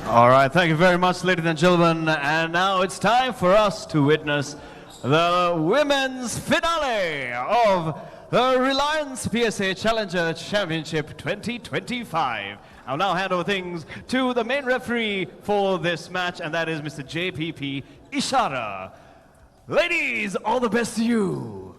All right, thank you very much, ladies and gentlemen. And now it's time for us to witness the women's finale of the Reliance PSA Challenger Championship 2025. I'll now hand over things to the main referee for this match, and that is Mr. JPP Ishara. Ladies, all the best to you.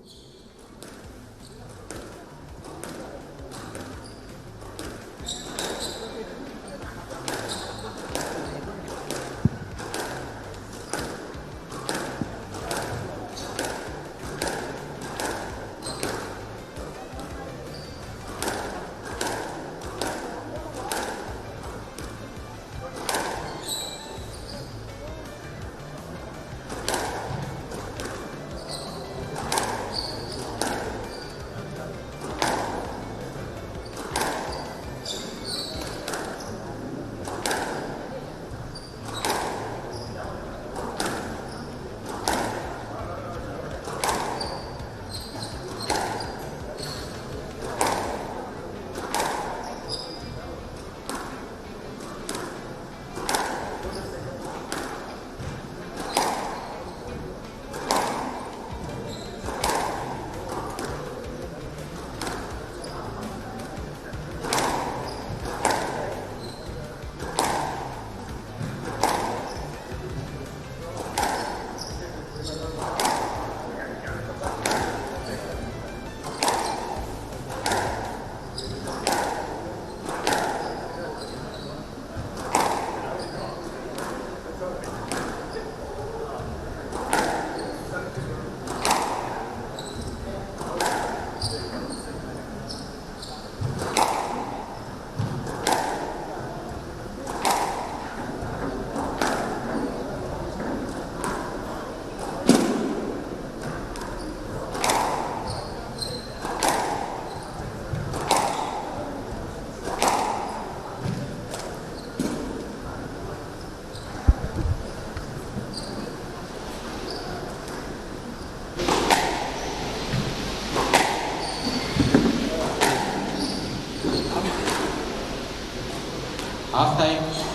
Half time.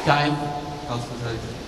Time. Concentrate.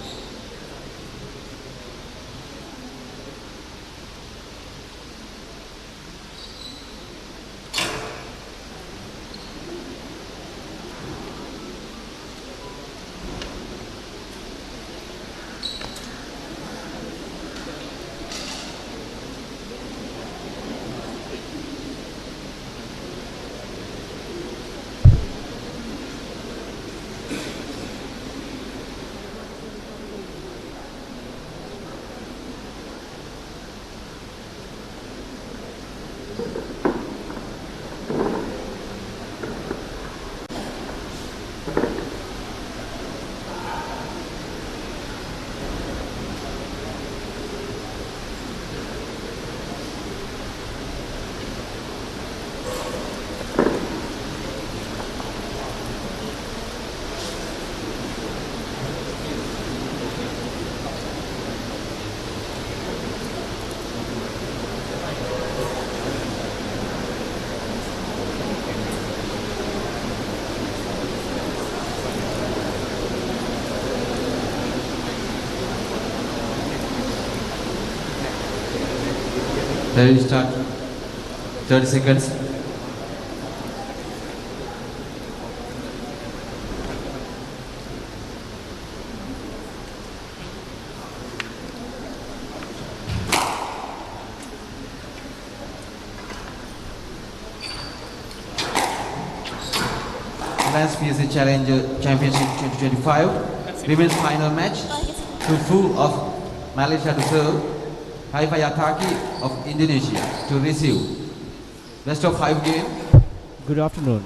Ready, start. 30 seconds. Reliance PSA Challenger Championship 2025 Women's Final Match. Tufu of Malaysia to serve. Haifayataki of Indonesia to receive. Best of 5 game. Good afternoon.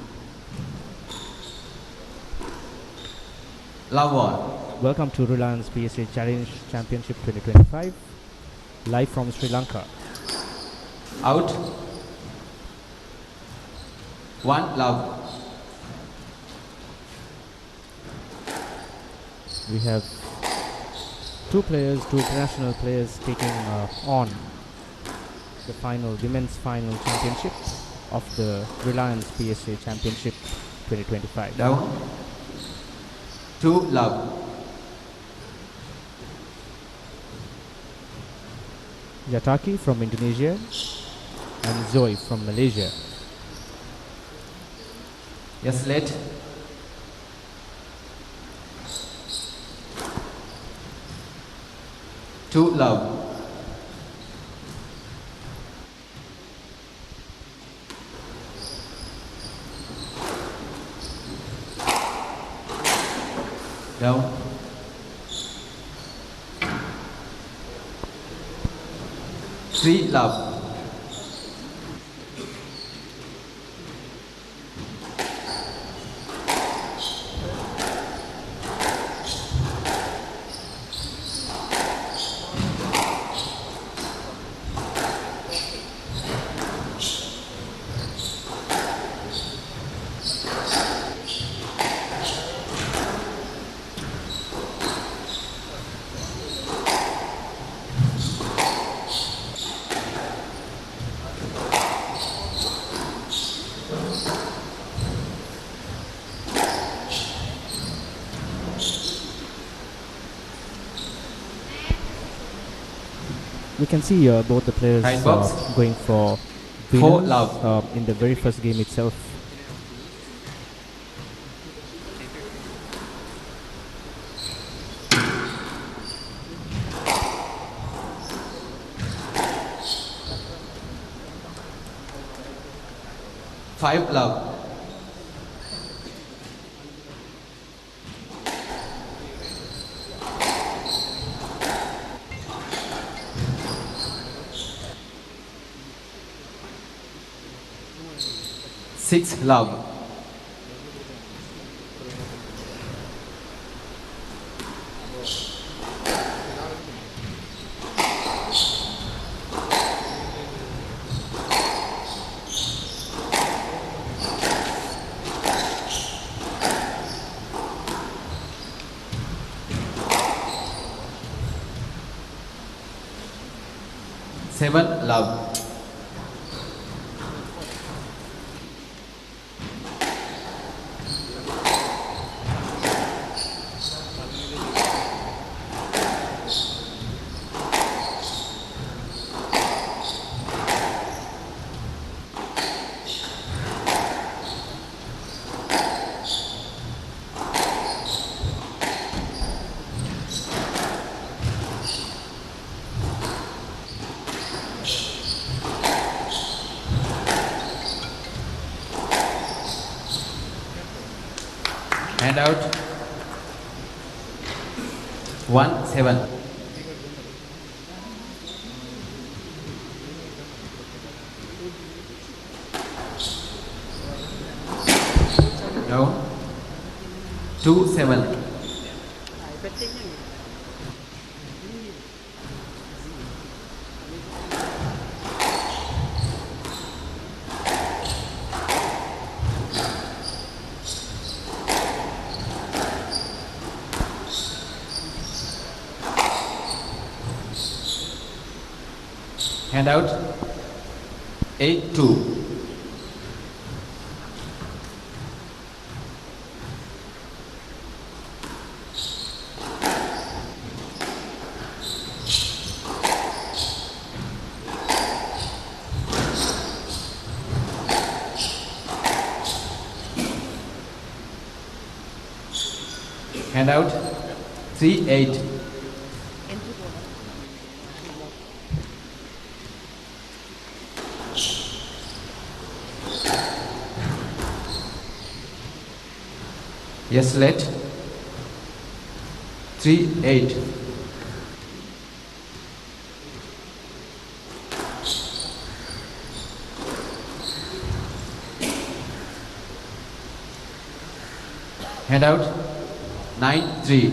Love one. Welcome to Reliance PSA Challenge Championship 2025, live from Sri Lanka. Out. 1 love. We have two international players taking on the women's final championship of the Reliance PSA Championship 2025. Down. 2 love. Yataki from Indonesia and Zoe from Malaysia. Yes, let. 2 love. Down. 3 love. We can see both the players going for 4 love. in the very first game itself. Five love. Six love. Seven love. Hand out. 1-7. No. 2-7. Hand out. 8-2. Handout 3-8. Yes, let 3-8. Handout 9-3.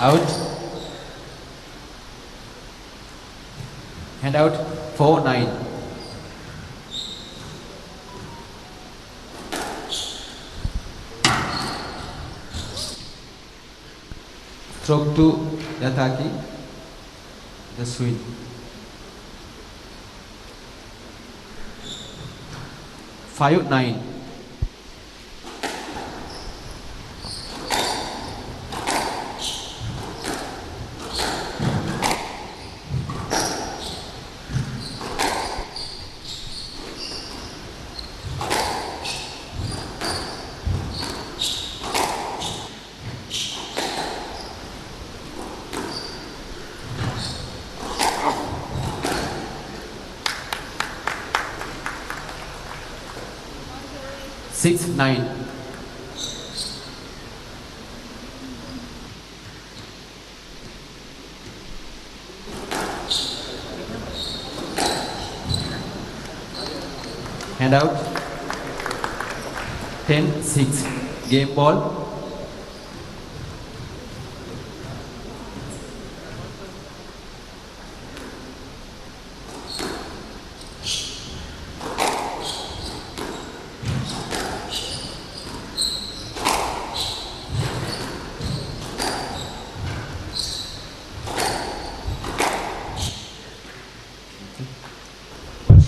Out. Handout 4-9. Stroke to Yataki. The swing. 5-9. Six, 9. Handout 10-6. Game ball.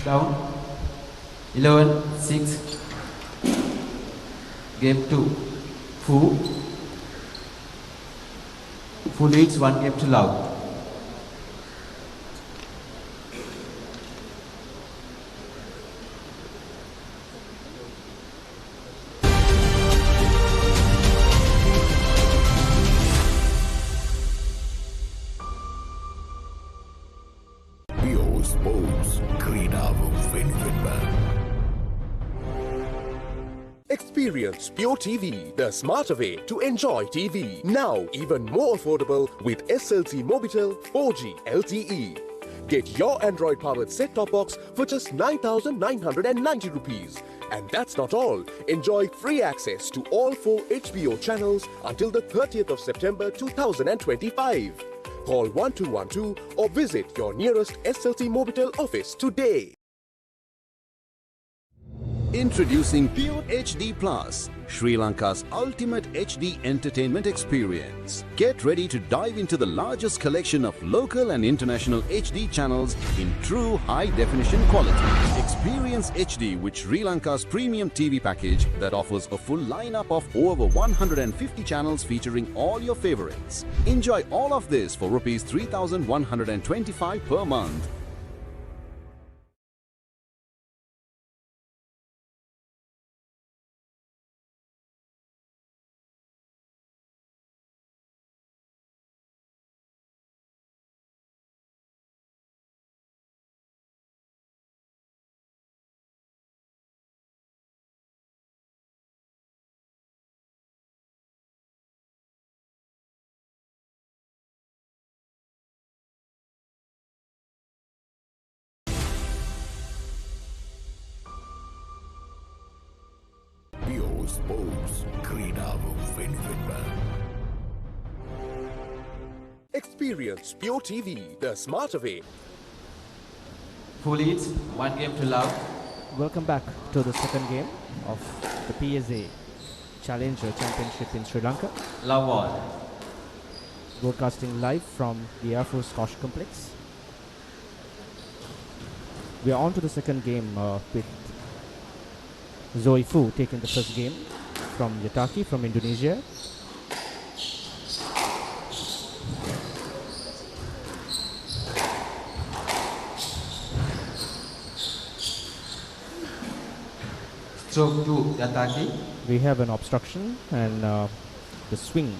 Down 11-6. Game 2. Fu leads 1 game to love. Sports ക്രീഡാവും വെൺവെൺപ. Experience Pure TV, the smarter way to enjoy TV. Now even more affordable with SLC Mobitel 4G LTE. Get your Android-powered set-top box for just 9,990 rupees. And that's not all. Enjoy free access to all 4 HBO channels until the 30th of September 2025. Call 1212 or visit your nearest SLC Mobitel office today. Introducing Pure HD Plus, Sri Lanka's ultimate HD entertainment experience. Get ready to dive into the largest collection of local and international HD channels in true high-definition quality. Experience HD with Sri Lanka's premium TV package that offers a full lineup of over 150 channels featuring all your favorites. Enjoy all of this for Rs 3,125 per month. Pure Sports ക്രീഡാവും വെൺവെൺപ. Experience Pure TV, the smarter way. Fu leads 1 game to love. Welcome back to the second game of the PSA Challenger Championship in Sri Lanka. Love all. Broadcasting live from the Air Force Kosh Complex. We are on to the second game with Zoe Fu taking the first game from Yataki from Indonesia. Stroke to Yataki. We have an obstruction and the swing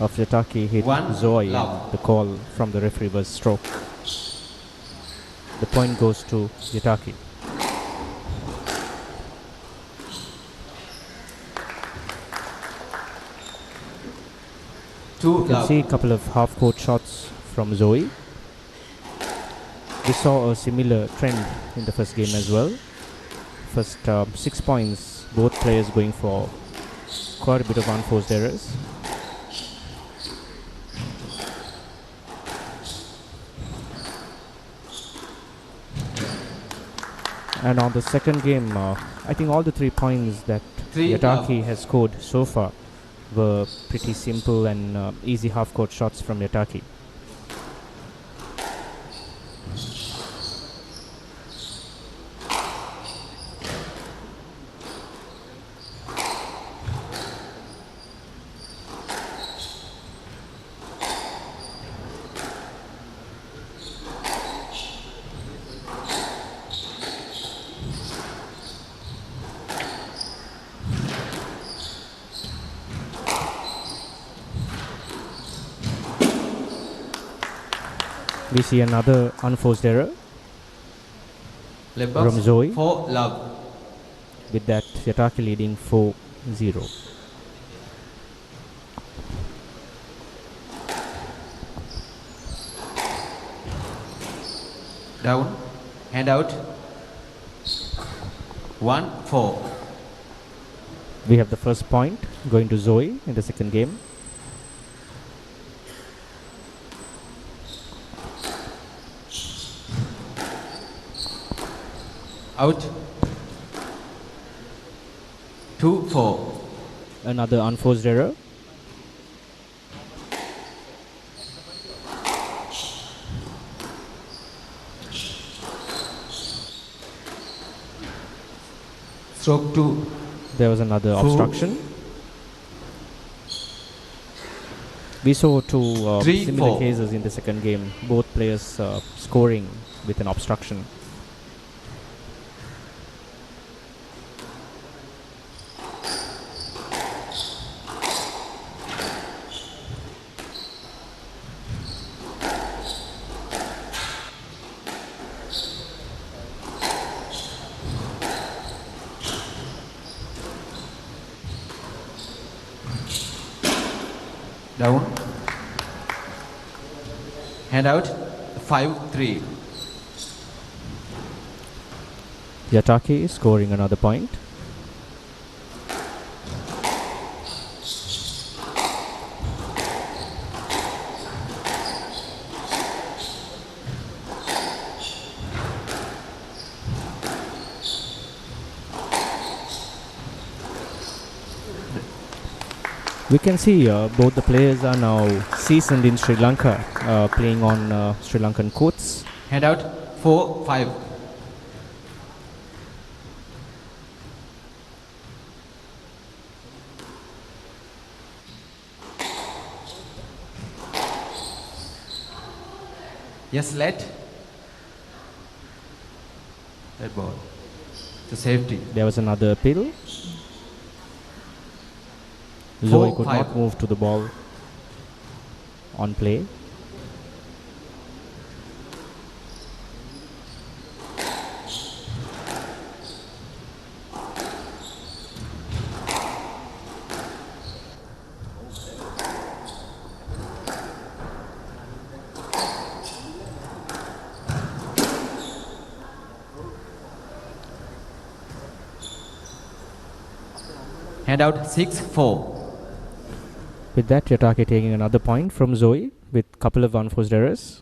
of Yataki hit Zoe. The call from the referee was stroke. The point goes to Yataki. You can see a couple of half-court shots from Zoe. We saw a similar trend in the first game as well. First 6 points, both players going for quite a bit of unforced errors. And on the second game, I think all the 3 points that Yataki has scored so far were pretty simple and easy half-court shots from Yataki. We see another unforced error from Zoe. For love. With that, Yataki leading 4-0. Down. Hand out. 1-4. We have the first point going to Zoe in the second game. Out. 2-4. Another unforced error. Stroke 2. There was another obstruction. We saw two similar cases in the second game. Both players scoring with an obstruction. Down. Hand out. 5-3. Yataki is scoring another point. We can see both the players are now seasoned in Sri Lanka, playing on Sri Lankan courts. Hand out. 4-5. Yes, let. That ball. To safety. There was another appeal. Zoe could not move to the ball on play. Hand out. 6-4. With that, Yataki taking another point from Zoe with a couple of unforced errors.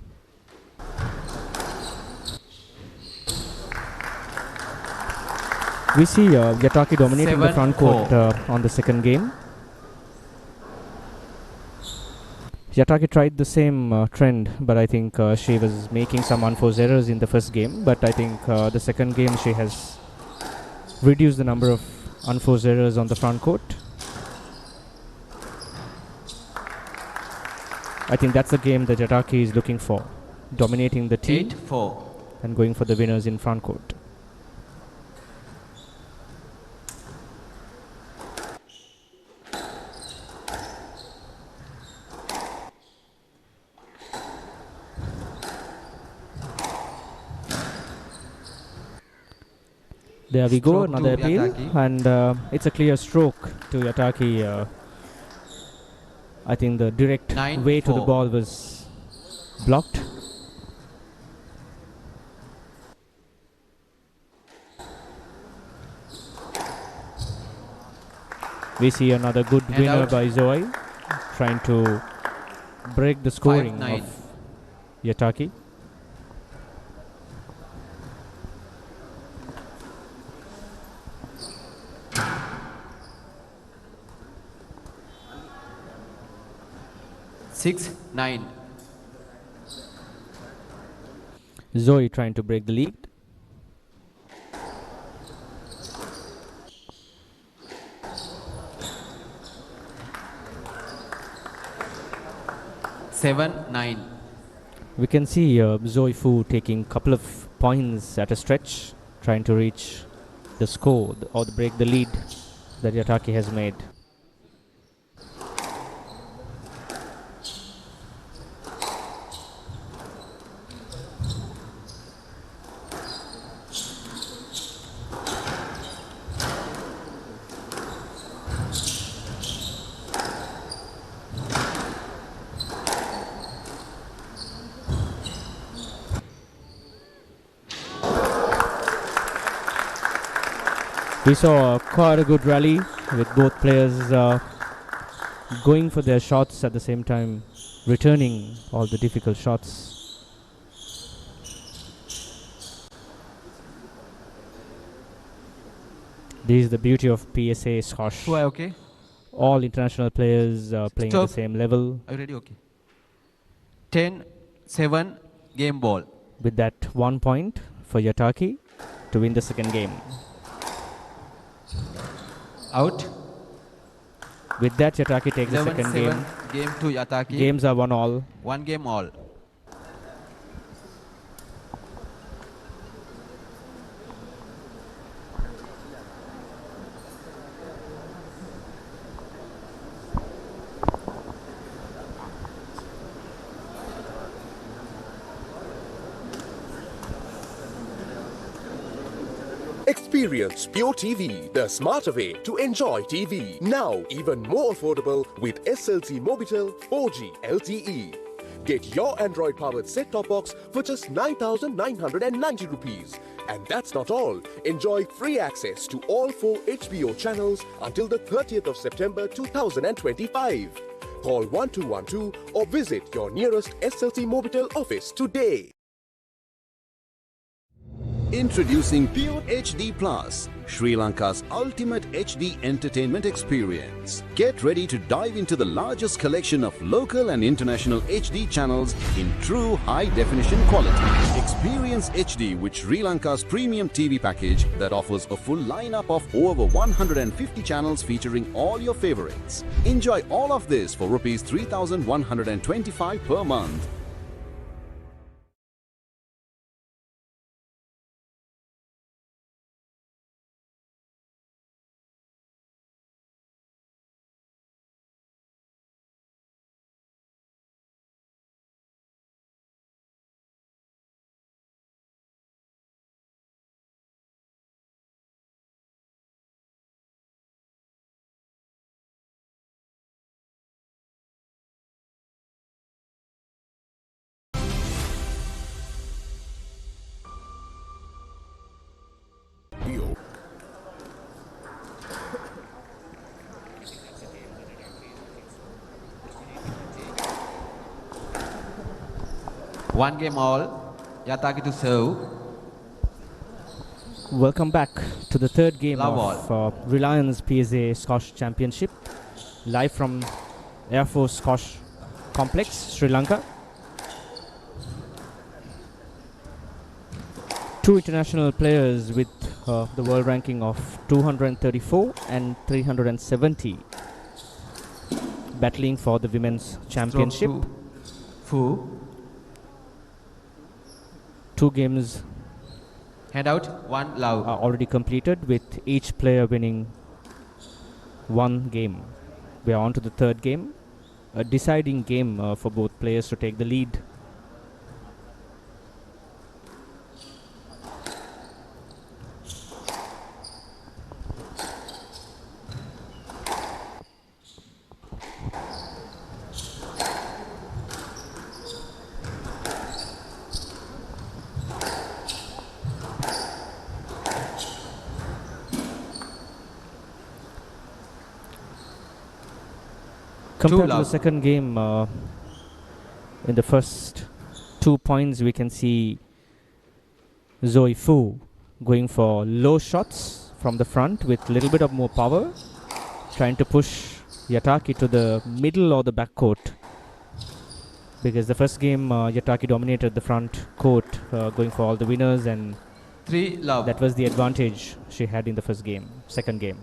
We see Yataki dominating the front court on the second game. Yataki tried the same trend, but I think she was making some unforced errors in the first game. But I think the second game she has reduced the number of unforced errors on the front court. I think that's the game that Yataki is looking for, dominating the team 8-4. and going for the winners in front court. There we go, Stroke another to appeal, Yataki. and it's a clear stroke to Yataki. I think the direct 9-4. way to the ball was blocked. We see another good And winner out. by Zoe, trying to break the scoring 5-9. of Yataki. Six, 9. Zoe trying to break the lead. Seven, 9. We can see Zoe Fu taking couple of points at a stretch, trying to reach the score or break the lead that Yataki has made. We saw quite a good rally with both players going for their shots at the same time, returning all the difficult shots. This is the beauty of PSA squash. Who are okay? All international players playing at Stop. the same level. Are you ready? Okay. 10, 7, game ball. With that 1 point for Yataki to win the second game. Out. With that, Yataki takes the 11, second 7. game. Game to Yataki. Games are 1-all. 1 game all. Experience Pure TV, the smarter way to enjoy TV. Now even more affordable with SLT Mobitel 4G LTE. Get your Android-powered set-top box for just 9,990 rupees. And that's not all. Enjoy free access to all 4 HBO channels until the 30th of September 2025. Call 1212 or visit your nearest SLT Mobitel office today. Introducing Pure HD Plus, Sri Lanka's ultimate HD entertainment experience. Get ready to dive into the largest collection of local and international HD channels in true high-definition quality. Experience HD with Sri Lanka's premium TV package that offers a full lineup of over 150 channels featuring all your favorites. Enjoy all of this for Rs 3,125 per month. Pure. One game all. Yataki to serve. Welcome back to the third game Love of Reliance PSA Squash Championship, live from Air Force Squash complex, Sri Lanka. Two international players with the world ranking of 234 and 370 battling for the women's championship. Two games Hand out, one love. are already completed, with each player winning one game. We are on to the third game, a deciding game for both players to take the lead. Compared to the second game, in the first 2 points, we can see Zoe Fu going for low shots from the front with a little bit of more power, trying to push Yataki to the middle or the back court. Because the first game, Yataki dominated the front court, going for all the winners, and 3 love. that was the advantage she had in the first game, second game.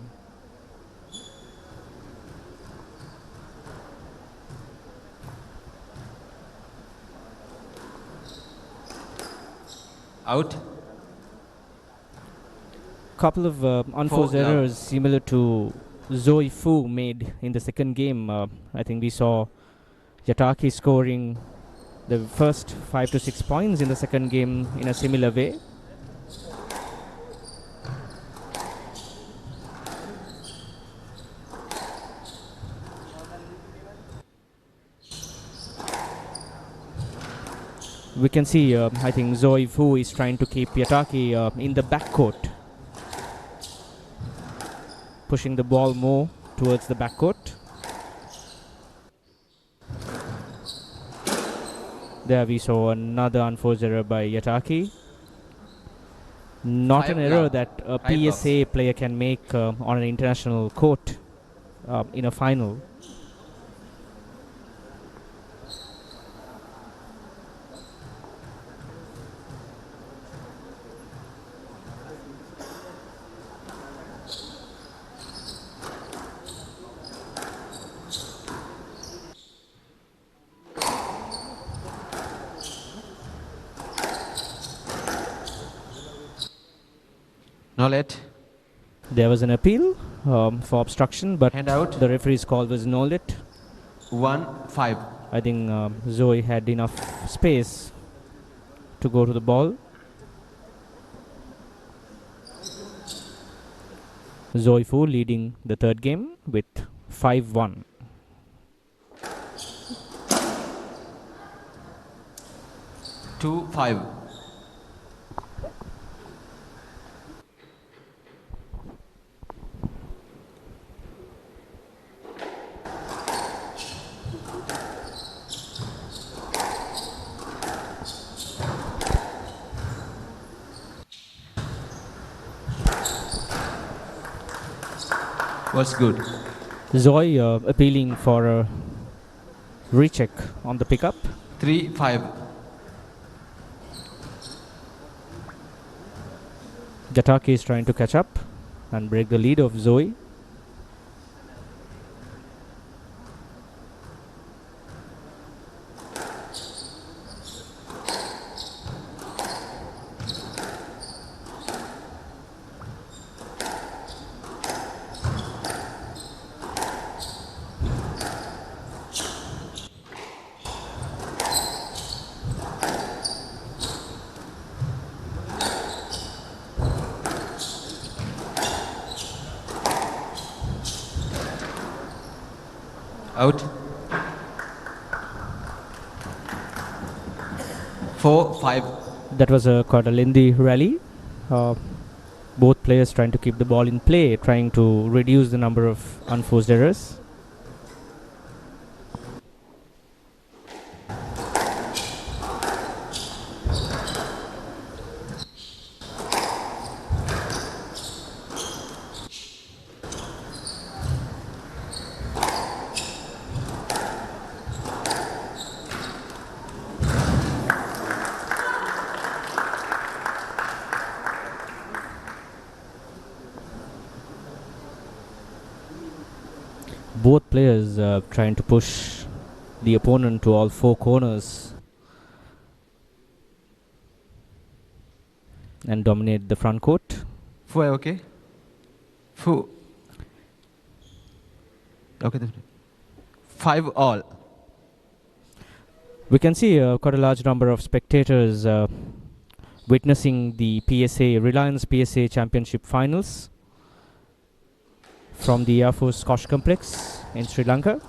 Out. Couple of unforced errors similar to Zoe Fu made in the second game. I think we saw Yataki scoring the first 5 to 6 points in the second game in a similar way. We can see, I think Zoe Fu is trying to keep Yataki in the backcourt, pushing the ball more towards the backcourt. There we saw another unforced error by Yataki. Not an error that a PSA player can make on an international court in a final. No let. There was an appeal for obstruction, but Hand out. the referee's call was no lit. 1-5. I think Zoe had enough space to go to the ball. Zoe Fu leading the third game with 5-1. Two, 5. Was good. Zoe appealing for a recheck on the pickup. 3-5. Yataki is trying to catch up and break the lead of Zoe. Out. 4-5. That was quite a lengthy rally. Both players trying to keep the ball in play, trying to reduce the number of unforced errors. both players trying to push the opponent to all four corners and dominate the front court. Four, okay? Four. Okay. 5 all. We can see quite a large number of spectators witnessing the Reliance PSA Championship Finals from the Air Force Kosh Complex in Sri Lanka.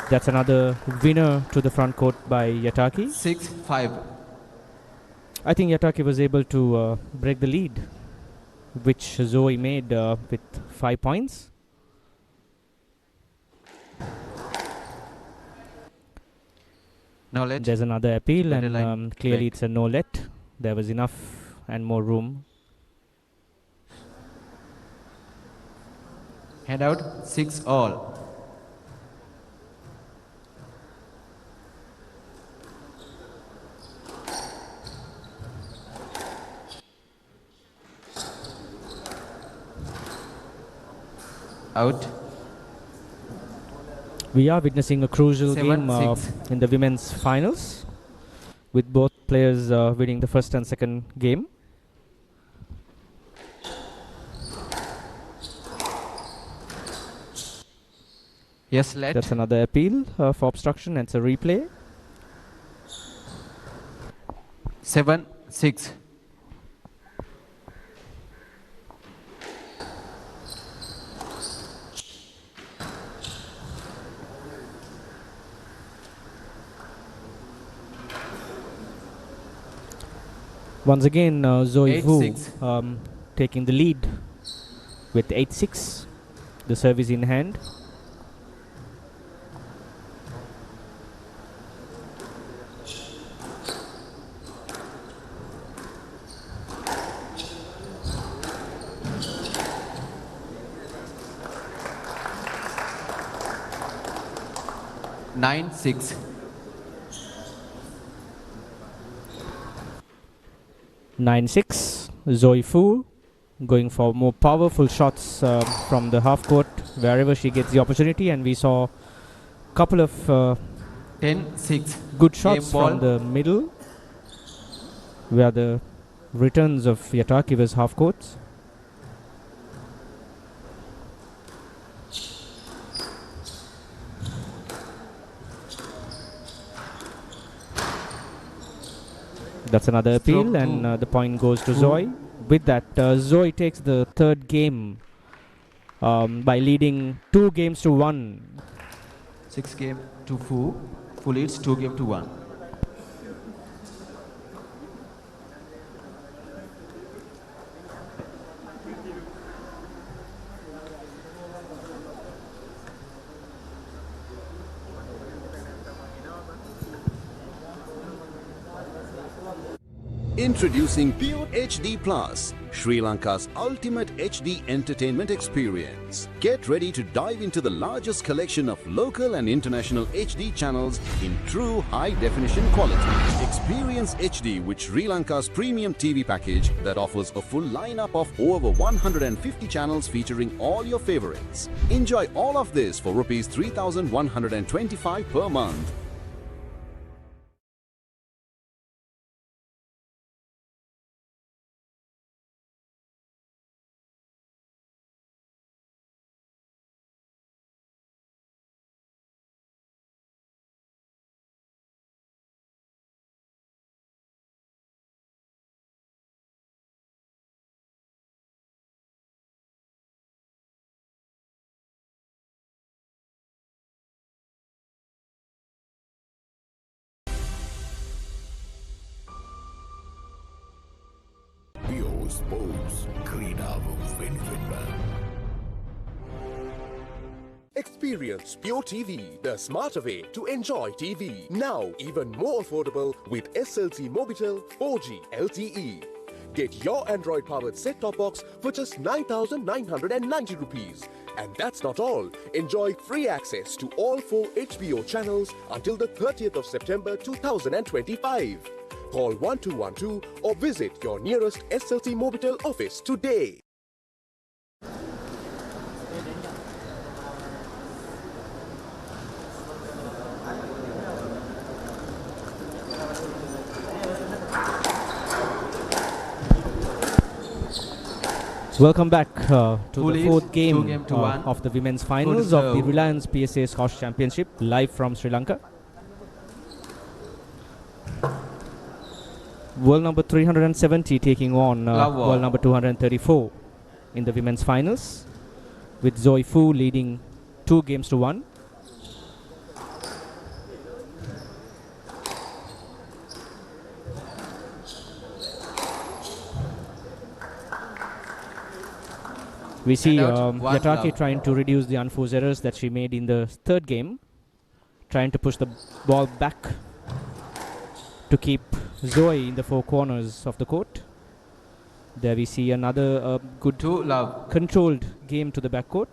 That's another winner to the front court by Yataki. 6-5. I think Yataki was able to break the lead, which Zoe made with 5 points. No let. There's another appeal, Better line and clearly break. it's a no let. There was enough and more room. Head out. 6 all. Out. We are witnessing a crucial 7, game 6. in the women's finals, with both players winning the first and second game. Yes, let. That's another appeal for obstruction, and it's a replay. 7, 6. Once again, Zoe 8, Wu 6. taking the lead with 8-6. The service in hand. Nine, 6. 9-6. Zoe Fu going for more powerful shots from the half court wherever she gets the opportunity, and we saw a couple of 10, 6. good shots Game ball. from the middle, where the returns of Yataki was half courts. That's another appeal, Stroke and the point goes to Zoe. With that, Zoe takes the third game by leading 2 games to 1. 6 game to Fu. Fu leads 2 game to 1. Introducing Pure HD Plus, Sri Lanka's ultimate HD entertainment experience. Get ready to dive into the largest collection of local and international HD channels in true high-definition quality. Experience HD with Sri Lanka's premium TV package that offers a full lineup of over 150 channels featuring all your favorites. Enjoy all of this for Rs 3,125 per month. Sports Creedavum Finfinman. Experience Pure TV, the smarter way to enjoy TV. Now even more affordable with SLT Mobitel 4G LTE. Get your Android-powered set-top box for just 9,990 rupees. And that's not all. Enjoy free access to all 4 HBO channels until the 30th of September 2025. Call 1212 or visit your nearest SLC Mobitel office today. Welcome back to Who the leads? fourth game 2-1. of the women's finals of the Reliance PSA Squash Championship, live from Sri Lanka. World number 370 taking on world number 234 in the women's finals, with Zoe Fu leading 2-1. We see Yataki trying to reduce the unforced errors that she made in the third game, trying to push the ball back to keep Zoe in the four corners of the court. There we see another good controlled game to the backcourt.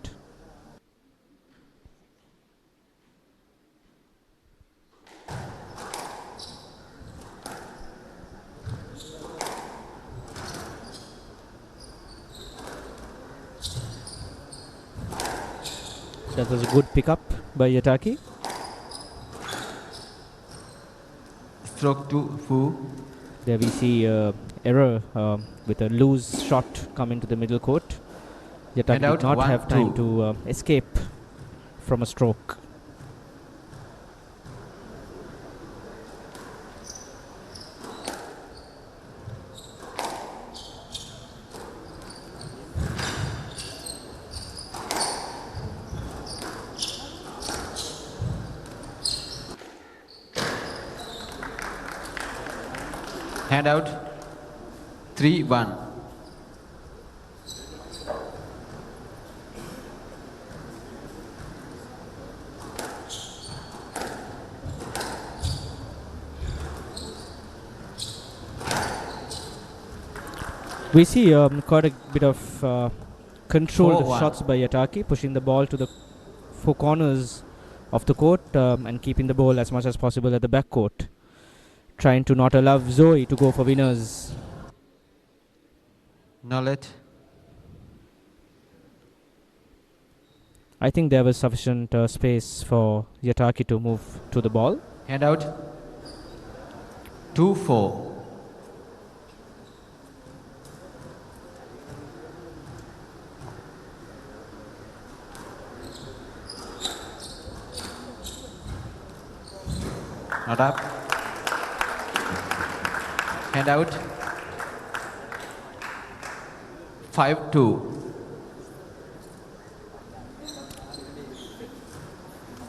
That was a good pickup by Yataki. Stroke to Fu. There we see error with a loose shot coming to the middle court. Yataki did not have time to escape from a stroke. Hand out 3-1. We see quite a bit of controlled shots by Yataki, pushing the ball to the four corners of the court and keeping the ball as much as possible at the back court, trying to not allow Zoe to go for winners. Knowledge. I think there was sufficient space for Yataki to move to the ball. Hand out 2-4. Not up. Hand out 5-2.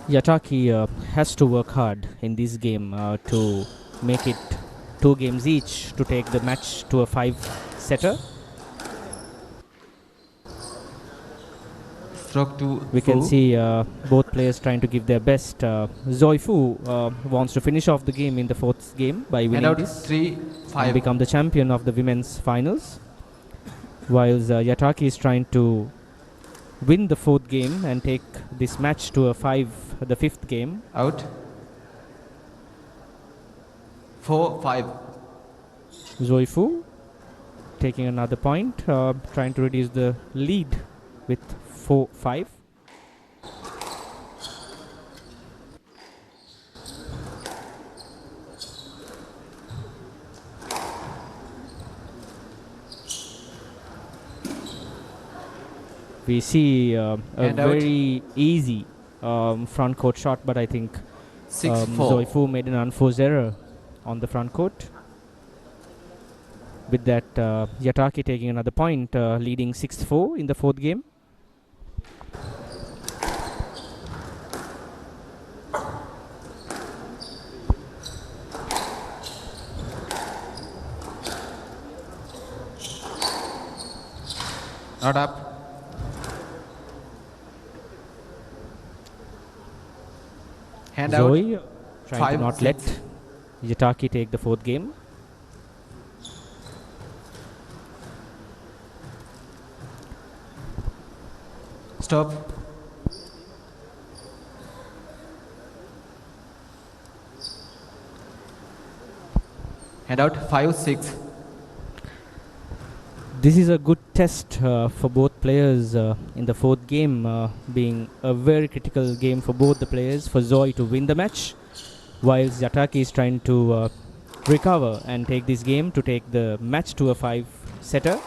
Yataki has to work hard in this game to make it 2 games each to take the match to a 5-setter. We can see both players trying to give their best. Zoe Fu wants to finish off the game in the 4th game by winning this and become the champion of the women's finals, whilst Yataki is trying to win the 4th game and take this match to a the 5th game. Out 4-5. Zoe Fu taking another point, trying to reduce the lead with 4-5. We see a very easy front court shot, but I think Zoe Fu made an unforced error on the front court. With that, Yataki taking another point, leading 6-4 in the 4th game. Not up. Hand Zoe out. trying to not let Yataki take the 4th game. Stop. Handout 5-6. This is a good test for both players in the fourth game, being a very critical game for both the players, for Zoe to win the match, whilst Yataki is trying to recover and take this game to take the match to a 5-setter.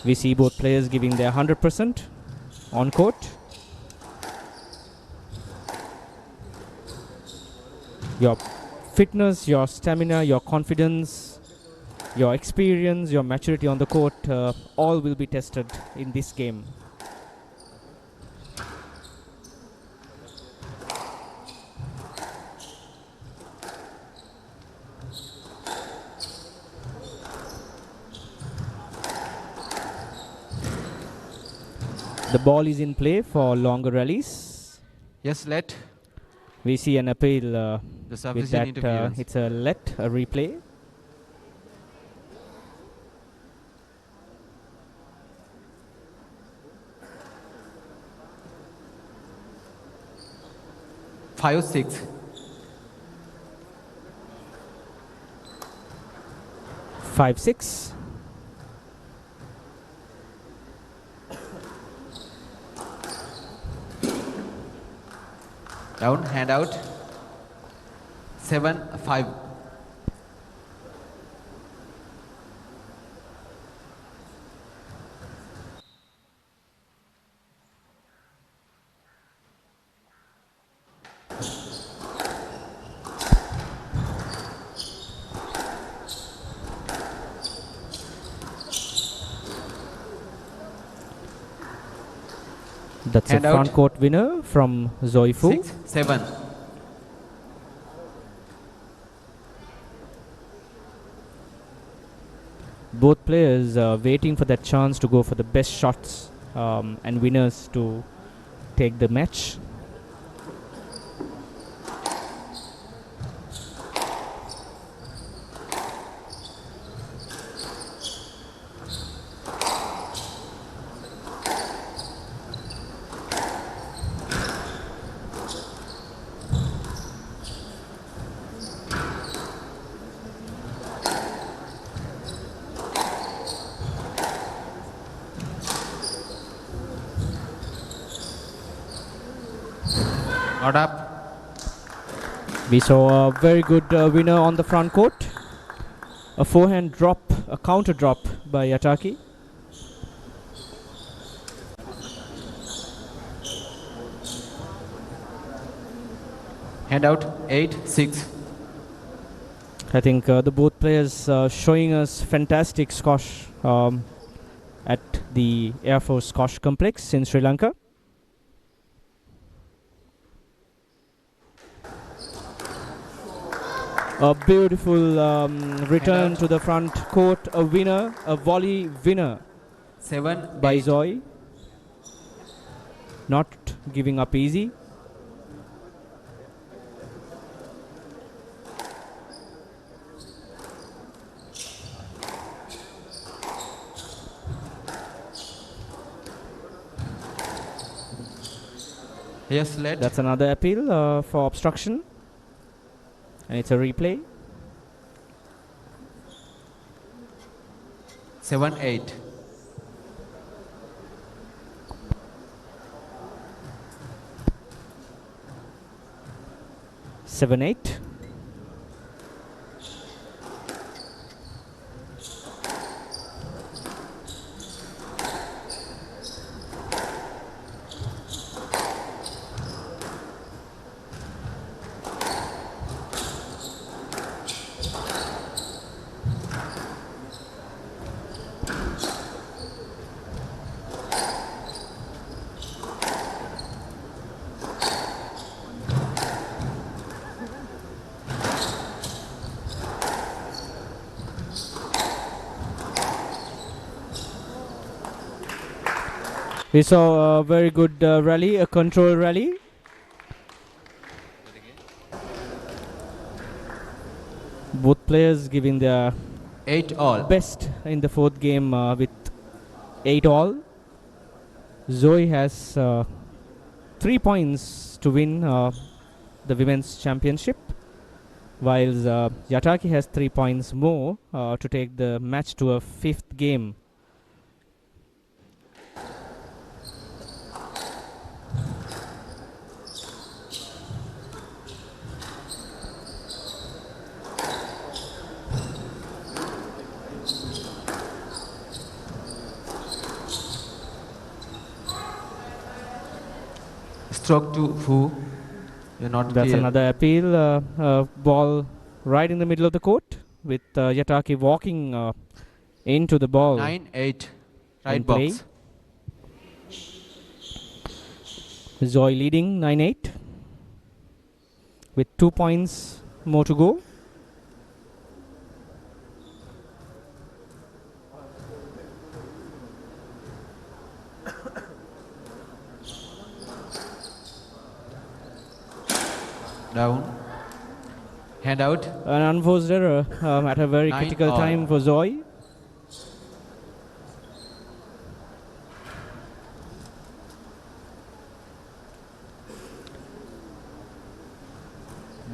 We see both players giving their 100% on court. Your fitness, your stamina, your confidence, your experience, your maturity on the court, all will be tested in this game. The ball is in play for longer rallies. Yes, let. We see an appeal The with sufficient that. interference. It's a replay. Five, 6. 5-6. Down, hand out. 7-5. That's Hand a out. front court winner from Zoe Fu. 6-7. Both players waiting for that chance to go for the best shots and winners to take the match. Not up. We saw a very good winner on the front court. A forehand drop, a counter drop by Yataki. Hand out 8-6. I think the both players showing us fantastic squash at the Air Force Squash Complex in Sri Lanka. A beautiful return to the front court, a winner, a volley winner 7 by 8. Zoe. Not giving up easy. Yes, let. That's another appeal for obstruction. And it's a replay. 7-8. Seven, 8. We saw a very good rally, a control rally. Both players giving their 8 all. best in the fourth game with 8 all. Zoe has 3 points to win the Women's Championship, whilst Yataki has 3 points more to take the match to a 5th game. Stroke to Fu. You're not That's clear. another appeal. Ball right in the middle of the court with Yataki walking into the ball. 9-8. Right in play. box. Zoe leading 9-8 with 2 points more to go. Down. Hand out. An unforced error at a very 9 critical all. time for Zoe.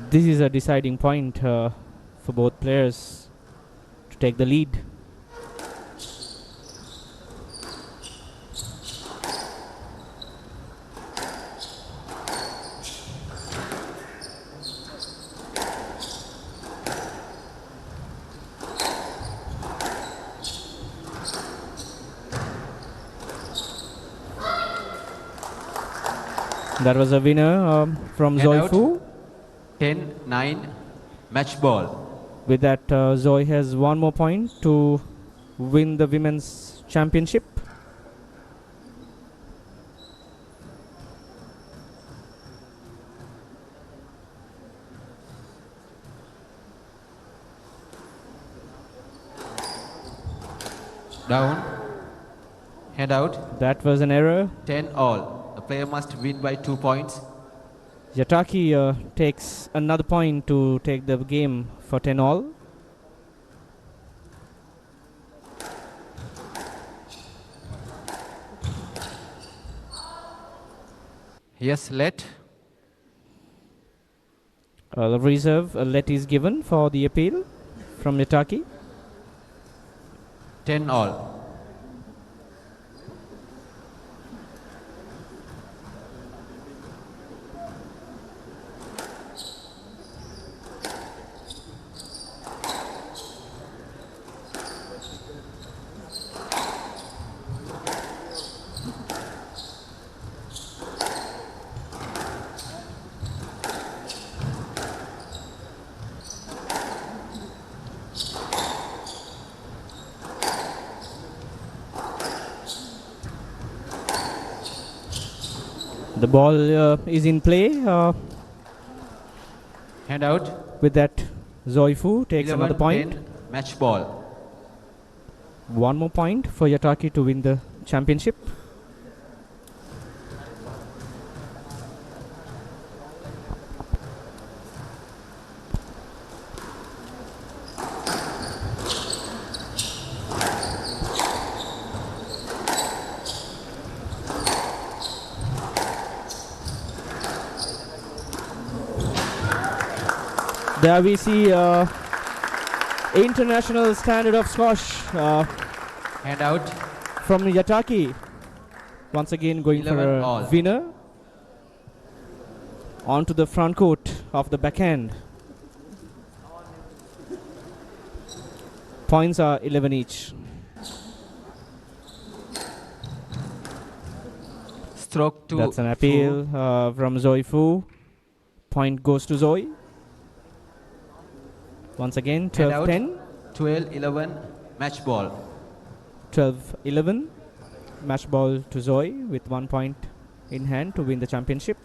This is a deciding point for both players to take the lead. That was a winner from Hand Zoe out. Fu. 10-9. Match ball. With that, Zoe has 1 more point to win the Women's Championship. Down. Hand out. That was an error. 10 all. The player must win by 2 points. Yataki takes another point to take the game for 10 all. Yes, let. The reserve let is given for the appeal from Yataki. 10 all. The ball is in play. Hand out. With that, Zoe Fu takes 11, another point. 10. Match ball. 1 more point for Yataki to win the championship. There we see international standard of squash Hand out. from Yataki. Once again going for 11 a all. winner. Onto the front court of the backhand. Points are 11 each. Stroke to That's an Fu. appeal from Zoe Fu. Point goes to Zoe. Once again, Hand out. 12-10. 12-11. Match ball. 12-11. Match ball to Zoe with 1 point in hand to win the championship.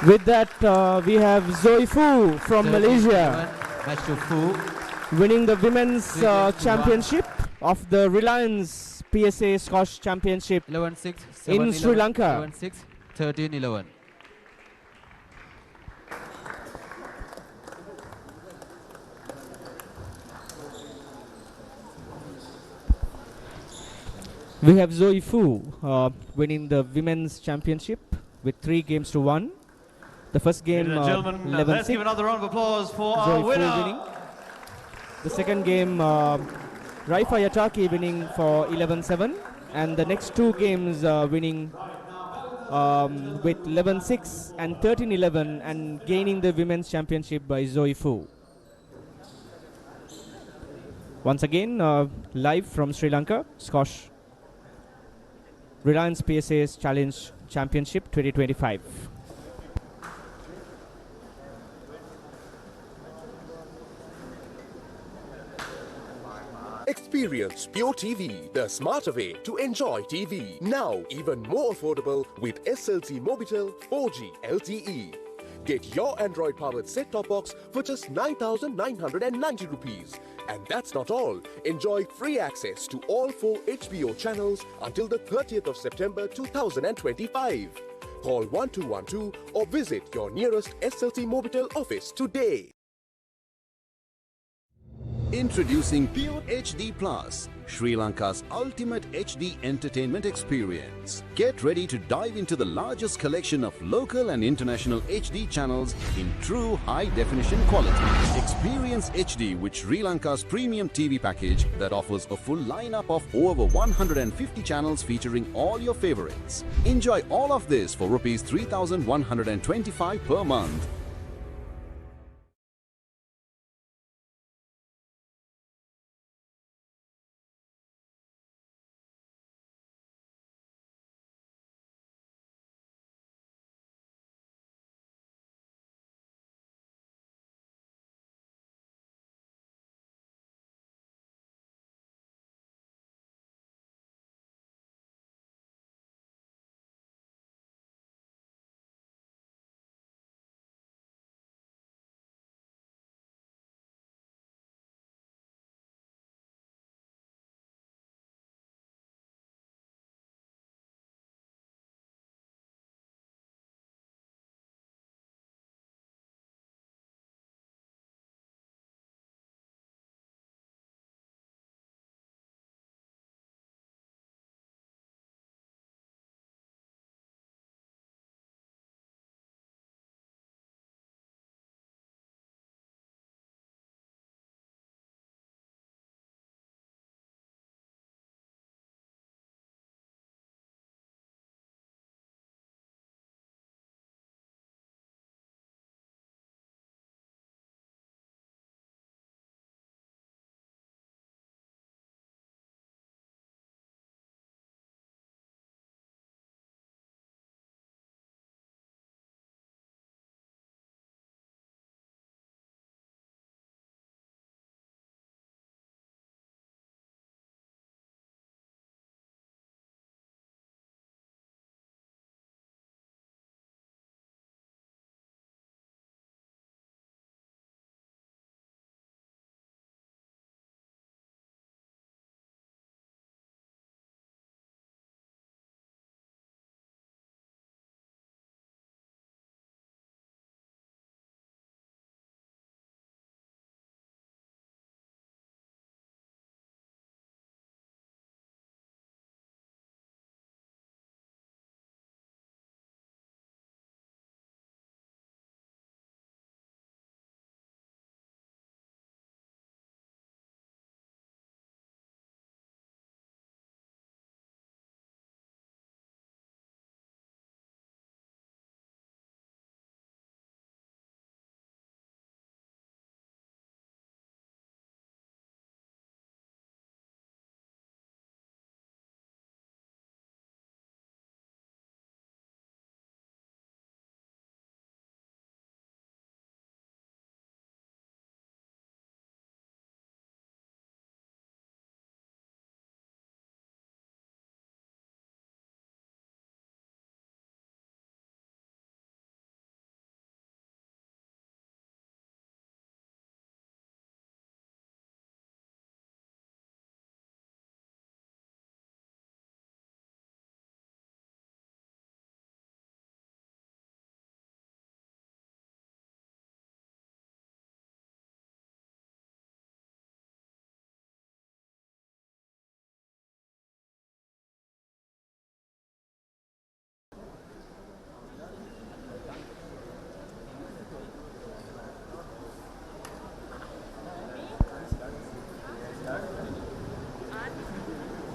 With that, we have Zoe Fu from Malaysia Match to Fu. winning the women's 3-1. championship of the Reliance PSA Squash Championship 11-6. in Sri Lanka. 11-6. 13-11. We have Zoe Fu winning the women's championship with 3 games to 1. The first game, Ladies and gentlemen, let's 11-6. give another round of applause for Zoe our Fu winner. winning. The second game, Raifa Yataki winning for 11-7. And the next 2 games winning with 11-6 and 13-11 and gaining the women's championship by Zoe Fu. Once again, live from Sri Lanka, Squash Reliance PSA's Challenge Championship 2025. Experience Pure TV, the smarter way to enjoy TV. Now even more affordable with SLT Mobitel 4G LTE. Get your Android-powered set-top box for just 9,990 rupees. And that's not all. Enjoy free access to all 4 HBO channels until the 30th of September 2025. Call 1212 or visit your nearest SLT Mobitel office today. Introducing Pure HD Plus, Sri Lanka's ultimate HD entertainment experience. Get ready to dive into the largest collection of local and international HD channels in true high-definition quality. Experience HD with Sri Lanka's premium TV package that offers a full lineup of over 150 channels featuring all your favorites. Enjoy all of this for Rs 3,125 per month.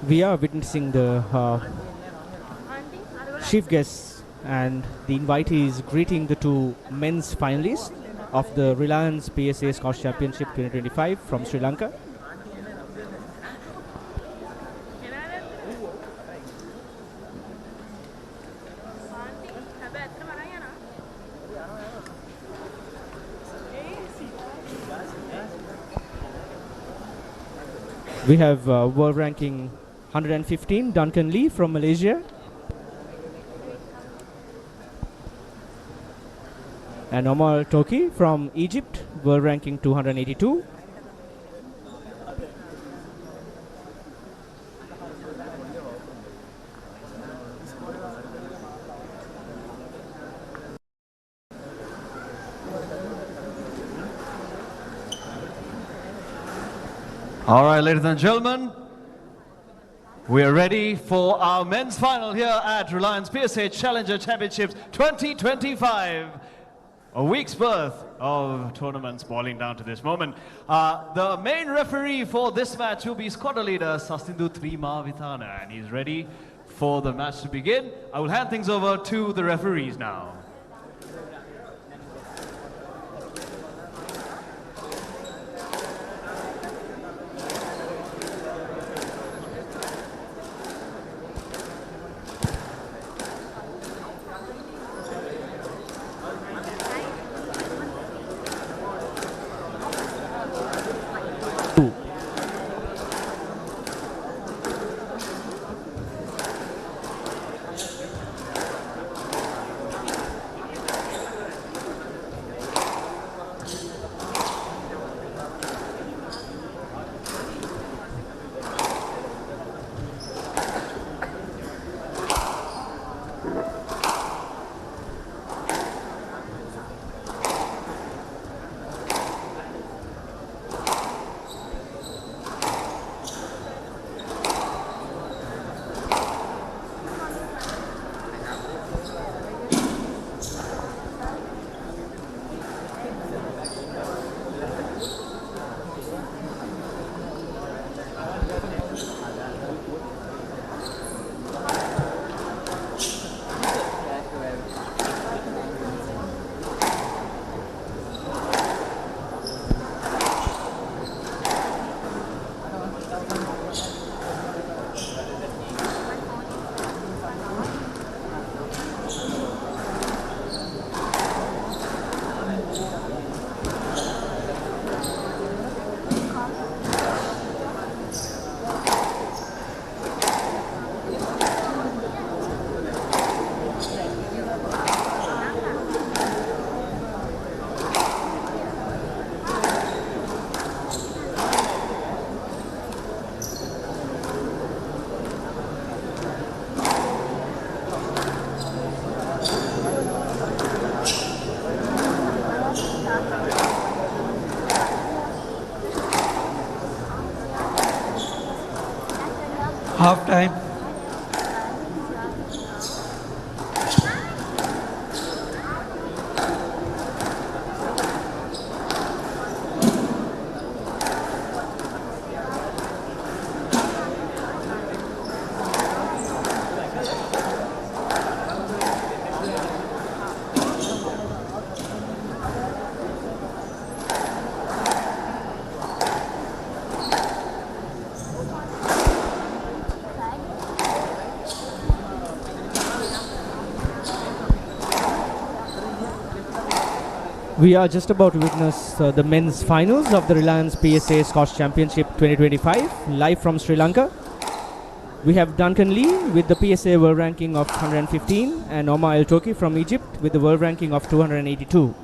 We are witnessing the chief guests and the invitees greeting the two men's finalists of the Reliance PSA Scotch Championship 2025 from Sri Lanka. We have world ranking 115 Duncan Lee from Malaysia, and Omar Toki from Egypt, world ranking 282. All right, ladies and gentlemen, we are ready for our men's final here at Reliance PSA Challenger Championships 2025. A week's worth of tournaments boiling down to this moment. The main referee for this match will be squad leader Sastindu Trimavithana, and he's ready for the match to begin. I will hand things over to the referees now. Half time. We are just about to witness the men's finals of the Reliance PSA Scotch Championship 2025 live from Sri Lanka. We have Duncan Lee with the PSA world ranking of 115 and Omar El Toki from Egypt with the world ranking of 282.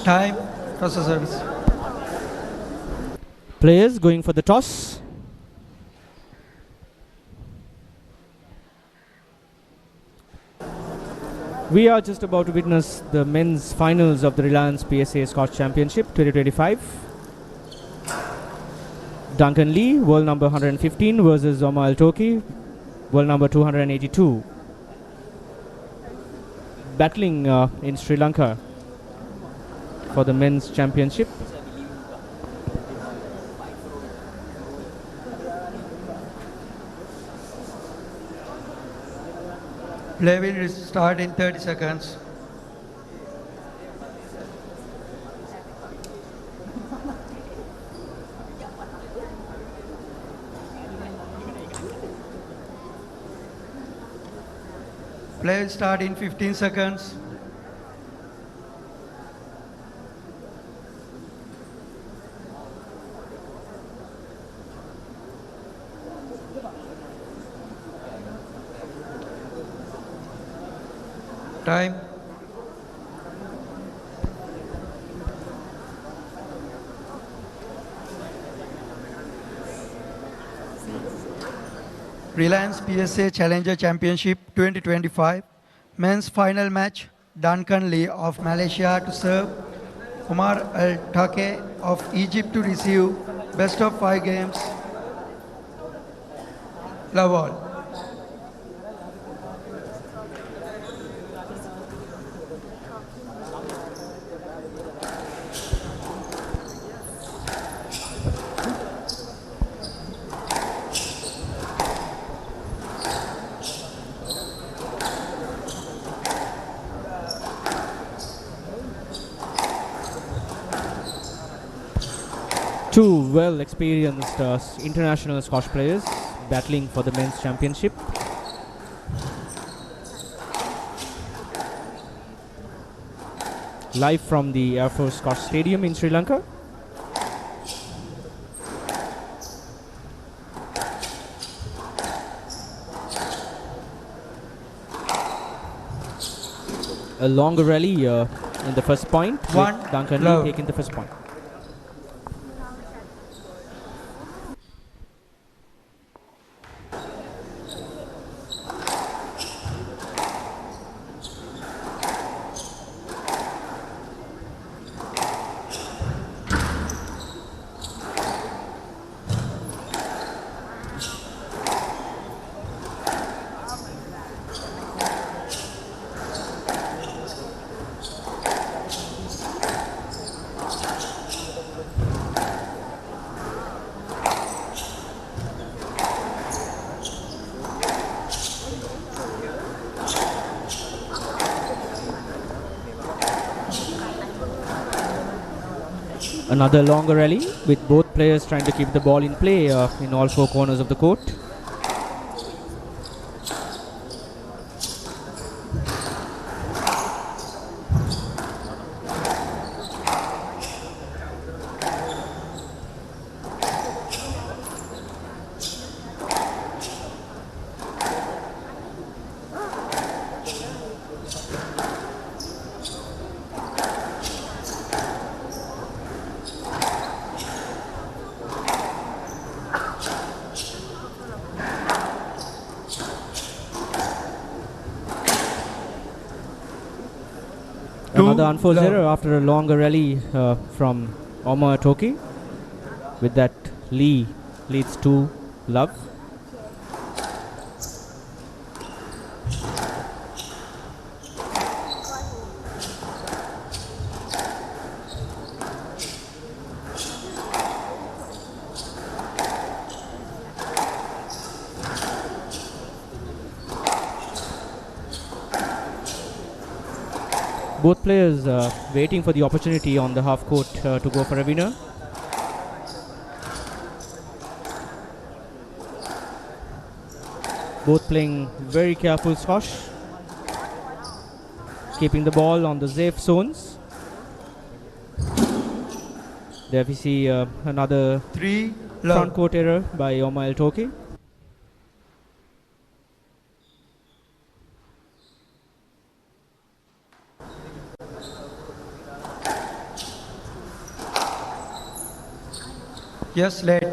Time. Toss the service. Players going for the toss. We are just about to witness the men's finals of the Reliance PSA Scotch Championship 2025. Duncan Lee, world number 115 versus Omar Toki, world number 282. Battling in Sri Lanka for the men's championship. Play will start in 30 seconds. Play will start in 15 seconds. Time. Reliance PSA Challenger Championship 2025 men's final match. Duncan Lee of Malaysia to serve, Omar Al Take of Egypt to receive. Best of 5 games. Love all. Two well-experienced international Scotch players battling for the men's championship. Live from the Air Force Scotch Stadium in Sri Lanka. A longer rally in the first point. One with Duncan love. Lee taking the first point. Another longer rally with both players trying to keep the ball in play in all 4 corners of the court. Another unforced error after a longer rally from Omar Toki. With that, Lee leads to love. Both players waiting for the opportunity on the half court to go for a winner. Both playing very careful squash, keeping the ball on the safe zones. There we see another front court error by Omar Toki. Yes, late.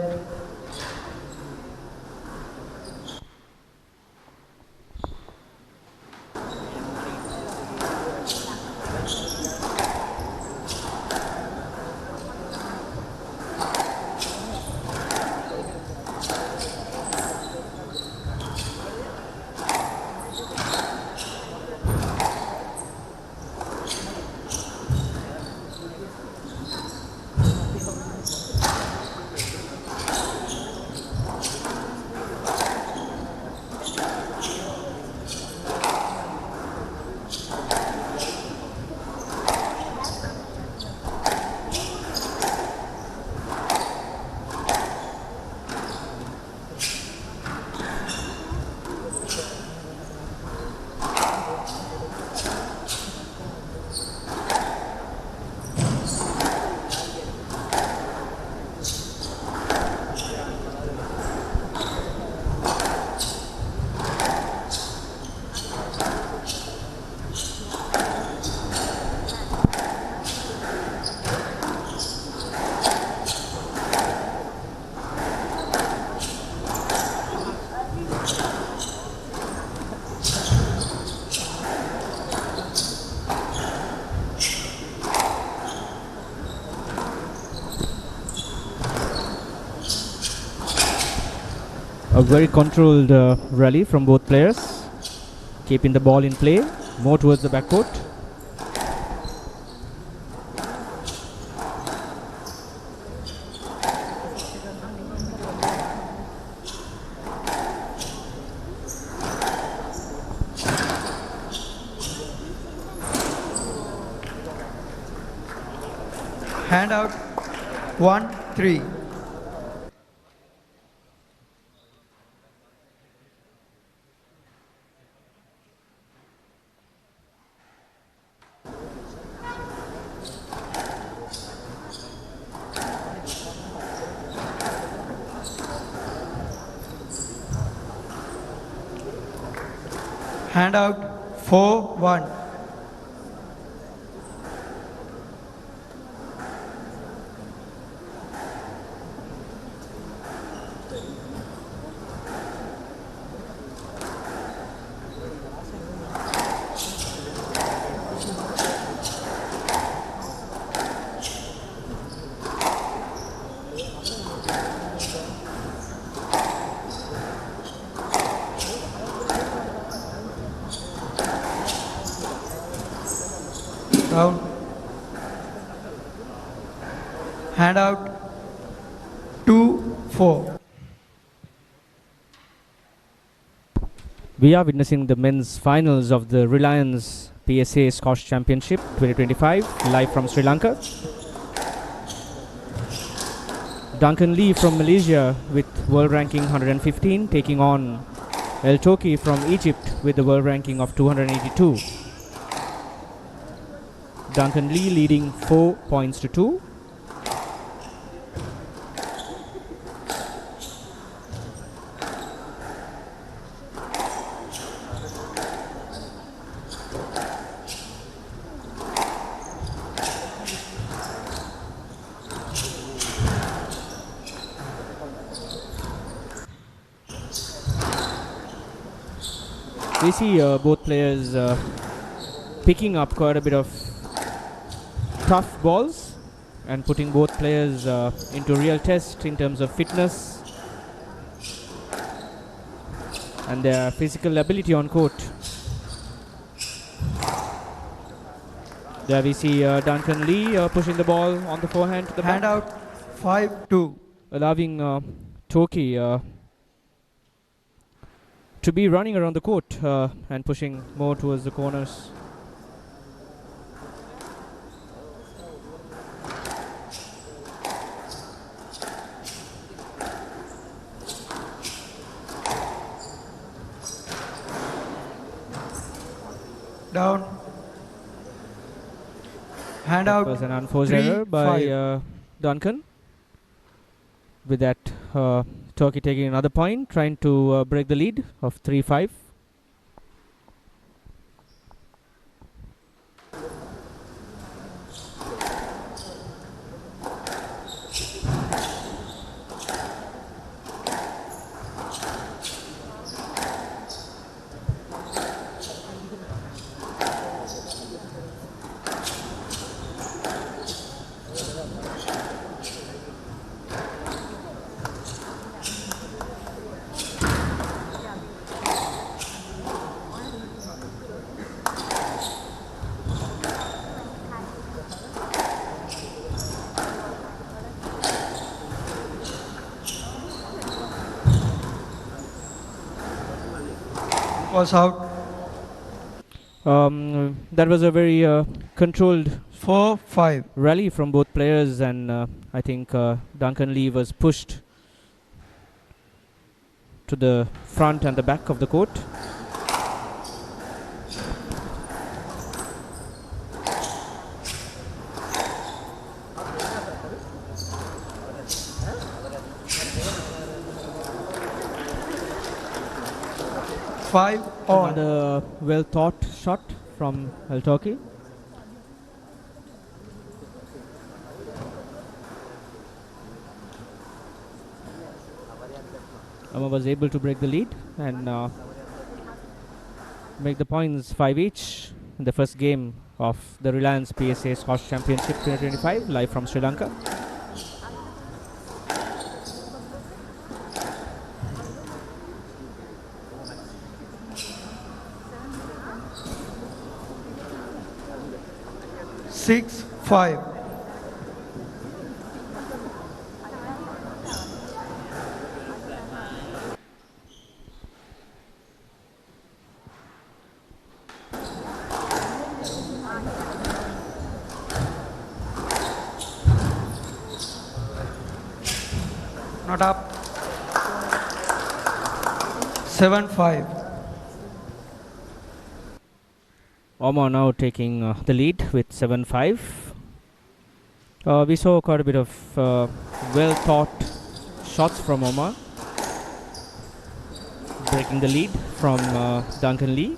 A very controlled rally from both players, keeping the ball in play, more towards the backcourt. Hand out 1-3. Hand out 4-1. Down. Hand out 2-4. We are witnessing the men's finals of the Reliance PSA Squash Championship 2025 live from Sri Lanka. Duncan Lee from Malaysia with world ranking 115 taking on El Toki from Egypt with the world ranking of 282. Duncan Lee leading 4 points to 2. We see both players picking up quite a bit of tough balls and putting both players into real test in terms of fitness and their physical ability on court. There we see Duncan Lee pushing the ball on the forehand to the Hand back, out 5-2. allowing Toki to be running around the court and pushing more towards the corners. Down. Hand That out was an unforced 3, error by 5. Duncan. With that, Turkey taking another point, trying to break the lead of 3-5. was out. That was a very controlled 4-5. rally from both players, and I think Duncan Lee was pushed to the front and the back of the court. Another well thought shot from Al-Turki. Amma was able to break the lead and make the points 5 each in the first game of the Reliance PSA Squash Championship 2025, live from Sri Lanka. Six, 5. Not up. 7-5. Omar now taking the lead with 7-5. We saw quite a bit of well thought shots from Omar, breaking the lead from Duncan Lee.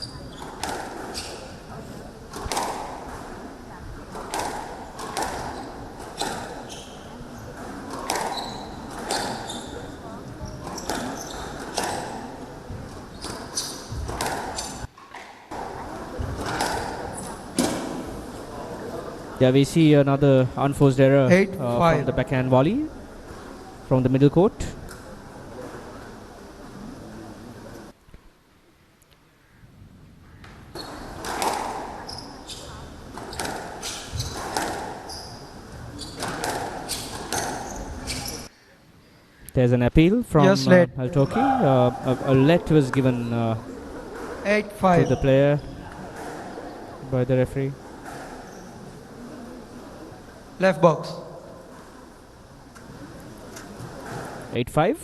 Yeah, we see another unforced error from the backhand volley from the middle court. There's an appeal from Al-Turki. A let was given to 8-5 the player by the referee. Left box. 8-5.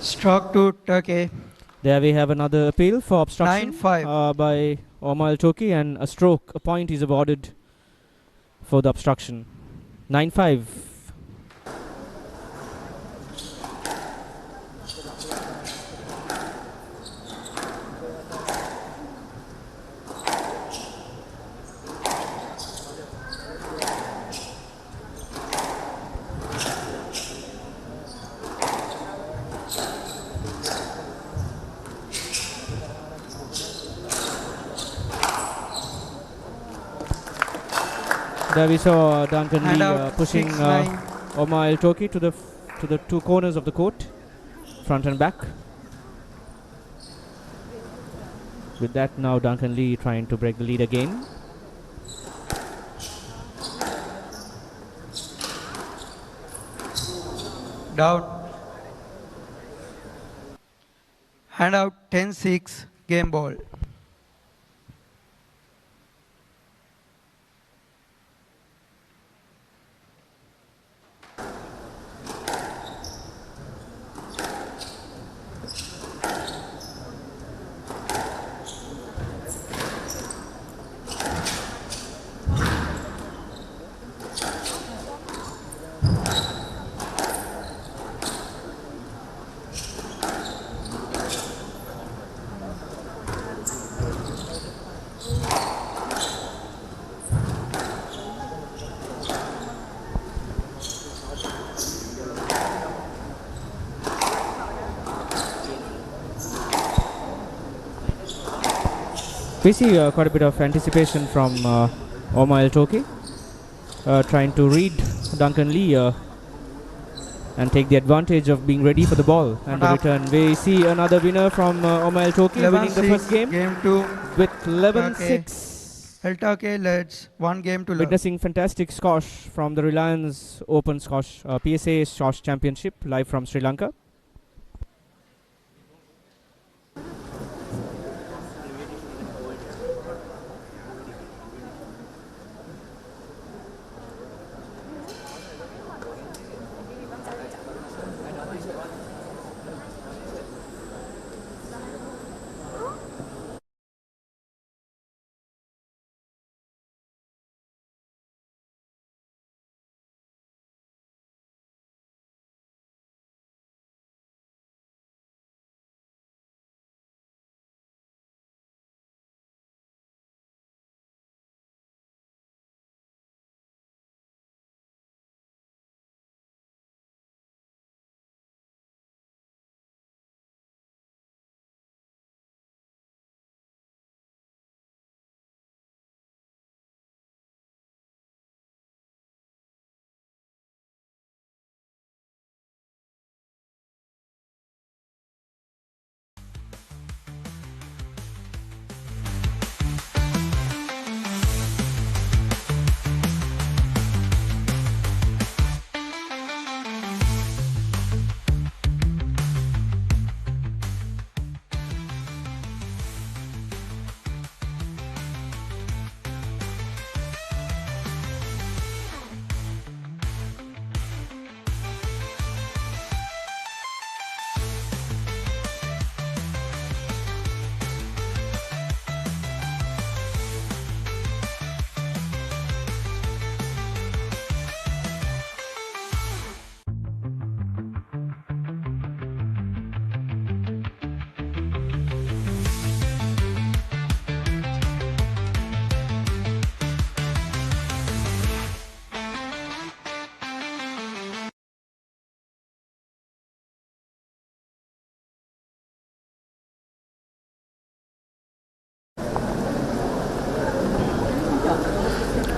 Stroke to Turkey. There we have another appeal for obstruction 9-5 by Omar Al-Turki, and a point is awarded for the obstruction. 9-5. There we saw Duncan Lee pushing Omar Al-Turki to the two corners of the court, front and back. With that, now Duncan Lee trying to break the lead again. Down. Hand out 10-6 game ball. We see quite a bit of anticipation from Omar Al-Turki, trying to read Duncan Lee and take the advantage of being ready for the ball and the return. We see another winner from Omar El Toki winning the first game. Game 2 with 11-6. El Toki leads 1 game to love. Witnessing fantastic squash from the Reliance Open Squash PSA Squash Championship live from Sri Lanka.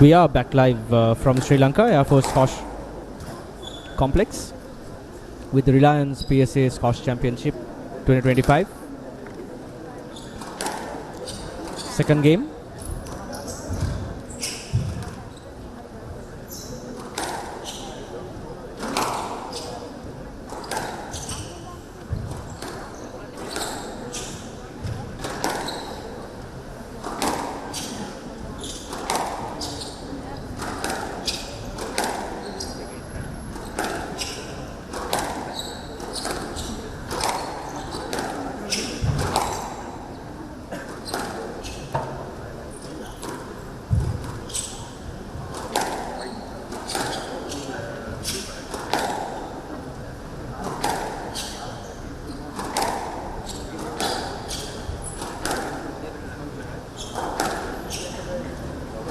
We are back live from Sri Lanka Air Force Squash Complex with the Reliance PSA Squash Championship 2025. Second game.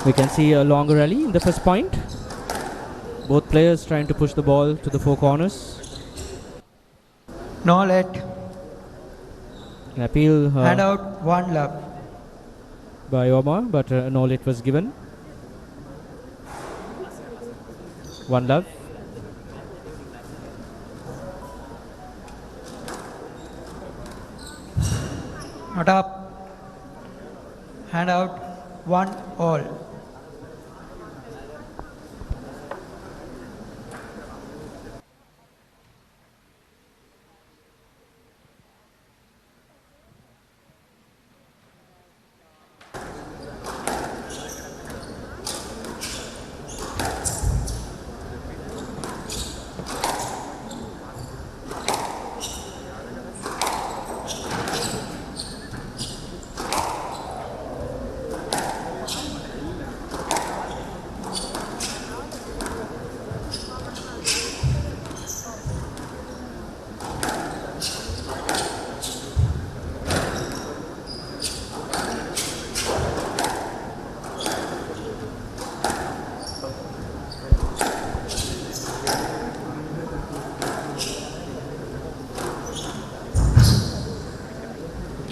We can see a longer rally in the first point. Both players trying to push the ball to the four corners. No let. An appeal Hand out 1 love. by Omar, but no let was given. 1 love. Not up. Hand out 1 all.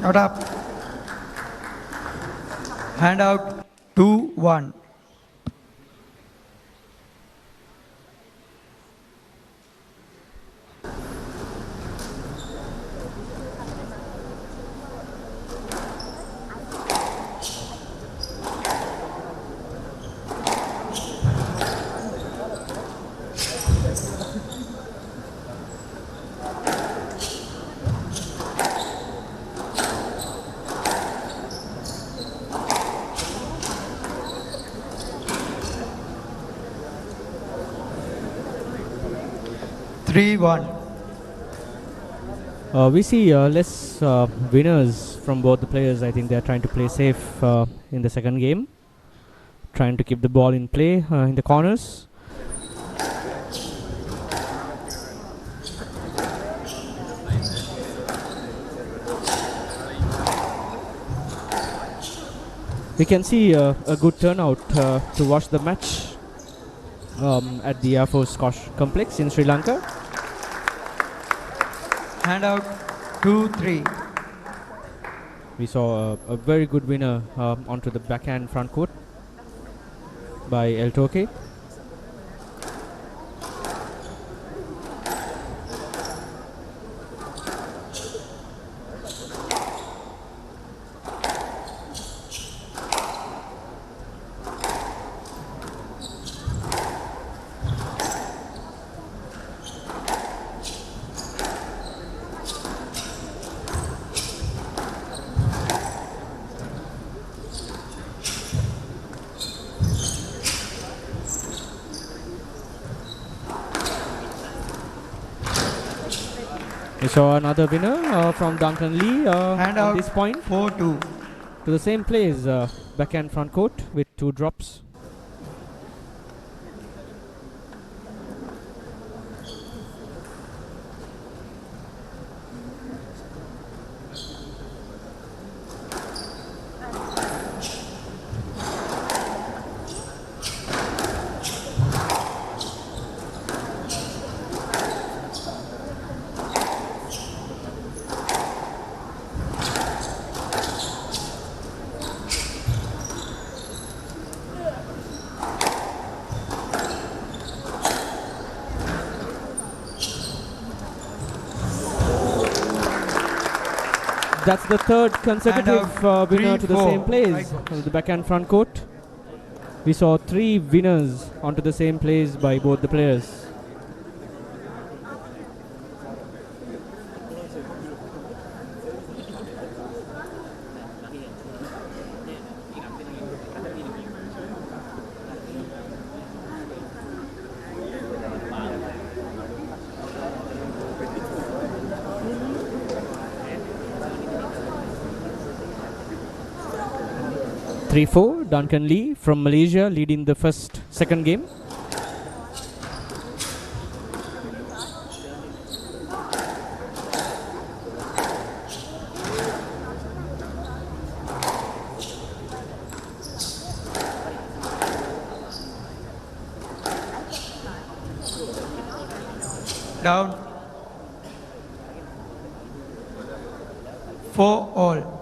Not up. Hand out 2-1. 3-1. We see less winners from both the players. I think they are trying to play safe in the second game, trying to keep the ball in play in the corners. We can see a good turnout to watch the match at the Air Force Squash Complex in Sri Lanka. Handout 2-3. We saw a very good winner onto the backhand front court by El Toque. We saw another winner from Duncan Lee at this point. 4-2. To the same place, backhand front court with 2 drops. That's the third consecutive winner to the same place, the backhand front court. We saw 3 winners onto the same place by both the players. (3-4) Duncan Lee from Malaysia leading the second game. Down. 4-all.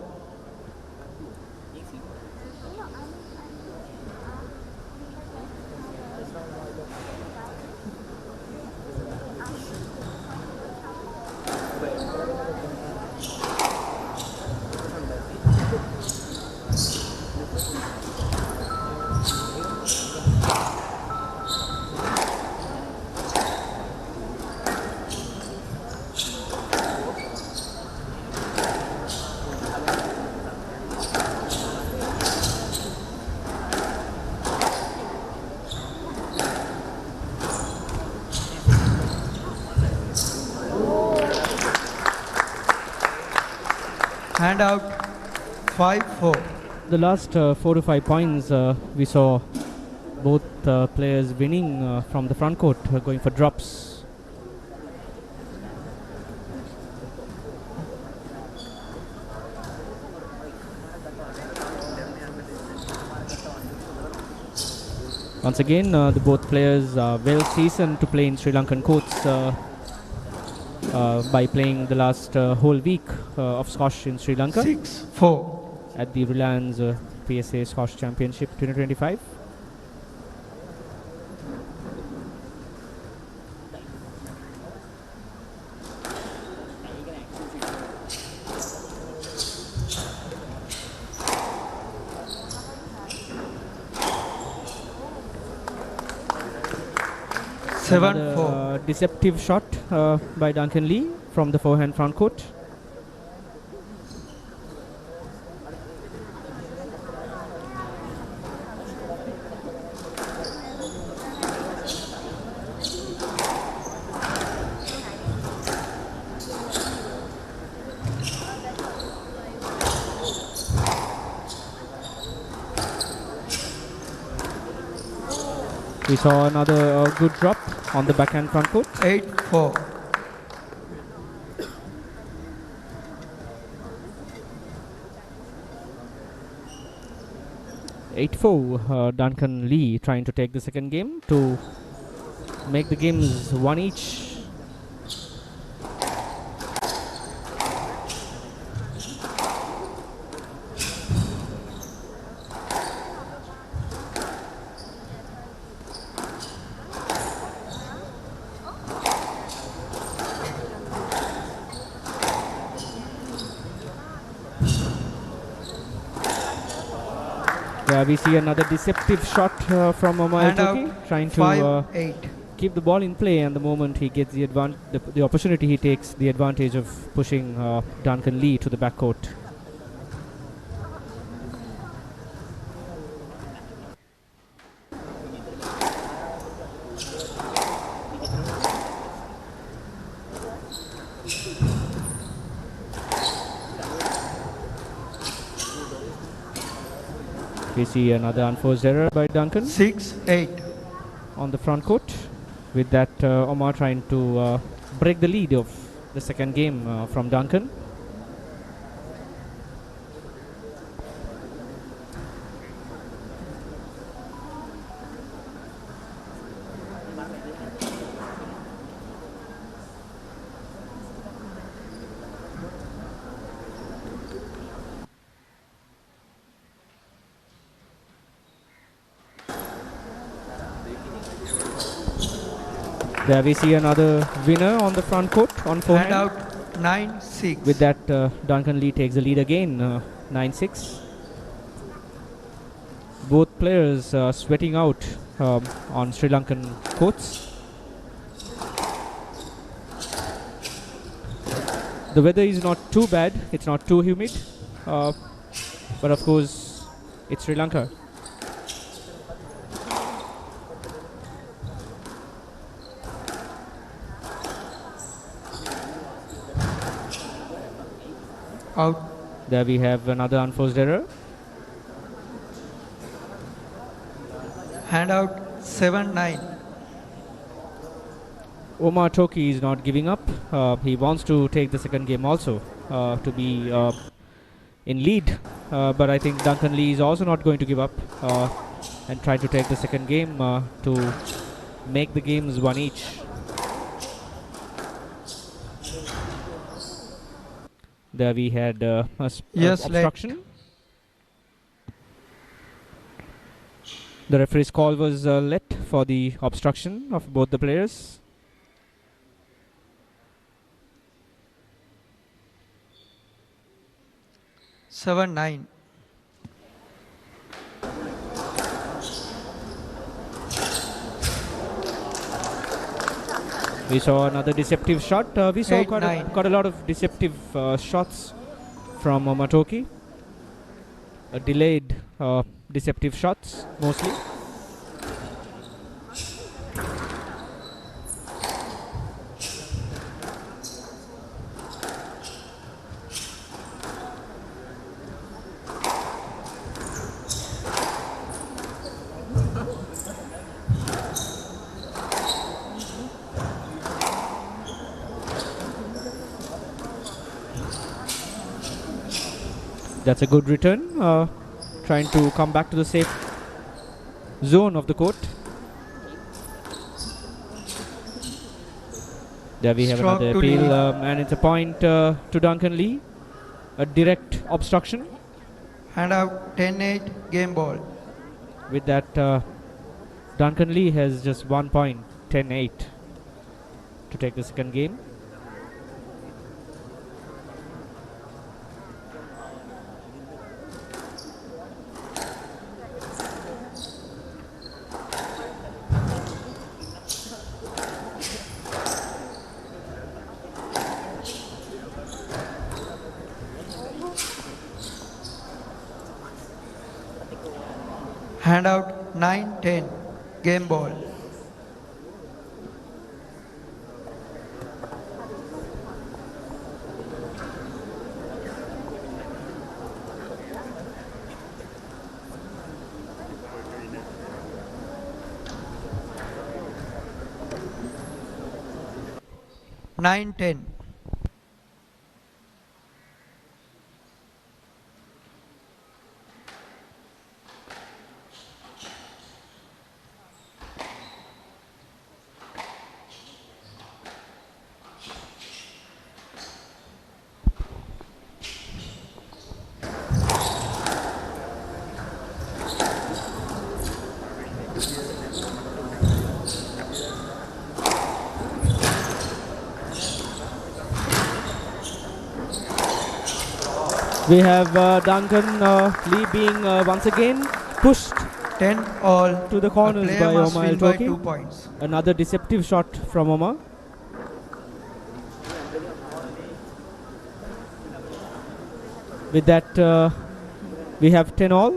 Handout 5-4. The last 4 to 5 points, we saw both players winning from the front court, going for drops. Once again, the both players are well seasoned to play in Sri Lankan courts by playing the last whole week of squash in Sri Lanka 6-4. at the Reliance PSA Squash Championship 2025. Deceptive shot by Duncan Lee from the forehand front court. We saw another good drop on the backhand front court. 8-4. Duncan Lee trying to take the second game to make the games one each. We see another deceptive shot from Omar Toki, trying to keep the ball in play, and the moment he gets the opportunity, he takes the advantage of pushing Duncan Lee to the backcourt. We see another unforced error by Duncan. 6-8 on the front court. With that, Omar trying to break the lead of the second game from Duncan. There we see another winner on the front court on forehand. And out 9-6. With that, Duncan Lee takes the lead again, 9-6. Both players sweating out on Sri Lankan courts. The weather is not too bad, it's not too humid, but of course it's Sri Lanka. Out. There we have another unforced error. Hand out 7-9. Omar Toki is not giving up. He wants to take the second game also to be in lead. But I think Duncan Lee is also not going to give up and try to take the second game to make the games one each. There we had obstruction. The referee's call was let for the obstruction of both the players. 7-9. We saw another deceptive shot. We saw 8-9. quite a lot of deceptive shots from Matoki. Delayed deceptive shots mostly. That's a good return, trying to come back to the safe zone of the court. There we have Stroke another appeal, and it's a point to Duncan Lee. A direct obstruction. Hand out 10-8, game ball. With that, Duncan Lee has just 1 point, 10-8 to take the second game. Hand out 9-10, game ball. 9-10. We have Duncan Lee being once again pushed 10 all. to the corners A by player must Omar win by El-Toki. 2 points. Another deceptive shot from Omar. With that, we have 10 all.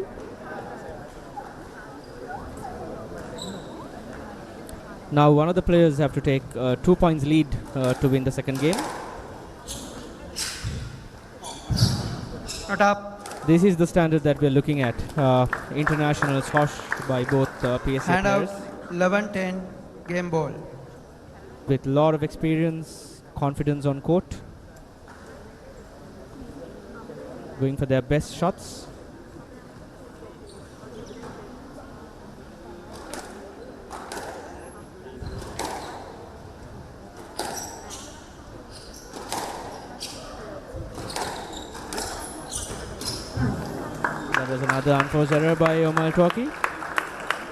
Now one of the players have to take 2 points lead to win the second game. Not up. This is the standard that we're looking at. International squash by both PSA Hand players. out 11-10 game ball. With a lot of experience, confidence on court. Going for their best shots. That was another unforced error by Omar El-Toki.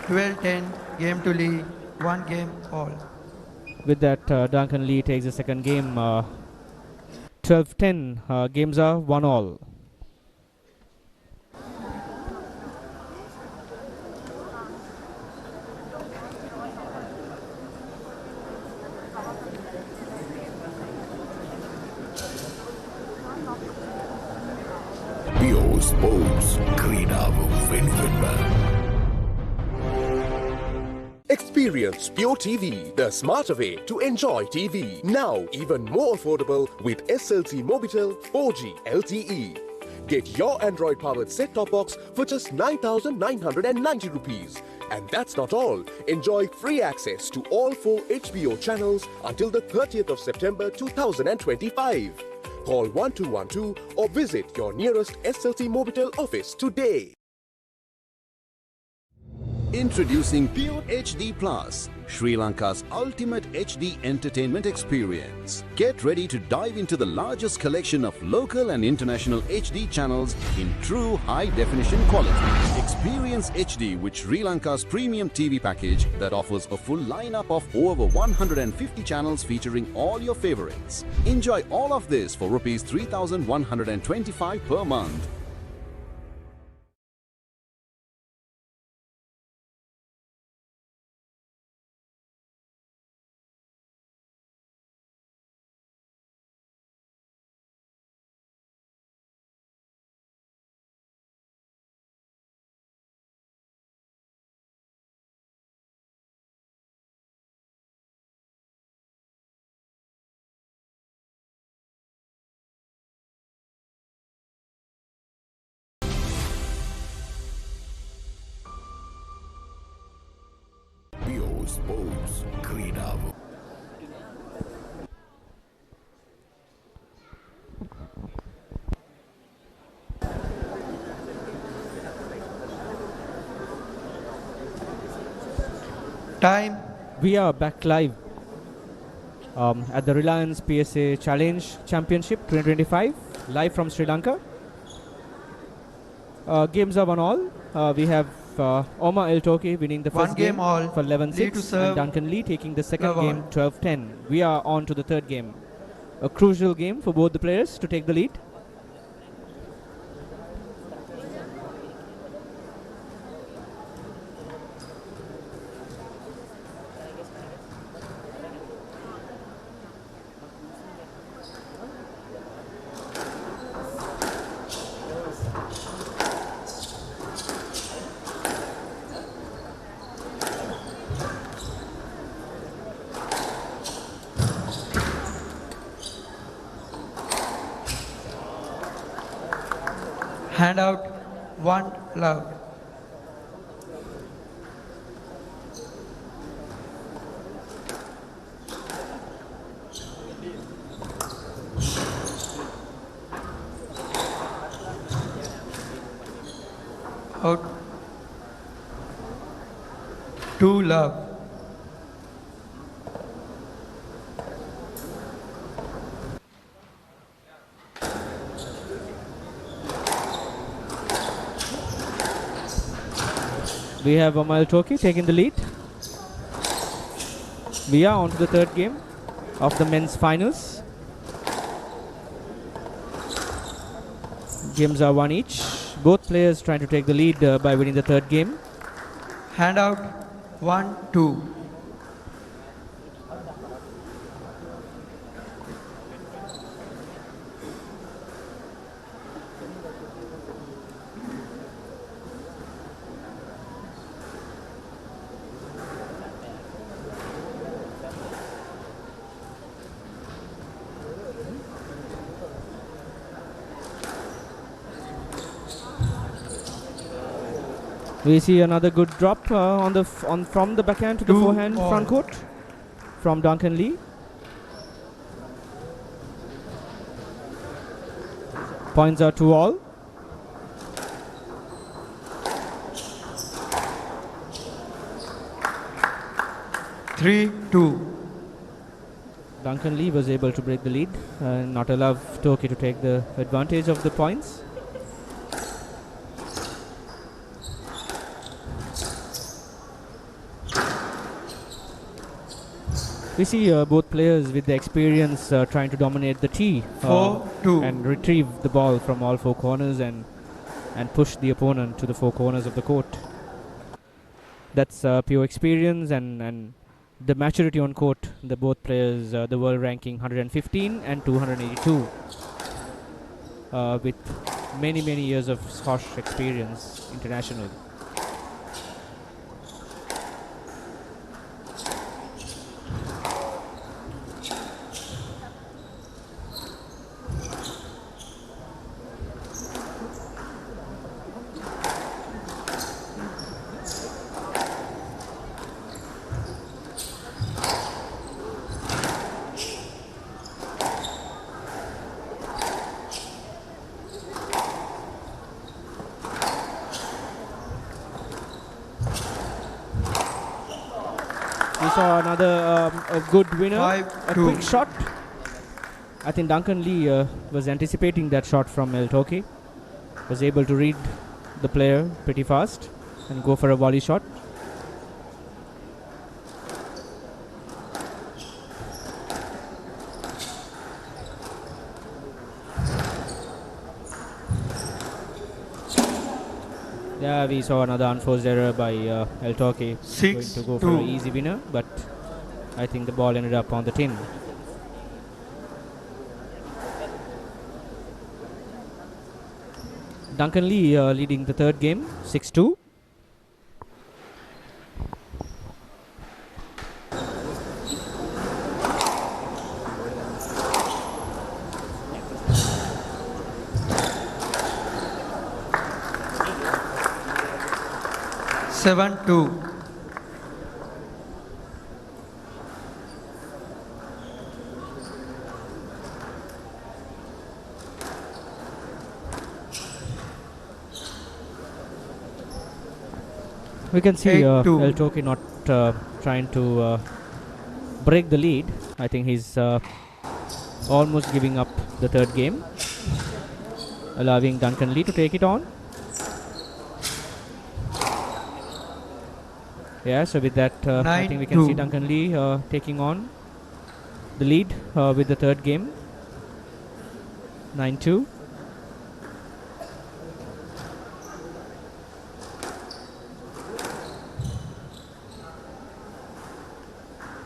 12-10 game to Lee. 1 game all. With that, Duncan Lee takes the second game. 12-10. Games are 1 all. Pure Sports ക്രീഡാവും വെനുവെന്ന്. Experience Pure TV, the smarter way to enjoy TV. Now even more affordable with SLT Mobitel 4G LTE. Get your Android-powered set-top box for just 9,990 rupees. And that's not all. Enjoy free access to all 4 HBO channels until the 30th of September 2025. Call 1212 or visit your nearest SLT Mobitel office today. Introducing Pure HD Plus, Sri Lanka's ultimate HD entertainment experience. Get ready to dive into the largest collection of local and international HD channels in true high-definition quality. Experience HD with Sri Lanka's premium TV package that offers a full lineup of over 150 channels featuring all your favorites. Enjoy all of this for Rs 3,125 per month. Pure Sports ക്രീഡാവും. Time. We are back live at the Reliance PSA Challenge Championship 2025, live from Sri Lanka. Games are 1 all. We have Omar El-Toki winning the 1 first game all. for 11-6, Lee to serve. and Duncan Lee taking the second Love all. game 12-10. We are on to the third game. A crucial game for both the players to take the lead. Hand out 1 love. Out. 2 love. We have Amal Toki taking the lead. We are on to the third game of the men's finals. Games are one each. Both players trying to take the lead by winning the third game. Hand out 1, 2. We see another good drop from the backhand to the forehand front court from Duncan Lee. Points are 2-all. Three, 2. Duncan Lee was able to break the lead and not allow Toki to take the advantage of the points. We see both players with the experience trying to dominate the tee 4-2 and retrieve the ball from all four corners and push the opponent to the four corners of the court. That's pure experience and the maturity on court. The both players, the world ranking 115 and 282, with many years of squash experience internationally. Saw another a good winner, a quick shot. I think Duncan Lee was anticipating that shot from El Toki, was able to read the player pretty fast and go for a volley shot. Yeah, we saw another unforced error by El Toki, going to go for an easy winner, but I think the ball ended up on the tin. Duncan Lee leading the third game, 6-2. Seven, 2. We can see El Toki not trying to break the lead. I think he's almost giving up the third game, allowing Duncan Lee to take it on. Yeah, so with that, I think we can see Duncan Lee taking on the lead with the third game, 9-2.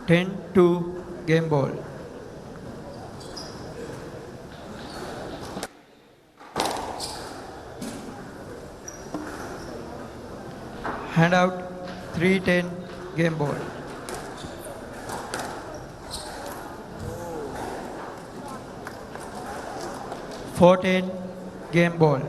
Ten, 2 game ball. Hand out 3-10 game ball. Four-10 game ball.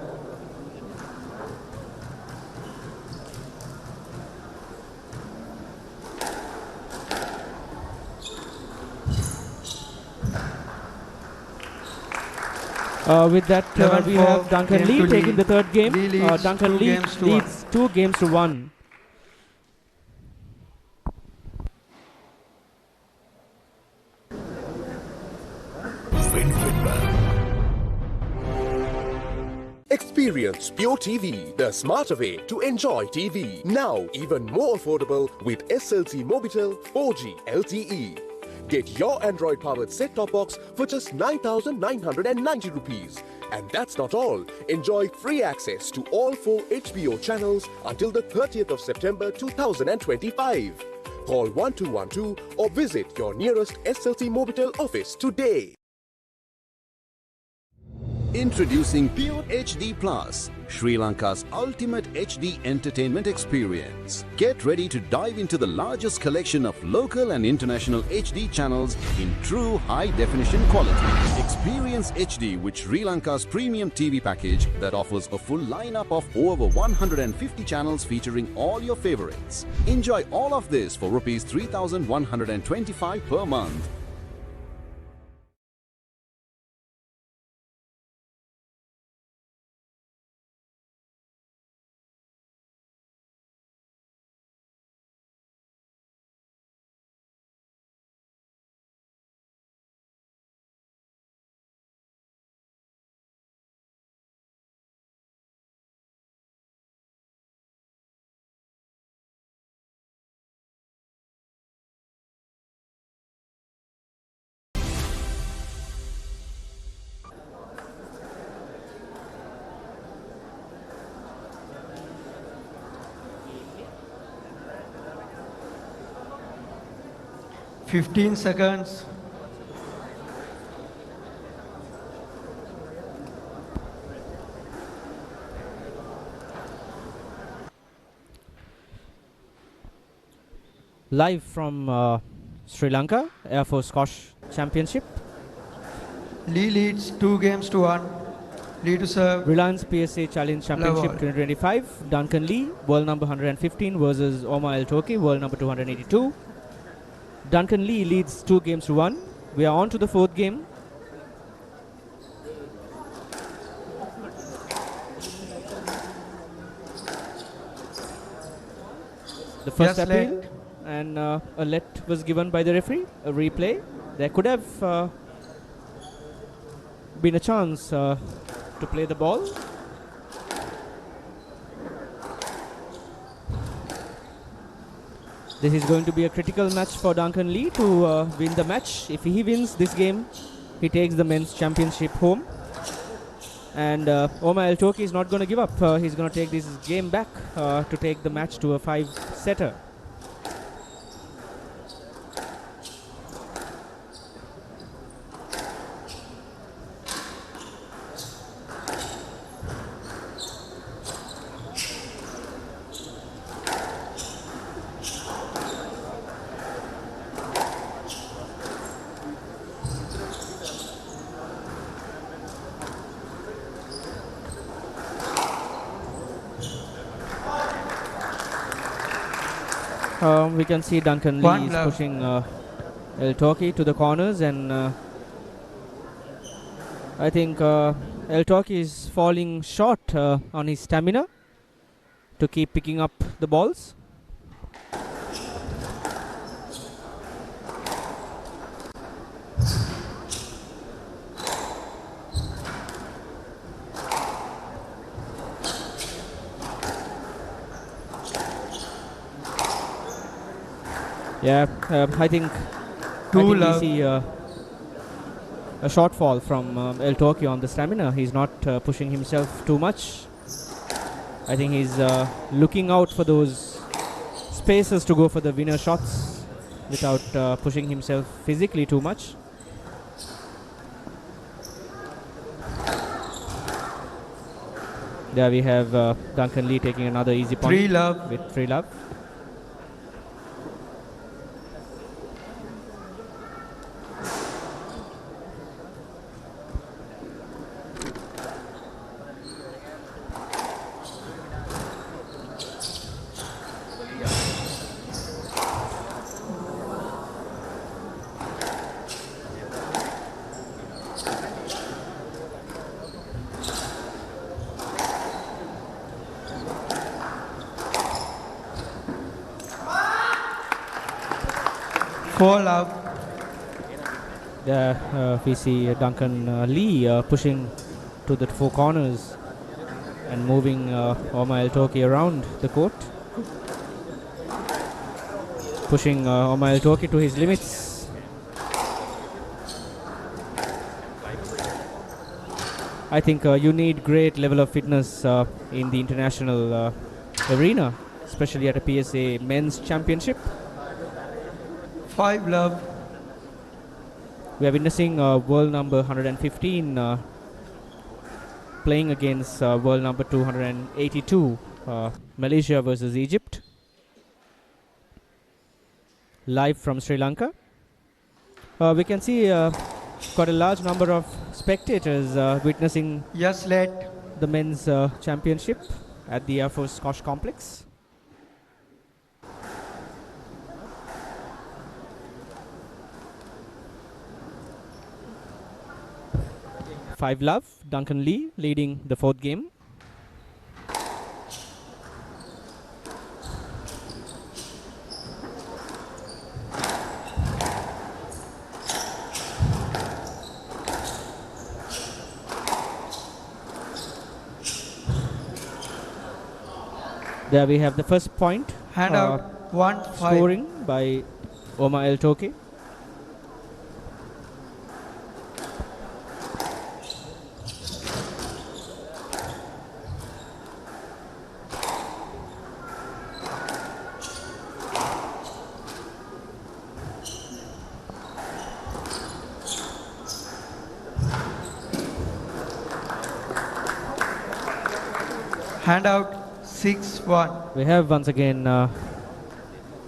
With that, we 11-4, have Duncan game Lee to taking Lee. the third game. Lee leads Duncan 2 Lee games to leads 2 games to 1. Experience Pure TV, the smarter way to enjoy TV. Now even more affordable with SLC Mobitel 4G LTE. Get your Android-powered set-top box for just 9,990 rupees. And that's not all. Enjoy free access to all 4 HBO channels until the 30th of September 2025. Call 1212 or visit your nearest SLC Mobitel office today. Introducing Pure HD Plus, Sri Lanka's ultimate HD entertainment experience. Get ready to dive into the largest collection of local and international HD channels in true high-definition quality. Experience HD with Sri Lanka's premium TV package that offers a full lineup of over 150 channels featuring all your favorites. Enjoy all of this for Rs 3,125 per month. Fifteen seconds. Live from Sri Lanka, Air Force Squash Championship. Lee leads 2 games to 1. Lee to serve. Reliance PSA Challenge Championship Level. 2025. Duncan Lee, world number 115 versus Omar El Toki, world number 282. Duncan Lee leads 2 games to 1. We are on to the 4th game. The first Yes, appeal, let. and a let was given by the referee, a replay. There could have been a chance to play the ball. This is going to be a critical match for Duncan Lee to win the match. If he wins this game, he takes the men's championship home. And Omar El Toki is not going to give up. He's going to take this game back to take the match to a 5-setter. We can see Duncan Lee is pushing El Toki to the corners, and I think El Toki is falling short on his stamina to keep picking up the balls. Yeah, I think we see a shortfall from El Toki on the stamina. He's not pushing himself too much. I think he's looking out for those spaces to go for the winner shots without pushing himself physically too much. There we have Duncan Lee taking another easy point 3-love with 3-love. 4 love. We see Duncan Lee pushing to the 4 corners and moving Omar El Toki around the court, pushing Omar El Toki to his limits. I think you need great level of fitness in the international arena, especially at a PSA men's championship. 5 love. We are witnessing world number 115 playing against world number 282, Malaysia versus Egypt, live from Sri Lanka. We can see quite a large number of spectators witnessing Yes, let. the men's championship at the Air Force Squash Complex. Five love, Duncan Lee leading the 4th game. There we have the first point. Hand out 1-5. Scoring by Omar El Toki. Hand out 6-1. We have once again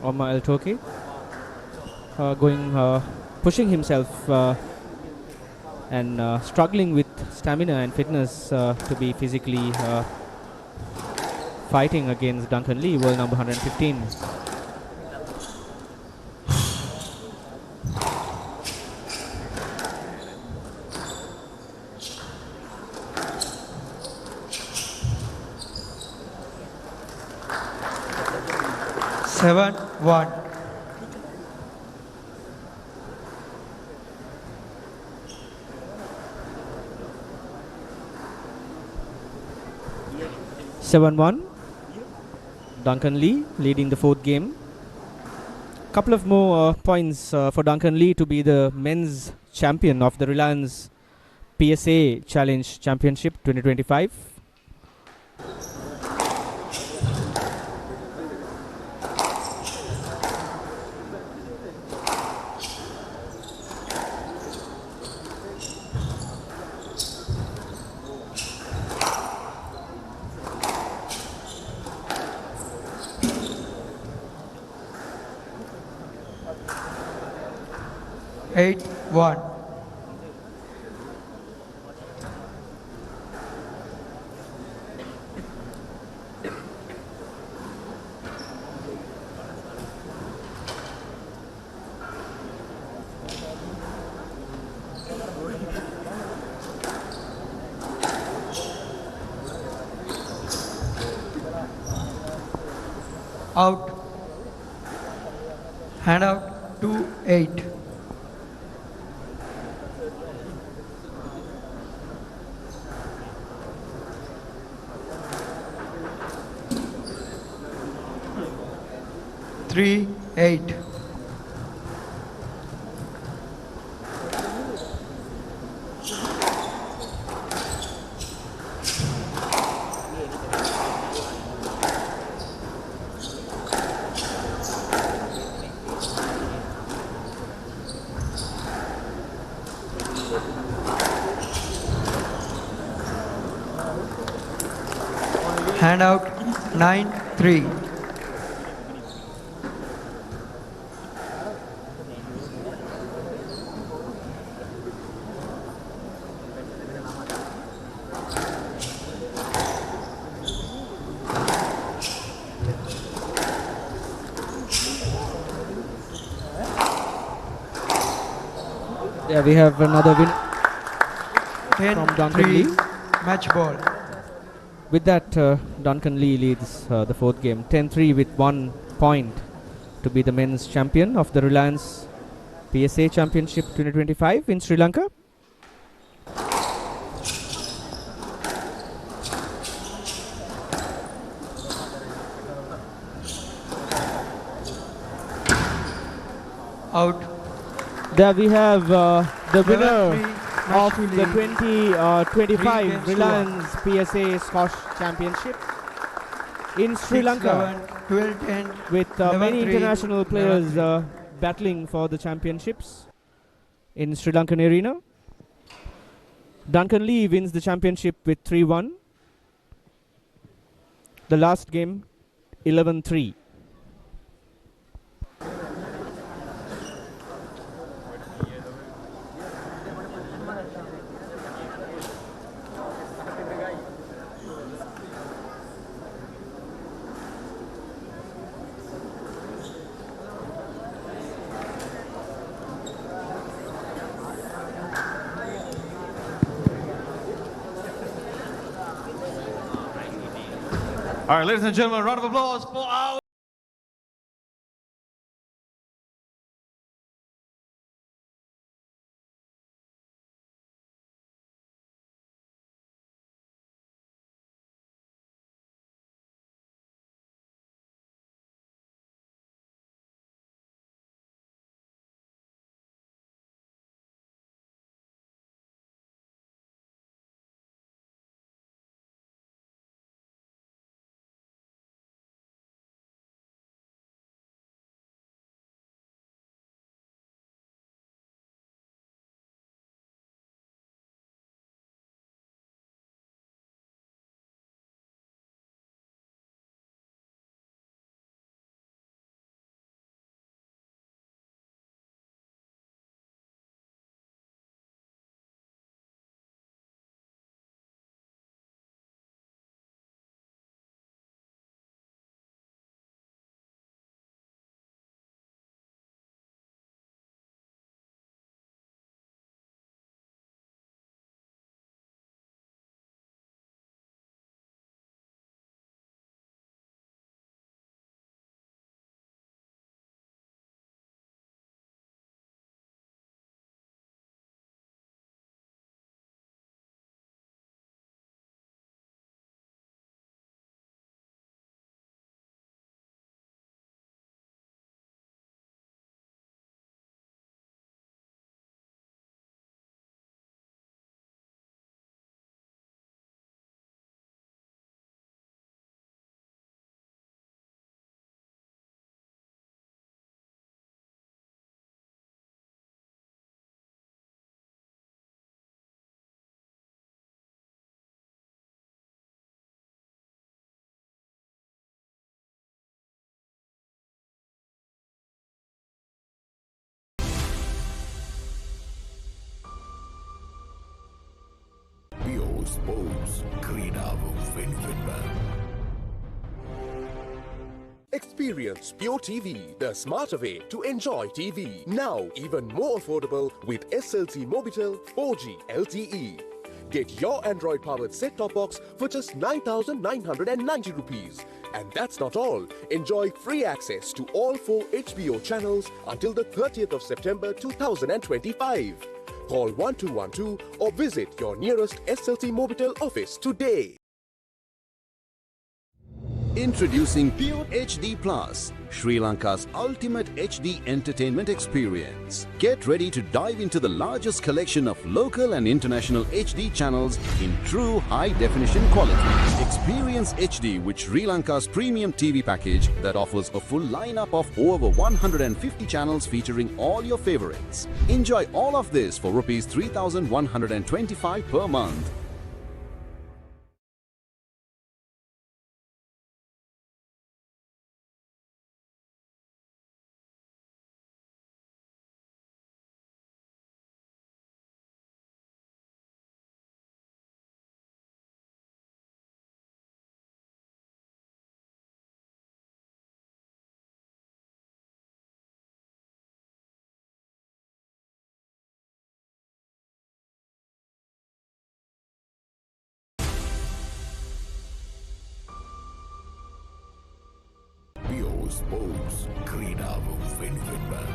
Omar El Toki pushing himself and struggling with stamina and fitness to be physically fighting against Duncan Lee, world number 115. Seven, 1. Duncan Lee leading the 4th game. Couple of more points for Duncan Lee to be the men's champion of the Reliance PSA Challenge Championship 2025. Eight, 1. Out. Hand out 2-8. Three, 8. Hand out 9-3. Yeah, we have another win 10, from Duncan 3. Lee. Match ball. With that, Duncan Lee leads the 4th game 10-3 with 1 point to be the men's champion of the Reliance PSA Championship 2025 in Sri Lanka. Out. There we have the winner 11-3 of match the to lead. 2025 games to Reliance PSA Squash Championship in Sri 6-11, Lanka, 12-10, with many 11-3, international players 11-3. battling for the championships in Sri Lankan arena. Duncan Lee wins the championship with 3-1. The last game 11-3. All right, ladies and gentlemen, round of applause for our Pure Sports ක්‍රීඩාව වෙනුවෙන්ම. Experience Pure TV, the smarter way to enjoy TV. Now even more affordable with SLT Mobitel 4G LTE. Get your Android-powered set-top box for just 9,990 rupees. And that's not all. Enjoy free access to all 4 HBO channels until the 30th of September 2025. Call 1212 or visit your nearest SLT Mobitel office today. Introducing Pure HD Plus, Sri Lanka's ultimate HD entertainment experience. Get ready to dive into the largest collection of local and international HD channels in true high-definition quality. Experience HD with Sri Lanka's premium TV package that offers a full lineup of over 150 channels featuring all your favorites. Enjoy all of this for Rs 3,125 per month. Pure Sports ක්‍රීඩාව වෙනුවෙන්ම.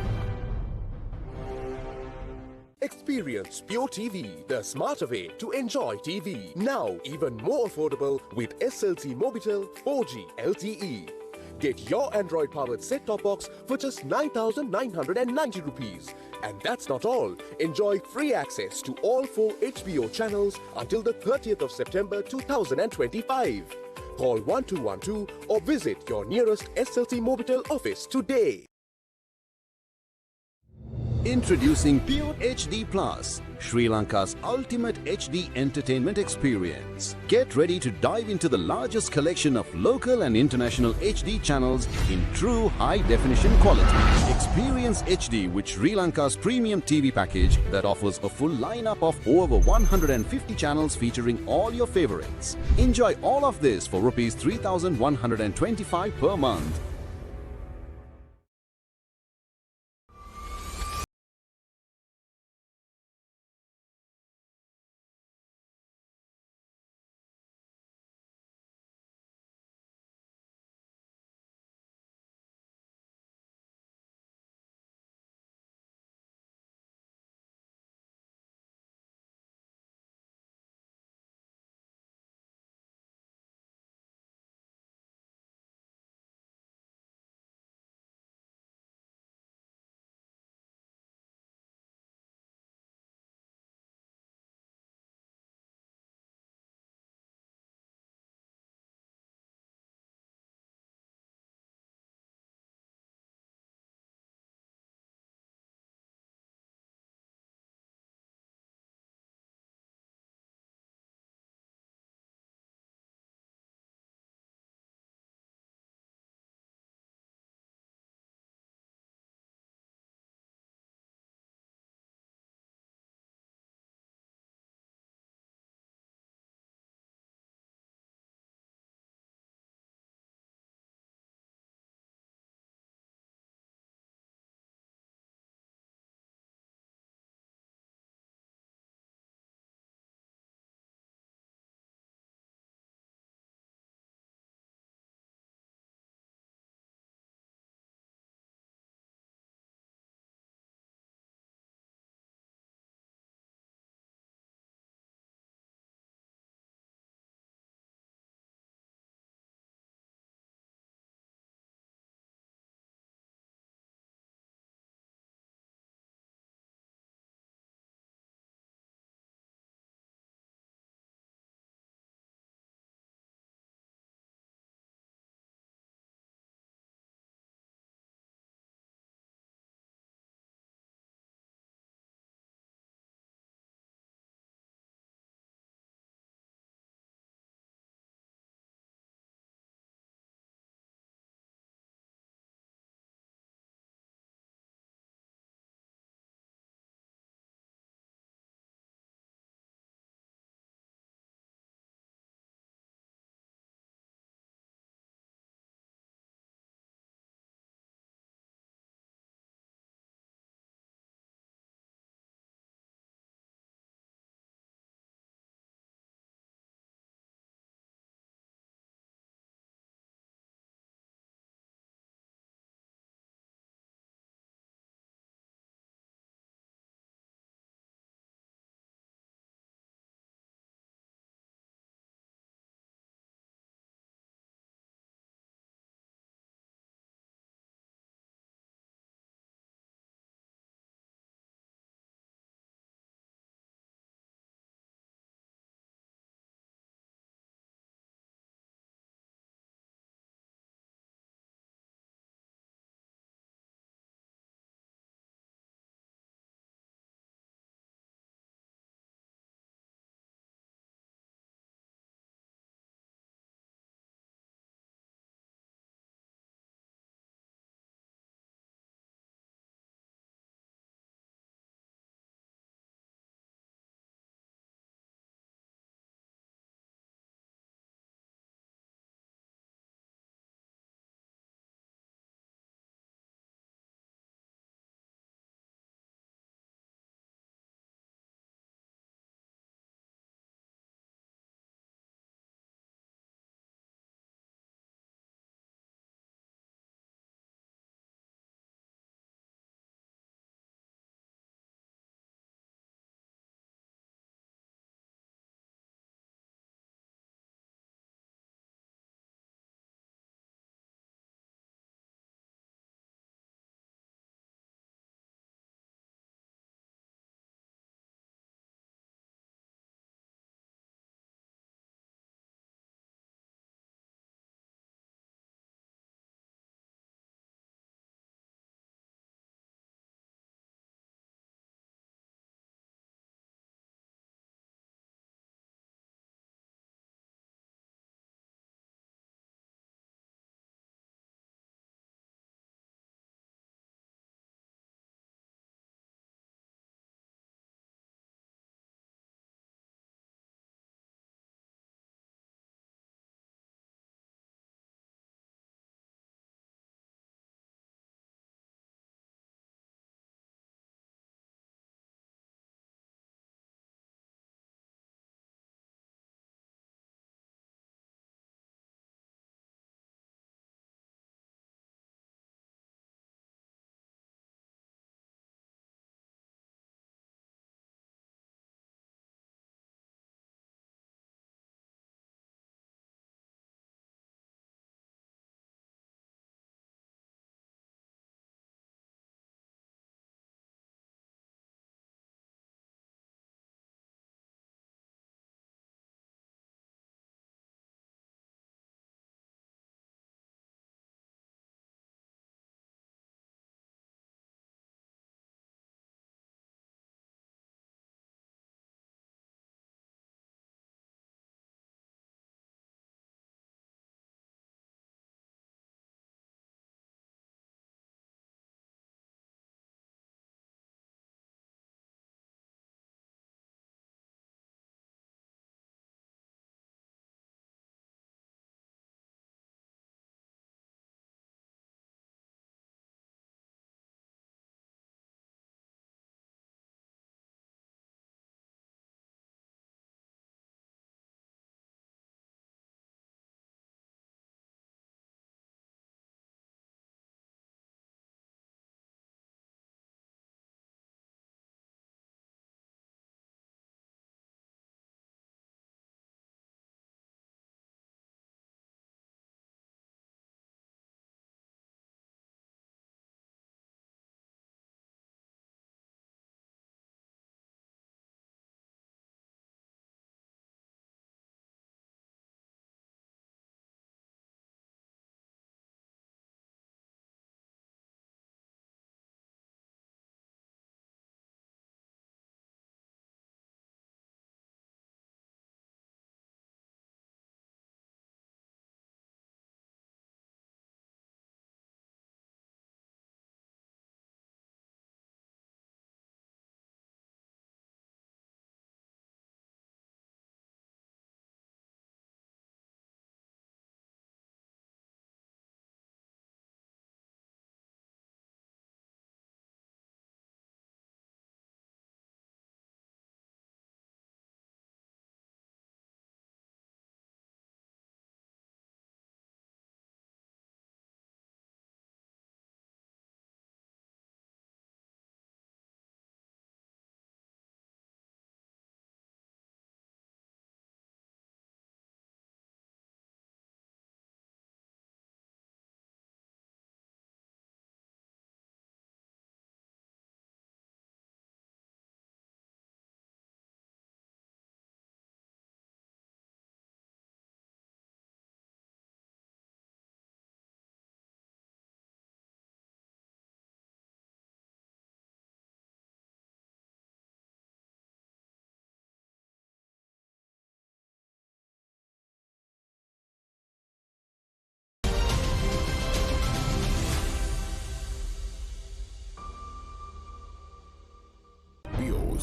Experience Pure TV, the smarter way to enjoy TV. Now even more affordable with SLT Mobitel 4G LTE. Get your Android-powered set-top box for just 9,990 rupees. And that's not all. Enjoy free access to all 4 HBO channels until the 30th of September 2025. Call 1212 or visit your nearest SLT Mobitel office today. Introducing Pure HD Plus, Sri Lanka's ultimate HD entertainment experience. Get ready to dive into the largest collection of local and international HD channels in true high-definition quality. Experience HD with Sri Lanka's premium TV package that offers a full lineup of over 150 channels featuring all your favorites. Enjoy all of this for Rs 3,125 per month.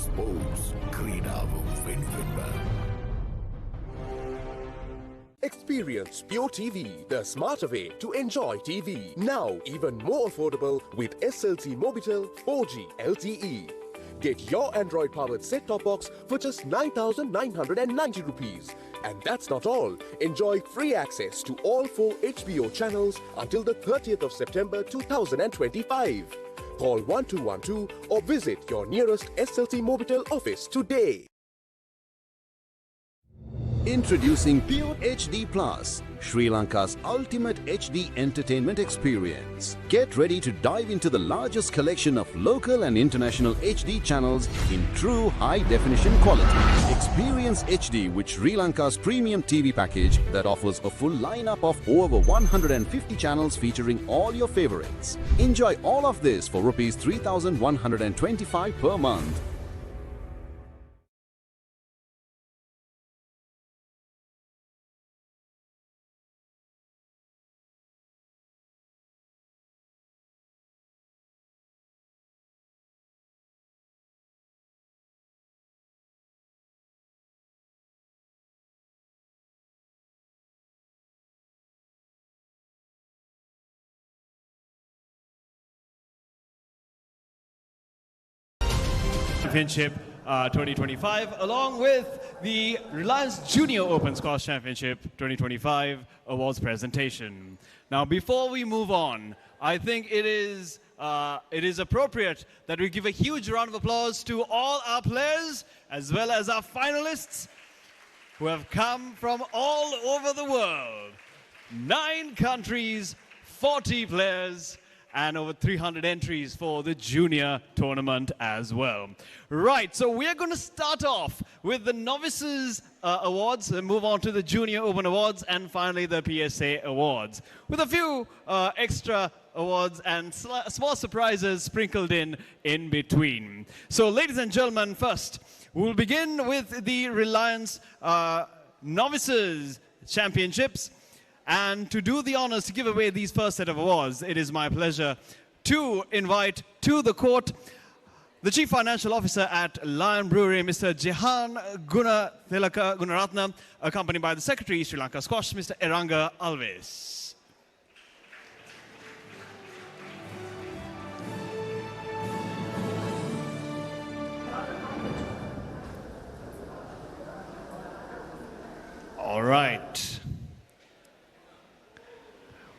Sports ක්‍රීඩාව වෙනුවෙන්ම. Experience Pure TV, the smarter way to enjoy TV. Now even more affordable with SLT Mobitel 4G LTE. Get your Android-powered set-top box for just 9,990 rupees. And that's not all. Enjoy free access to all 4 HBO channels until the 30th of September 2025. Call 1212 or visit your nearest SLT Mobitel office today. Introducing Pure HD Plus, Sri Lanka's ultimate HD entertainment experience. Get ready to dive into the largest collection of local and international HD channels in true high-definition quality. Experience HD with Sri Lanka's premium TV package that offers a full lineup of over 150 channels featuring all your favorites. Enjoy all of this for Rs 3,125 per month. Championship 2025, along with the Reliance Junior Open Squash Championship 2025 awards presentation. Now, before we move on, I think it is appropriate that we give a huge round of applause to all our players as well as our finalists who have come from all over the world. 9 countries, 40 players, and over 300 entries for the junior tournament as well. Right, so we're going to start off with the novices awards and move on to the junior open awards and finally the PSA awards with a few extra awards and small surprises sprinkled in between. So ladies and gentlemen, first we'll begin with the Reliance Novices Championships. And to do the honors to give away these first set of awards, it is my pleasure to invite to the court the Chief Financial Officer at Lion Brewery, Mr. Jehan Gunaratnam, accompanied by the Secretary, Sri Lanka Squash, Mr. Eranga Alves. All right.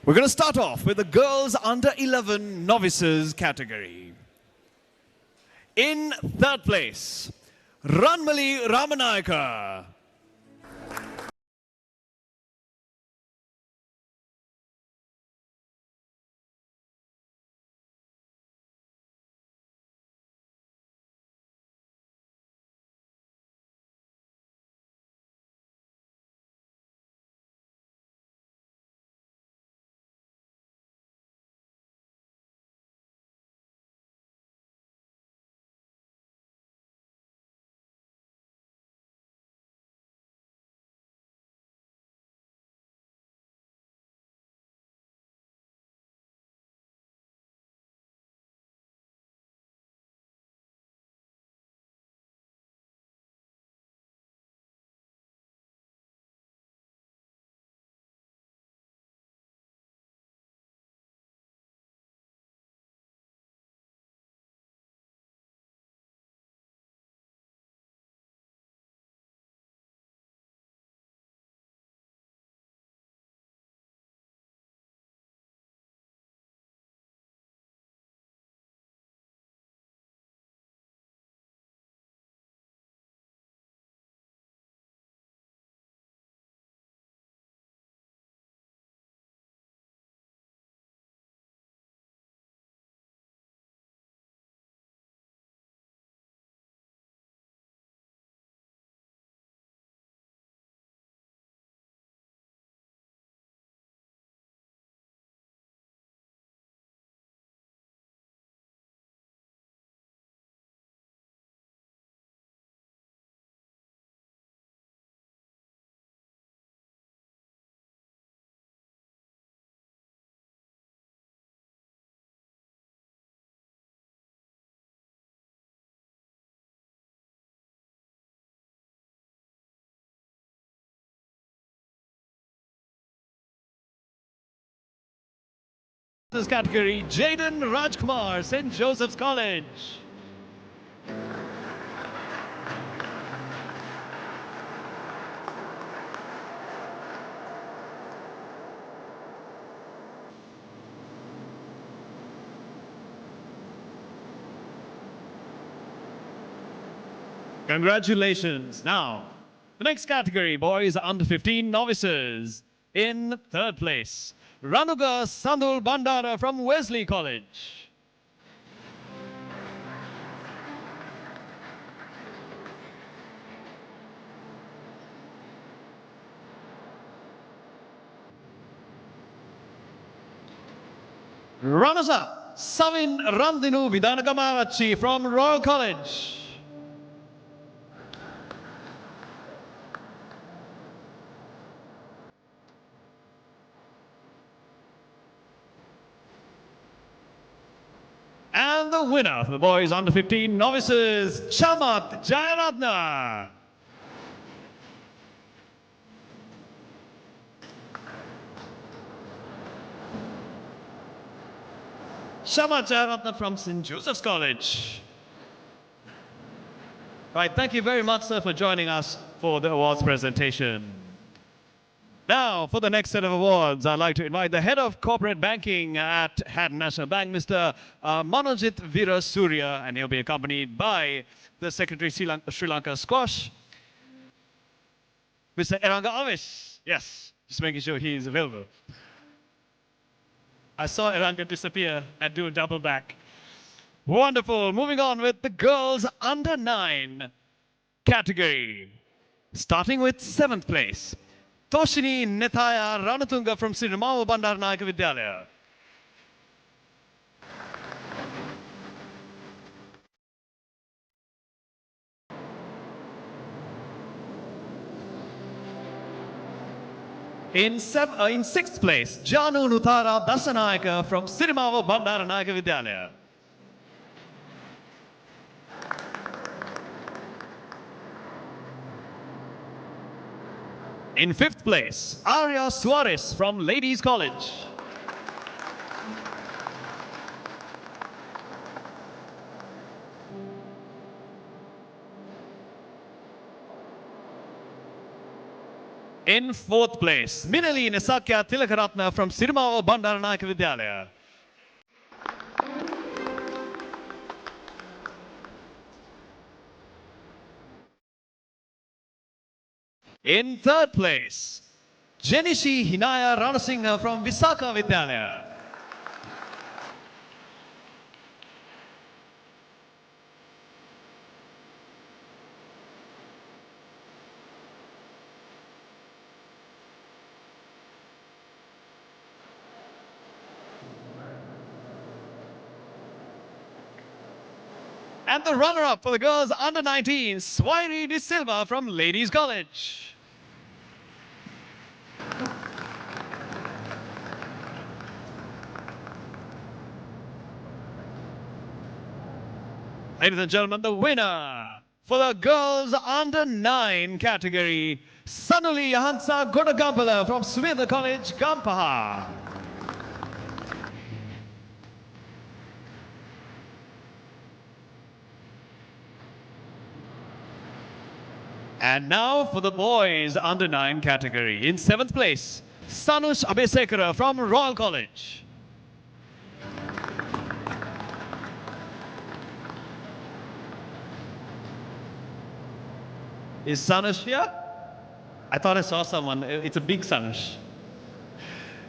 We're going to start off with the girls under 11 novices category. In third place, Ranmali Ramanayaka. This category, Jaden Rajkumar, St. Joseph's College. Congratulations. Now, the next category, boys under 15 novices. In third place, Ranuga Sandul Bandara from Wesley College. Runners up, Savin Randinu Vidanagamavachi from Royal College. And the winner for the boys under 15 novices, Chamat Jayaratna. Chamat Jayaratna from St. Joseph's College. Right, thank you very much, sir, for joining us for the awards presentation. Now, for the next set of awards, I'd like to invite the head of corporate banking at Hatton National Bank, Mr. Manojit Veera Surya, and he'll be accompanied by the Secretary Sri Lanka Squash, Mr. Eranga Avish. Yes, just making sure he is available. I saw Eranga disappear and do a double back. Wonderful. Moving on with the girls under 9 category. Starting with 7th place, Toshini Nethaya Ranatunga from Sirmao Bandaranaike Vidyalaya. In 6th place, Janu Nutara Dasanayaka from Sirmao Bandaranaike Vidyalaya. In 5th place, Arya Suarez from Ladies College. In 4th place, Minali Nisakya Tilakaratna from Sirmao Bandaranaike Vidyalaya. In 3rd place, Jenishi Hinaya Ranasinghe from Visakha Vidyalaya. And the runner-up for the girls under 19, Swairi De Silva from Ladies College. Ladies and gentlemen, the winner for the girls under 9 category, Sanuli Hansa Godagampala from Switha College, Gampaha. And now for the boys under 9 category. In 7th place, Sanush Abesekara from Royal College. Is Sanush here? I thought I saw someone. It's a big Sanush.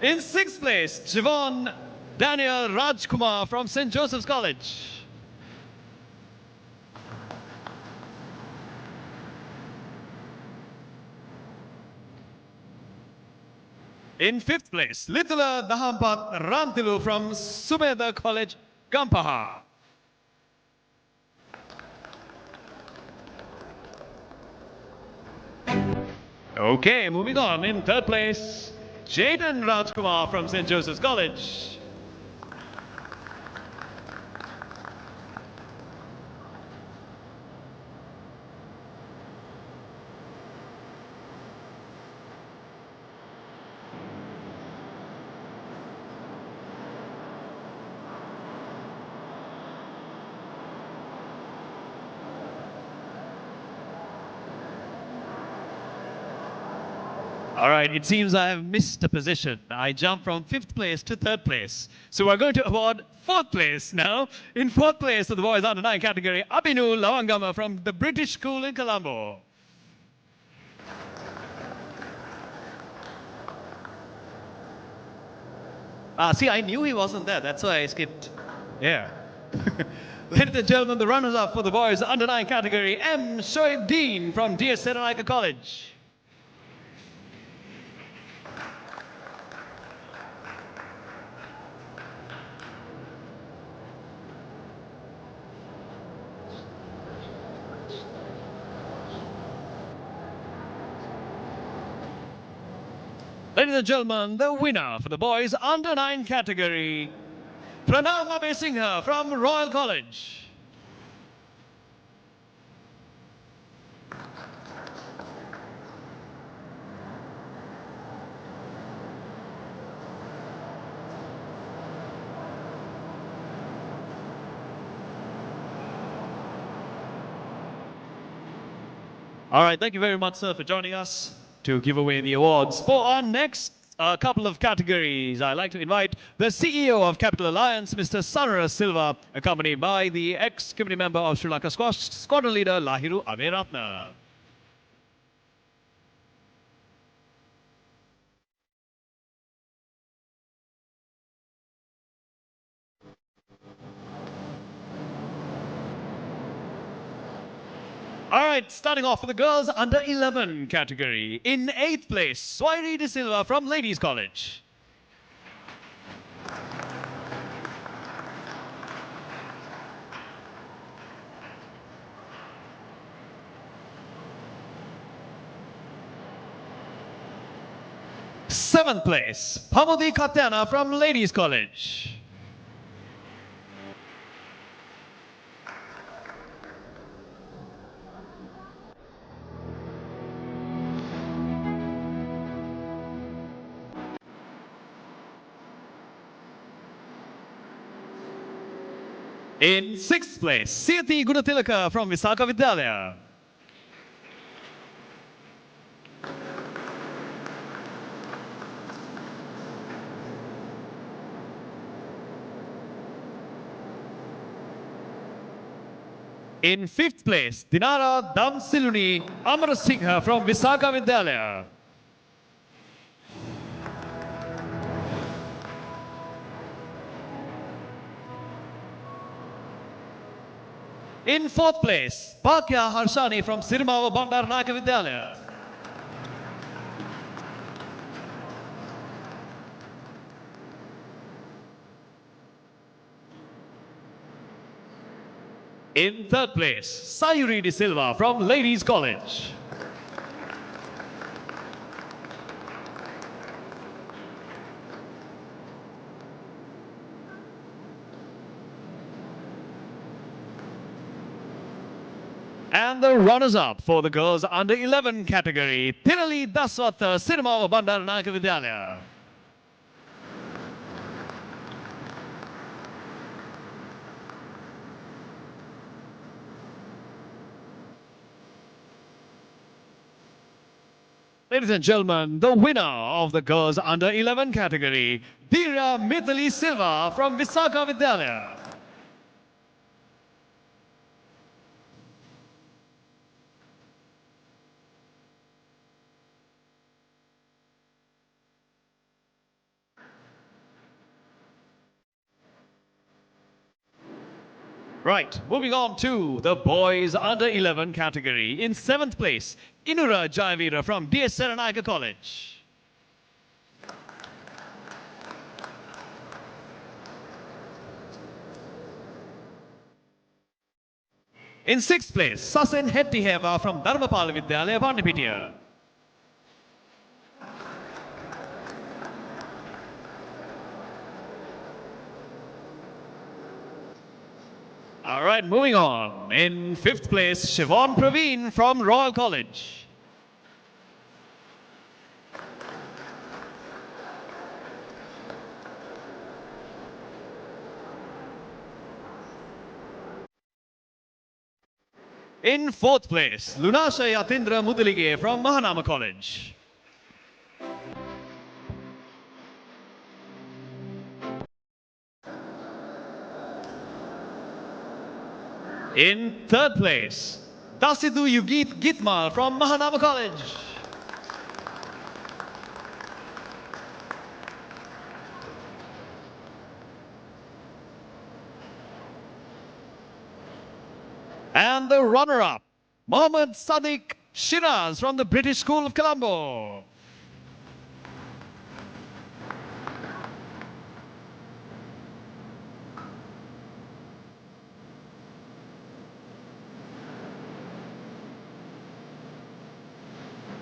In 6th place, Javon Daniel Rajkumar from St. Joseph's College. In 5th place, Litula Dahampat Rantilu from Sumedha College, Gampaha. Okay, moving on. In 3rd place, Jaden Rajkumar from St. Joseph's College. All right, it seems I have missed a position. I jumped from 5th place to 3rd place. So we're going to award 4th place now. In 4th place of the boys under 9 category, Abhinu Lawangama from the British School in Colombo. See, I knew he wasn't there. That's why I skipped. Yeah. Ladies and gentlemen, the runners-up for the boys under 9 category, M. Shoaib Dean from DS Serenaka College. Ladies and gentlemen, the winner for the boys under 9 category, Pranav Abhay from Royal College. All right, thank you very much, sir, for joining us to give away the awards. For our next couple of categories, I'd like to invite the CEO of Capital Alliance, Mr. Sanara Silva, accompanied by the ex-committee member of Sri Lanka Squash, squadron leader Lahiru Aberatna. All right, starting off with the girls under 11 category. In 8th place, Swairi De Silva from Ladies College. Seventh place, Pamodi Katyana from Ladies College. In 6th place, Siyati Gunatilaka from Visakha Vidyalaya. In 5th place, Dinara Damsiluni Amarasingha from Visakha Vidyalaya. In 4th place, Bhakya Harshani from Sirmava Bandaranaike Vidyalaya. In 3rd place, Sayuri De Silva from Ladies College. And the runners-up for the girls under 11 category, Tirali Daswat Sirmava Bandaranaike Vidyalaya. Ladies and gentlemen, the winner of the girls under 11 category, Dhira Mithili Silva from Visakha Vidyalaya. Right, moving on to the boys under 11 category. In 7th place, Inura Jayavira from DS Serenaka College. In 6th place, Sasen Hettiheva from Dharmapala Vidyalaya, Pandipitiya. All right, moving on. In 5th place, Siobhan Praveen from Royal College. In 4th place, Lunasha Yatindra Mudalige from Mahanama College. In third place, Dasidu Yugit Gitmal from Mahanama College. And the runner-up, Mohammad Sadiq Shiraz from the British School of Colombo.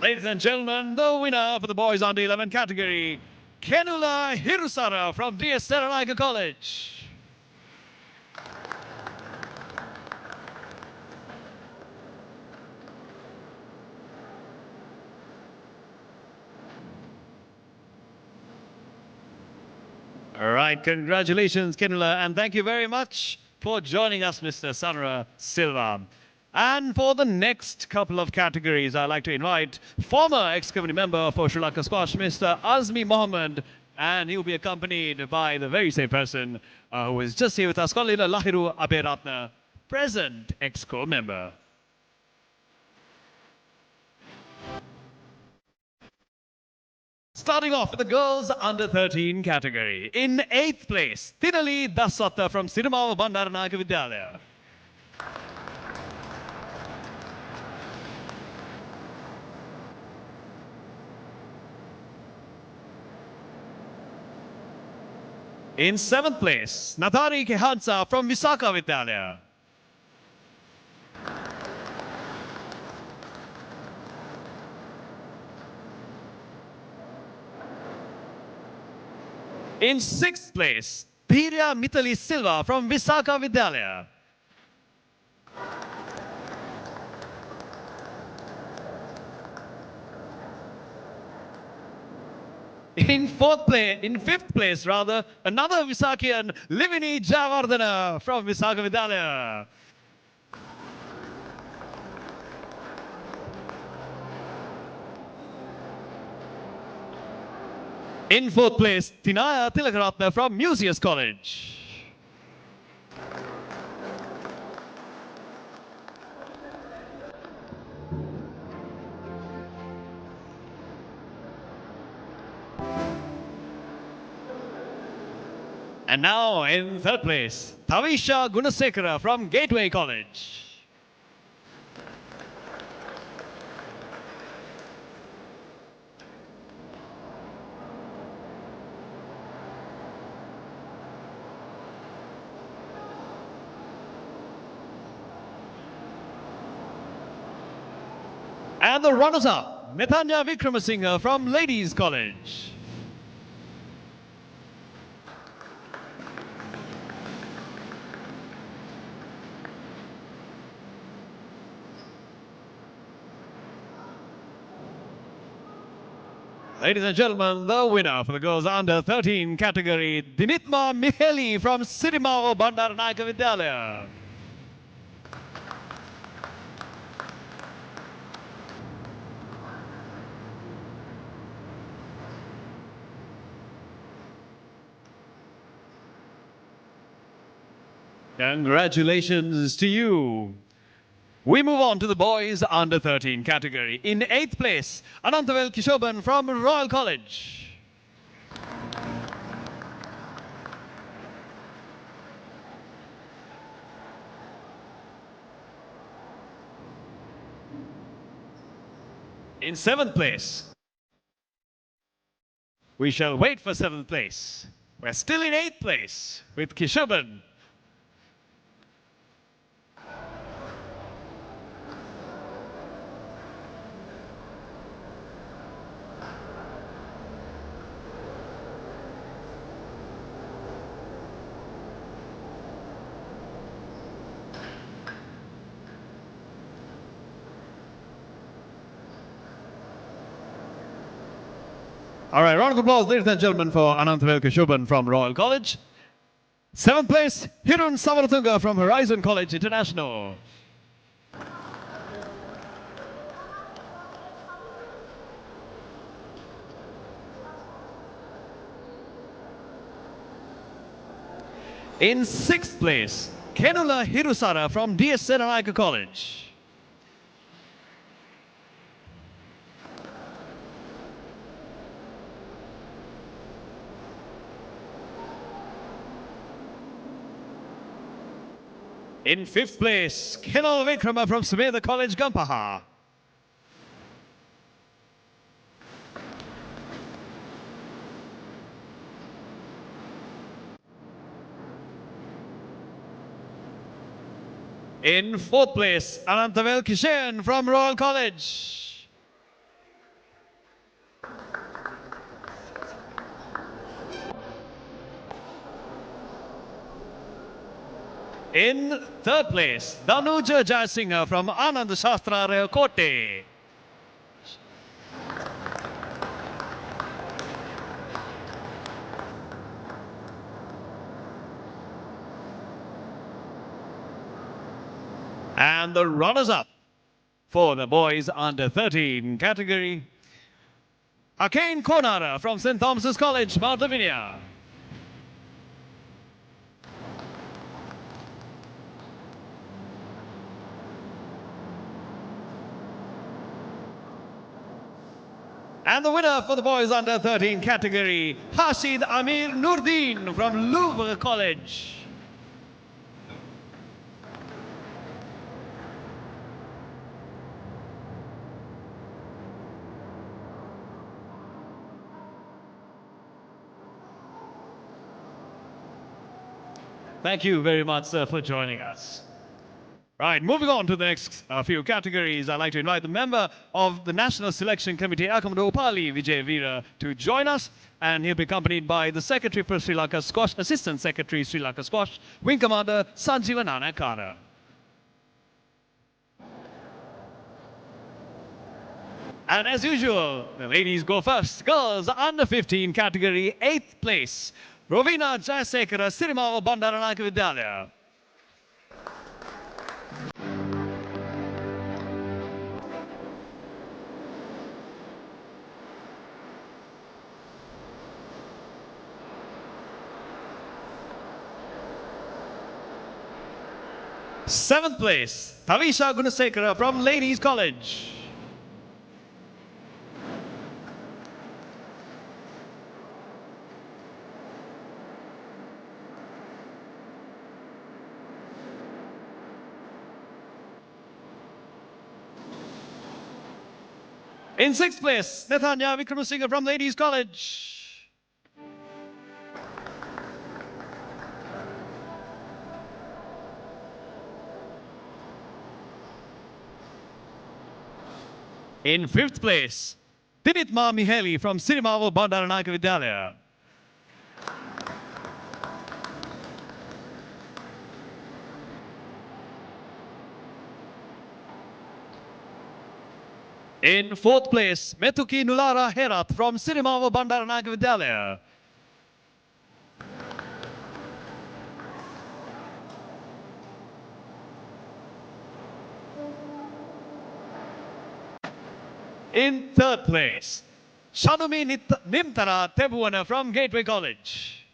Ladies and gentlemen, the winner for the boys under 11 category, Kenula Hirusara from DS Teranaika College. All right, congratulations, Kenula, and thank you very much for joining us, Mr. Sanra Silva. And for the next couple of categories, I'd like to invite former ex-committee member for Sri Lanka Squash, Mr. Azmi Mohammed, and he'll be accompanied by the very same person who is just here with us, Kolila Lahiru Aberatna, present ex-co member. Starting off with the girls under 13 category. In 8th place, Tinali Dasatta from Sirimau Bandaranayaka Vidyalaya. In 7th place, Natari Kehansa from Visakha Vidyalaya. In 6th place, Dhirya Mitali Silva from Visakha Vidyalaya. In 5th place, another Visakhian, Livini Javardhana from Visakha Vidyalaya. In 4th place, Tinaya Tilakaratna from Museus College. And now in 3rd place, Tavisha Gunasekara from Gateway College. And the runners-up, Nithanya Vikramasinghe from Ladies College. Ladies and gentlemen, the winner for the girls under 13 category, Dinitma Miheli from Sirimau Bandaranayaka Vidyalaya. Congratulations to you. We move on to the boys under 13 category. In 8th place, Anantavel Kishoban from Royal College. In 7th place, we shall wait for 7th place. We're still in 8th place with Kishoban. All right, round of applause, ladies and gentlemen, for Anantavel Kishoban from Royal College. 7th place, Hirun Samaratunga from Horizon College International. In 6th place, Kenula Hirusara from DS Senanaika College. In 5th place, Kenal Vikrama from Sumedha College, Gampaha. In 4th place, Anantavel Kishen from Royal College. In 3rd place, Danuja Jayasinghe from Anand Shastra Rehokote. And the runners-up for the boys under 13 category, Akane Konara from St. Thomas's College, Mount Lavinia. And the winner for the boys under 13 category, Hashid Amir Nurdin from Louvre College. Thank you very much, sir, for joining us. Right, moving on to the next few categories, I'd like to invite the member of the National Selection Committee, Akamado Upali Vijay Veera, to join us. And he'll be accompanied by the Secretary for Sri Lanka Squash, Assistant Secretary Sri Lanka Squash, Wing Commander Sanjeevanana Kana. And as usual, the ladies go first. Girls under 15 category, 8th place, Rovina Jayasekara, Sirimava Bandaranayake Vidyalaya. Seventh place, Tavisha Gunasekara from Ladies College. In 6th place, Nathanya Vikramasinghe from Ladies College. In 5th place, Dinitma Miheli from Sirimava Bandaranayake Vidyalaya. In 4th place, Metuki Nulara Herat from Sirimava Bandaranayake Vidyalaya. In 3rd place, Shanumi Nimtara Tebuana from Gateway College.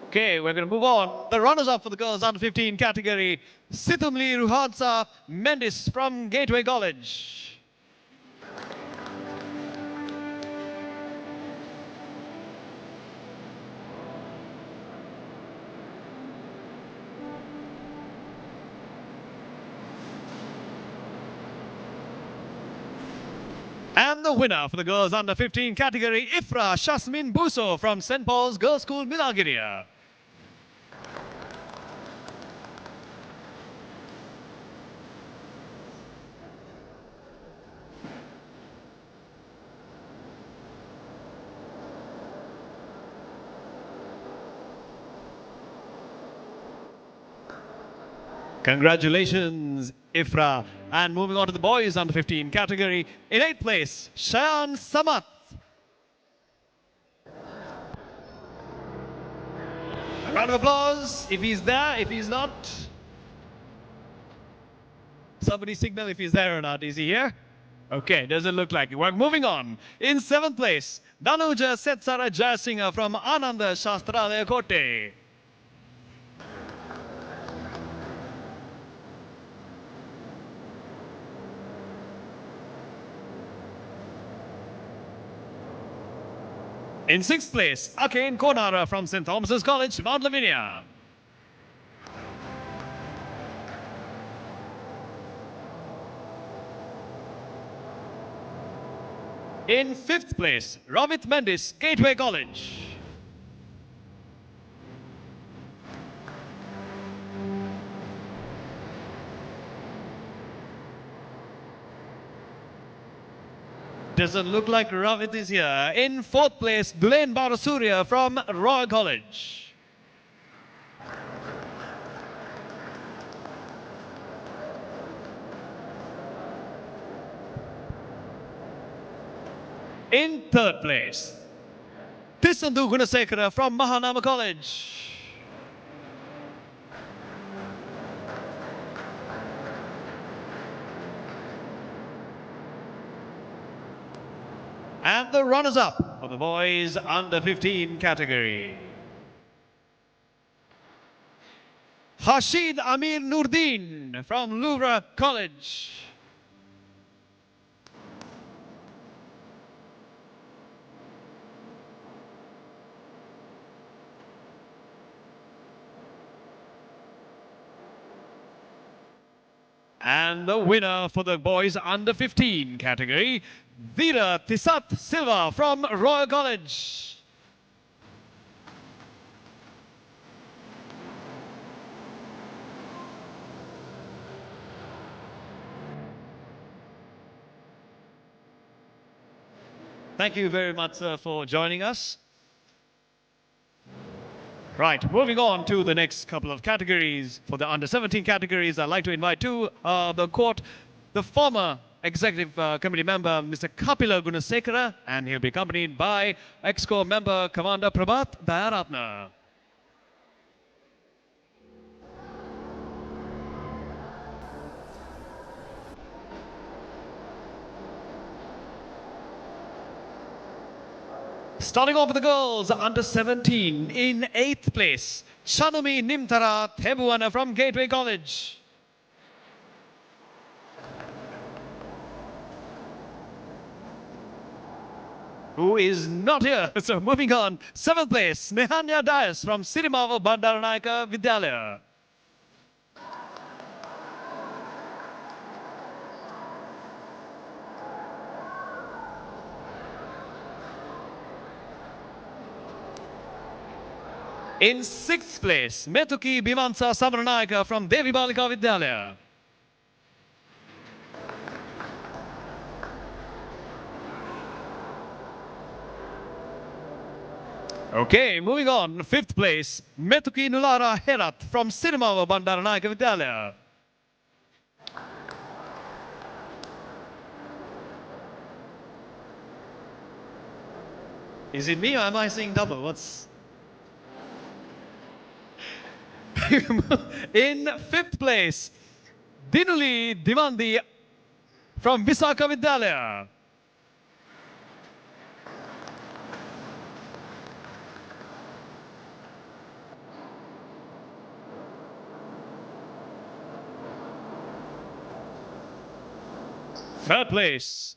Okay, we're going to move on. The runners-up for the girls under 15 category, Situmli Ruhadsa Mendis from Gateway College. And the winner for the girls under 15 category, Ifra Shasmin Buso from St. Paul's Girls' School, Milagiria. Congratulations, Ifra. And moving on to the boys under 15 category, in 8th place, Shayan Samat. A round of applause if he's there. If he's not, somebody signal if he's there or not. Is he here? Okay, doesn't look like it. We're moving on. In 7th place, Danuja Setsara Jayasinghe from Ananda Shastralaya Kotte. In 6th place, Akain Konara from St. Thomas's College, Mount Lavinia. In 5th place, Ravit Mendis, Gateway College. Doesn't look like Ravit is here. In 4th place, Dulain Barasuria from Royal College. In 3rd place, Tisandu Gunasekara from Mahanama College. And the runners-up for the boys under 15 category. Hashid Amir Nurdin from Louvre College. And the winner for the boys under 15 category, Veera Tisat Silva from Royal College. Thank you very much, sir, for joining us. Right, moving on to the next couple of categories. For the under 17 categories, I'd like to invite to the court the former executive committee member, Mr. Kapila Gunasekara, and he'll be accompanied by ex-corps member Commander Prabhat Dayaratna. Starting off with the girls, under 17, in 8th place, Shanumi Nimtara Thebuana from Gateway College. Who is not here. So moving on, 7th place, Nehanya Dias from Sirimava Bandaranaika Vidyalaya. In 6th place, Metuki Bimansa Samaranaika from Devi Balika Vidyalaya. Okay, moving on, 5th place, Metuki Nulara Herat from Sirimava Bandaranaika Vidyalaya. Is it me or am I seeing double? What's... In 5th place, Dinuli Dimandi from Visakha Vidyalaya. Third place,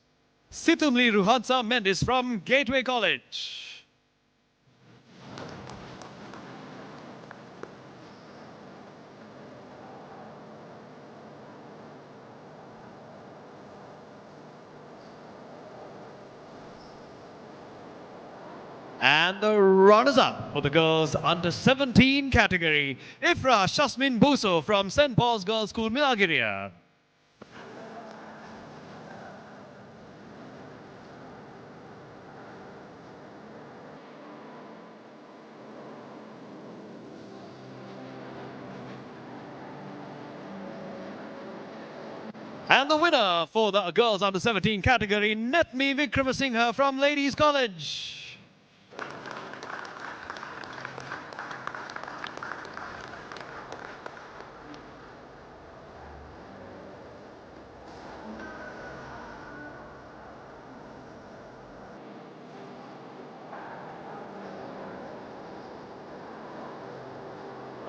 Situmli Ruhansa Mendis from Gateway College. And the runners-up for the girls under 17 category, Ifra Shasmin Buso from St. Paul's Girls' School, Milagiriya. And the winner for the girls under 17 category, Netmi Vikramasinghe from Ladies College.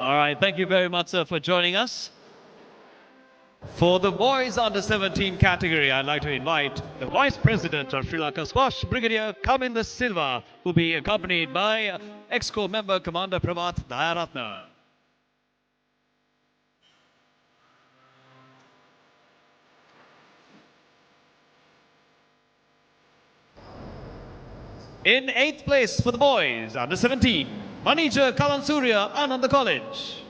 All right, thank you very much, sir, for joining us. For the boys under 17 category, I'd like to invite the Vice President of Sri Lanka Squash, Brigadier Kaminda Silva, who will be accompanied by Ex-Co member Commander Pramath Dayaratna. In 8th place for the boys under 17, Manija Kalansurya, Ananda College.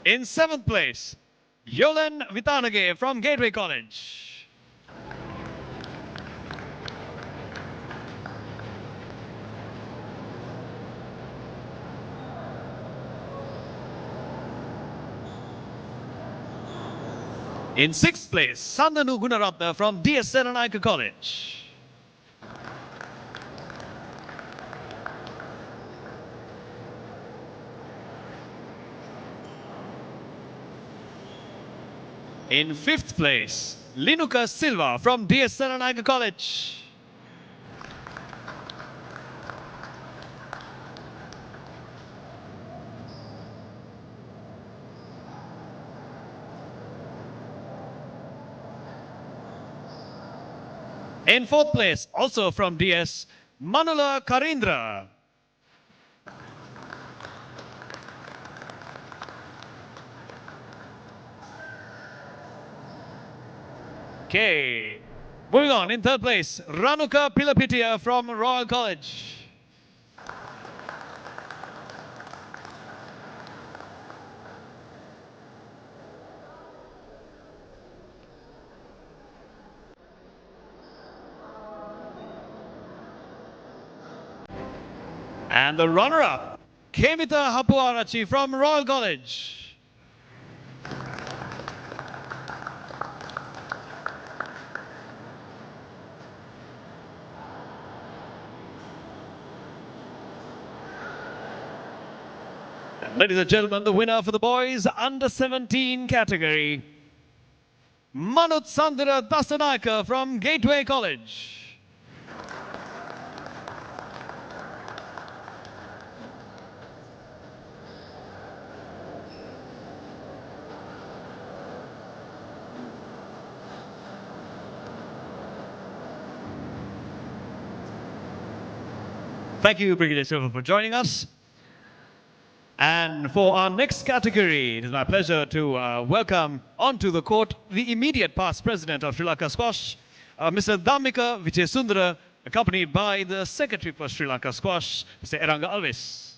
In 7th place, Yolen Vitanage from Gateway College. In 6th place, Sandanu Gunaratna from DS Seranayaka College. In 5th place, Linuka Silva from DS Seranayaka College. In 4th place, also from DS, Manula Karindra. Okay, moving on. In 3rd place, Ranuka Pilapitia from Royal College. And the runner-up, Kemita Hapuarachi from Royal College. Ladies and gentlemen, the winner for the boys under 17 category, Manut Sandira Dasanaka from Gateway College. Thank you, Brigadier Silva, for joining us. And for our next category, it is my pleasure to welcome onto the court the immediate past president of Sri Lanka Squash, Mr. Dhammika Vijayasundara, accompanied by the secretary for Sri Lanka Squash, Mr. Eranga Alves.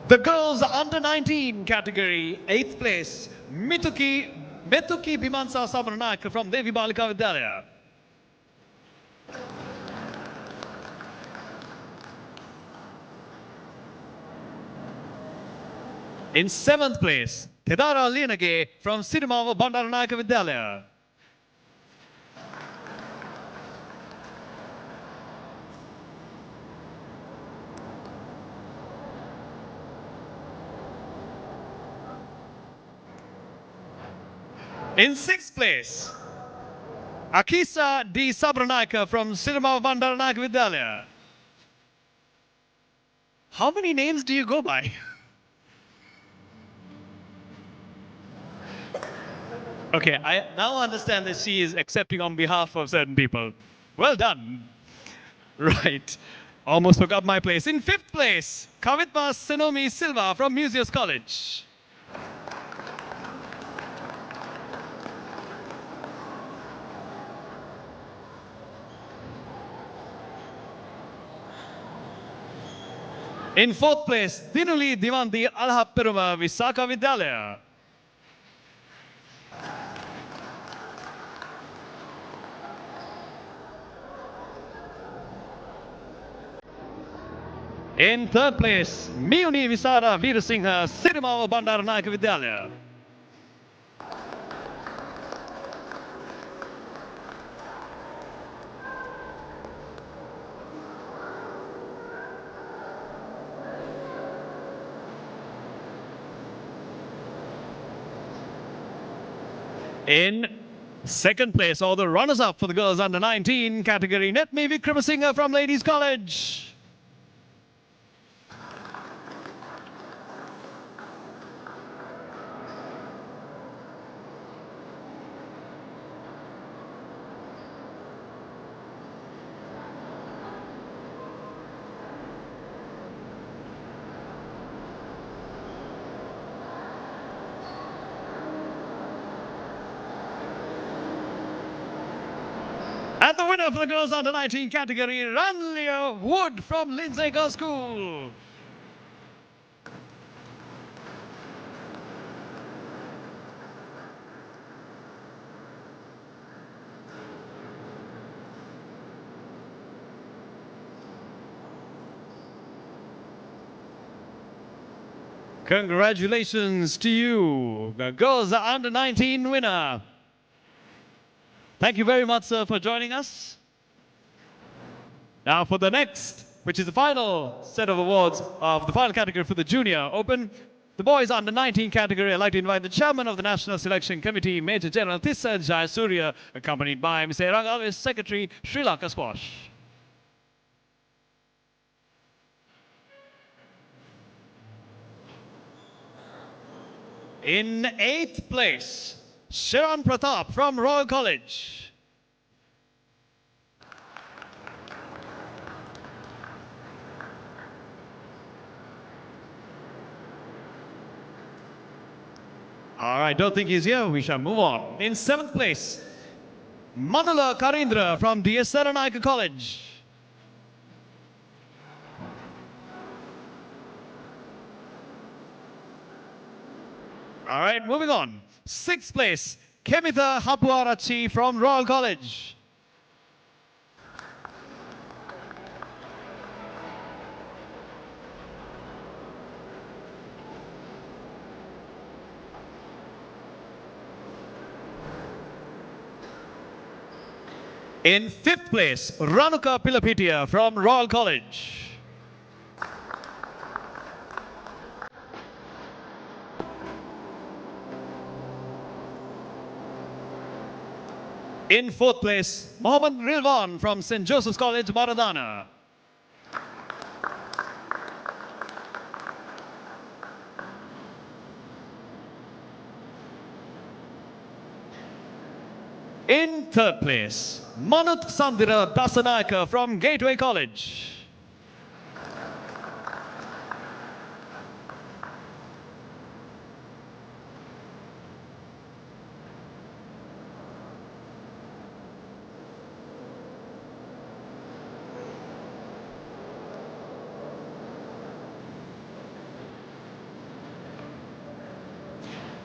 The girls under 19 category, 8th place, Metuki Bimansa Sabaranayak from Devi Balika Vidyalaya. In 7th place, Tedara Linage from Sidimava Bandaranayaka Vidyalaya. In 6th place, Akisa D. Sabranayaka from Sidimava Bandaranayaka Vidyalaya. How many names do you go by? Okay, I now understand that she is accepting on behalf of certain people. Well done. Right. Almost forgot my place. In 5th place, Kavitma Senomi Silva from Museus College. In 4th place, Dinuli Divandi Alhapperuma Visaka Vidyalaya. In 3rd place, Miuni Visara Veerasingha Sidimava Bandaranayaka Vidyalaya. In second place, or the runners-up for the girls under 19 category, Netmi Vikramasinghe from Ladies College. And the winner for the girls under 19 category, Ranlia Wood from Lindsay Girls School. Congratulations to you, the girls under 19 winner. Thank you very much, sir, for joining us. Now for the next, which is the final set of awards of the final category for the Junior Open, the boys under 19 category, I'd like to invite the chairman of the National Selection Committee, Major General Tissa Jayasuriya, accompanied by Mr. Rangalvis, Secretary, Sri Lanka Squash. In 8th place, Sharon Pratap from Royal College. All right, don't think he's here. We shall move on. In 7th place, Manula Karindra from DS Saranayaka College. All right, moving on. 6th place, Kemitha Hapuarachi from Royal College. In 5th place, Ranuka Pilapitia from Royal College. In 4th place, Mohammad Rilwan from St. Joseph's College, Maradana. In 3rd place, Manut Sandira Dasanayaka from Gateway College.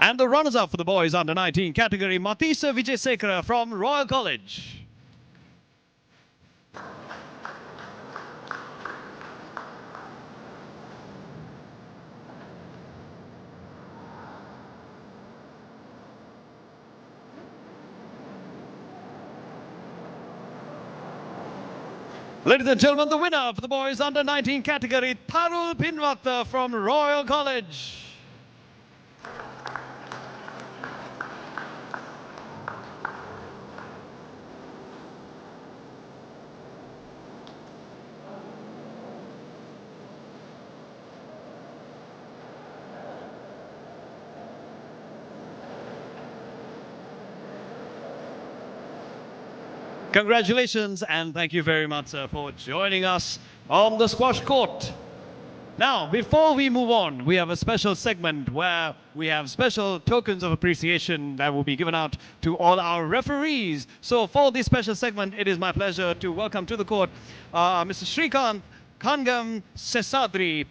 And the runners-up for the boys under 19 category, Matisa Vijayasekara from Royal College. Ladies and gentlemen, the winner for the boys under 19 category, Tharul Pinwata from Royal College. Congratulations and thank you very much, sir, for joining us on the squash court. Now, before we move on, we have a special segment where we have special tokens of appreciation that will be given out to all our referees. So for this special segment, it is my pleasure to welcome to the court Mr. Shrikant Kangam Sesadri,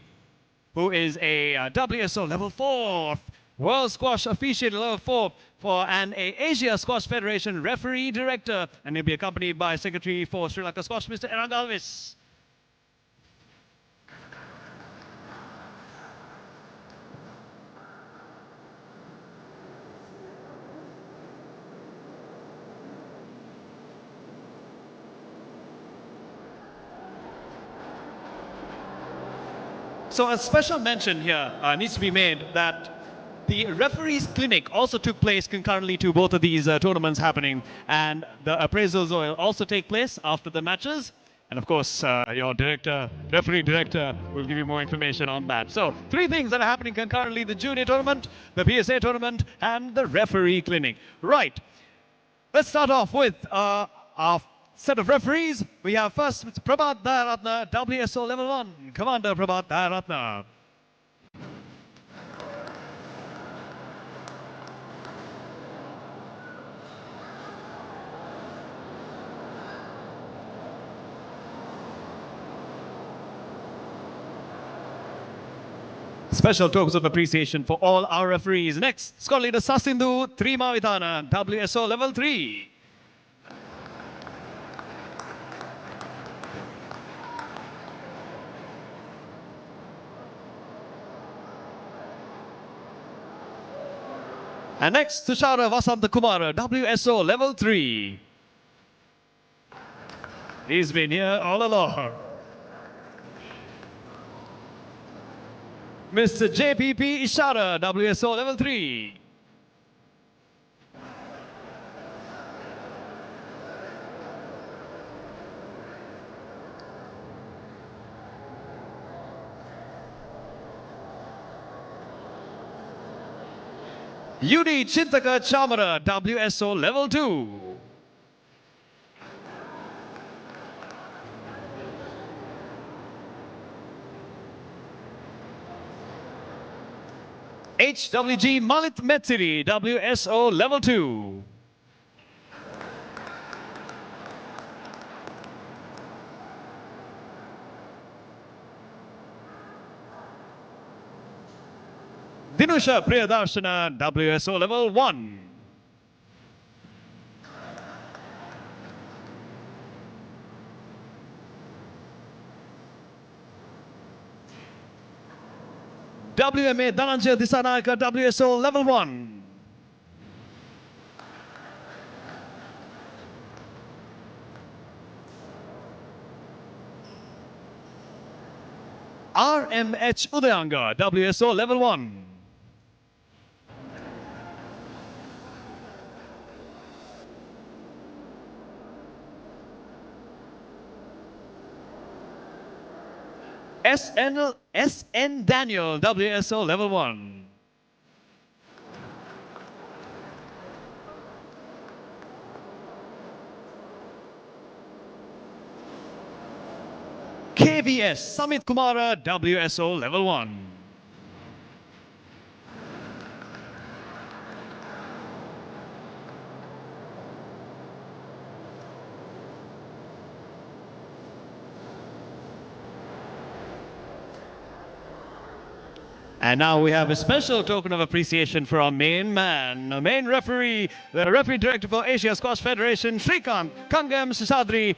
who is a WSO Level 4, World Squash Officiator Level 4, and a Asia Squash Federation Referee Director, and he'll be accompanied by Secretary for Sri Lanka Squash, Mr. Rangalvis. So a special mention here needs to be made that The referees clinic also took place concurrently to both of these tournaments happening, and the appraisals will also take place after the matches. And of course, your referee director will give you more information on that. So, three things that are happening concurrently: the junior tournament, the PSA tournament, and the referee clinic. Right. Let's start off with our set of referees. We have first Mr. Prabhat Dayaratna, WSO Level 1, Commander Prabhat Dayaratna. Special tokens of appreciation for all our referees. Next, squad leader Sasindu Trimavithana, WSO Level 3. And next, Tushara Vasantakumara, WSO Level 3. He's been here all along. Mr. JPP Ishara, WSO Level 3. UD Chintaka Chamara, WSO Level 2. HWG Malit Metsiri, WSO Level 2. Dinusha Priyadarshana, WSO Level 1. WMA Dhananjay Disanayaka, WSO Level 1. RMH Udayanga, WSO Level 1. SN Daniel, WSO Level 1. KVS Samit Kumara, WSO Level 1. And now we have a special token of appreciation for our main man, our main referee, the referee director for Asia Squash Federation, Shrikant Kangam Sisadri,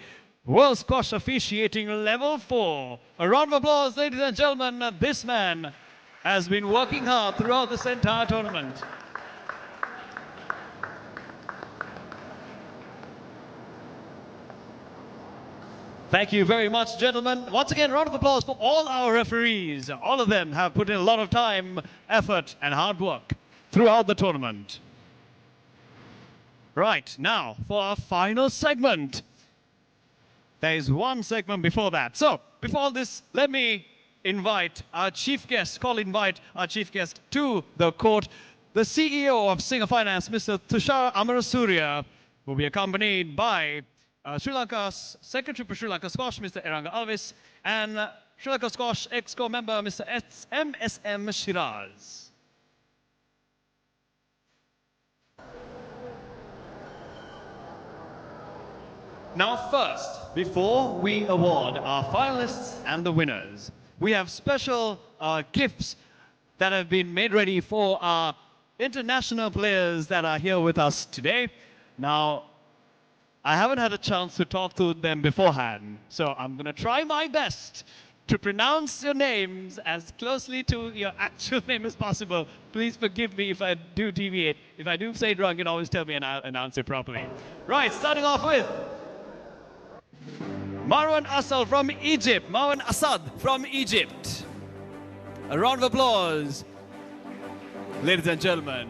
World Squash Officiating Level 4. A round of applause, ladies and gentlemen. This man has been working hard throughout this entire tournament. Thank you very much, gentlemen. Once again, round of applause for all our referees. All of them have put in a lot of time, effort, and hard work throughout the tournament. Right, now for our final segment. There is one segment before that. So, before this, let me invite our chief guest, invite our chief guest to the court. The CEO of Singer Finance, Mr. Tushar Amarasuriya, will be accompanied by Sri Lanka's Secretary for Sri Lanka Squash, Mr. Eranga Alvis, and Sri Lanka Squash Exco member, Mr. MSM Shiraz. Now first, before we award our finalists and the winners, we have special gifts that have been made ready for our international players that are here with us today. Now, I haven't had a chance to talk to them beforehand, so I'm going to try my best to pronounce your names as closely to your actual name as possible. Please forgive me if I do deviate. If I do say it wrong, you can always tell me and I'll announce it properly. Right, starting off with Marwan Asal from Egypt. Marwan Asad from Egypt. A round of applause. ladies and gentlemen.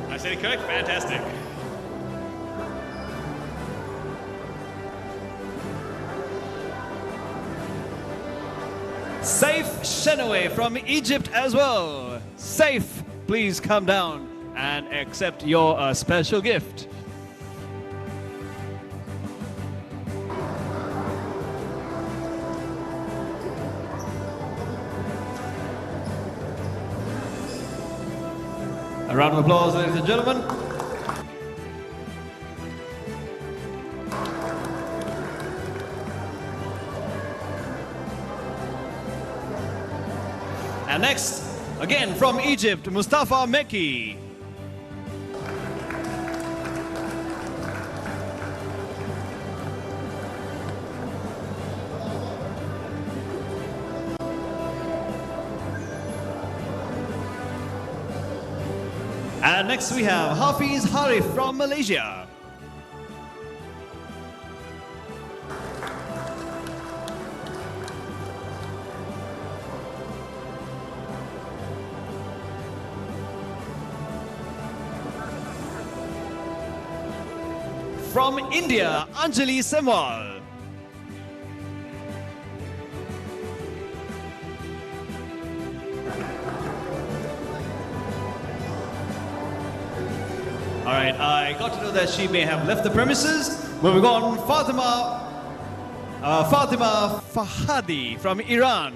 I said it correct? Fantastic. Saif Shenoe from Egypt as well. Saif, please come down and accept your special gift. A round of applause, ladies and gentlemen. And next, again from Egypt, Mustafa Meki. And next we have Hafiz Harif from Malaysia. From India, Anjali Semwal. All right, I got to know that she may have left the premises. Moving on, Fatima Fahadi from Iran.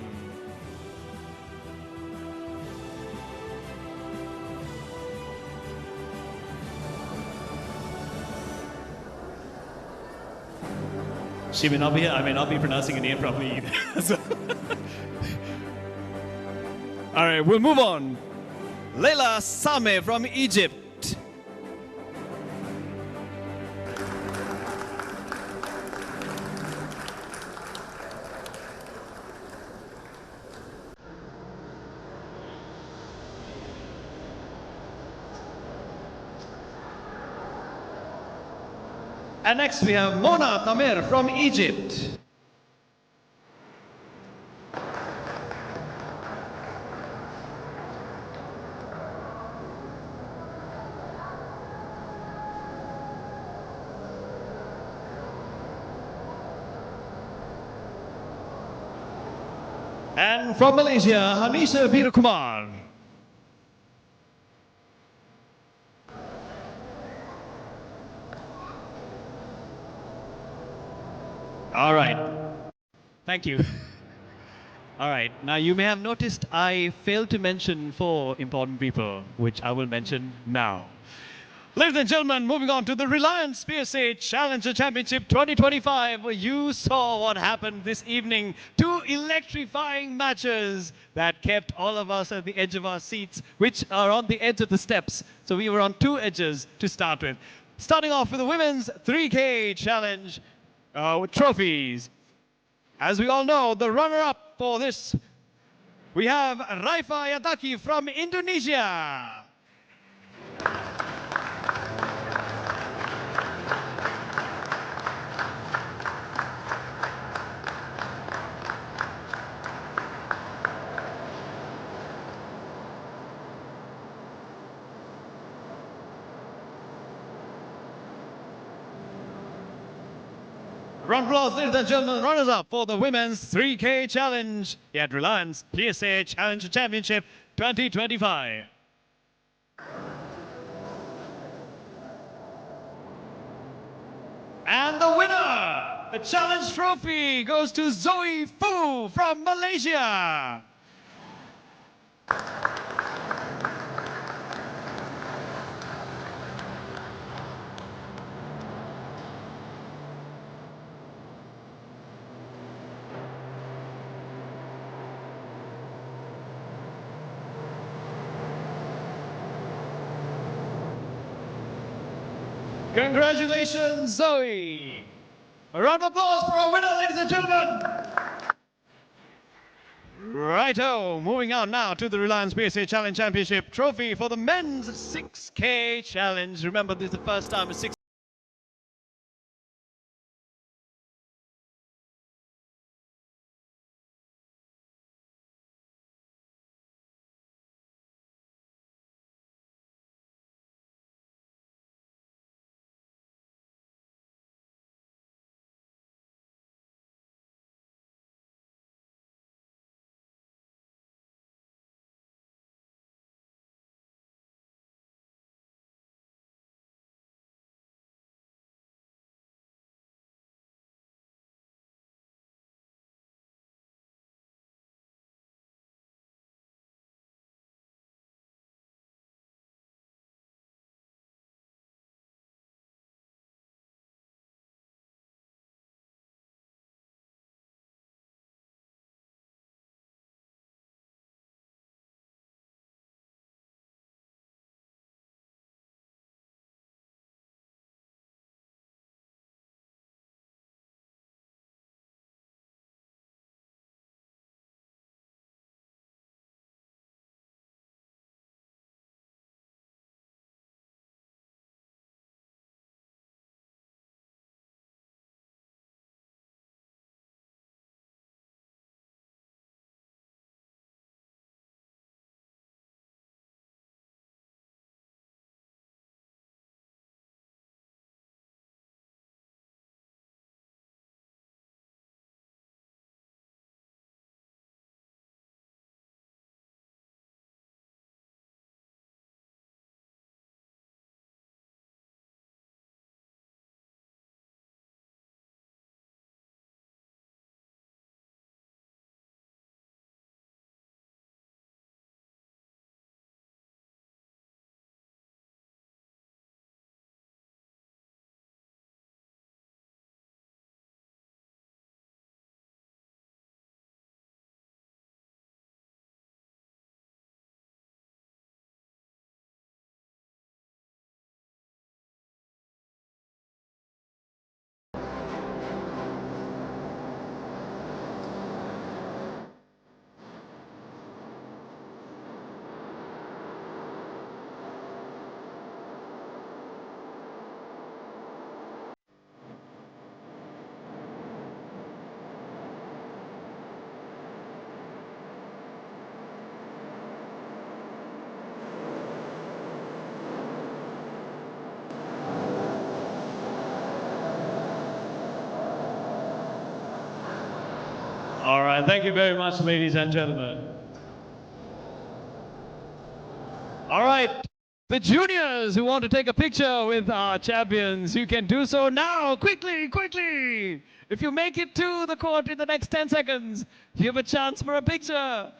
She may not be here. I may not be pronouncing her name properly either. So all right, we'll move on. Leila Sameh from Egypt. And next we have Mona Tamer from Egypt. And from Malaysia, Hanisha Birakumar. All right. Thank you. All right. Now you may have noticed I failed to mention 4 important people, which I will mention now. Ladies and gentlemen, moving on to the Reliance PSA Challenger Championship 2025. You saw what happened this evening. 2 electrifying matches that kept all of us at the edge of our seats, which are on the edge of the steps. So we were on 2 edges to start with. Starting off with the women's 3K challenge with trophies. As we all know, the runner-up for this, we have Raifa Yataki from Indonesia. Round of applause, ladies and gentlemen, runners-up for the women's 3K challenge at Reliance PSA Challenger Championship 2025. And the winner, the challenge trophy, goes to Zoe Fu from Malaysia. Congratulations, Zoe. A round of applause for our winner, ladies and gentlemen. Righto, moving on now to the Reliance PSA Challenge Championship trophy for the men's 6K challenge. Remember, this is the first time a 6 All right, thank you very much, ladies and gentlemen. All right, the juniors who want to take a picture with our champions, you can do so now, quickly, quickly. If you make it to the court in the next 10 seconds, you have a chance for a picture.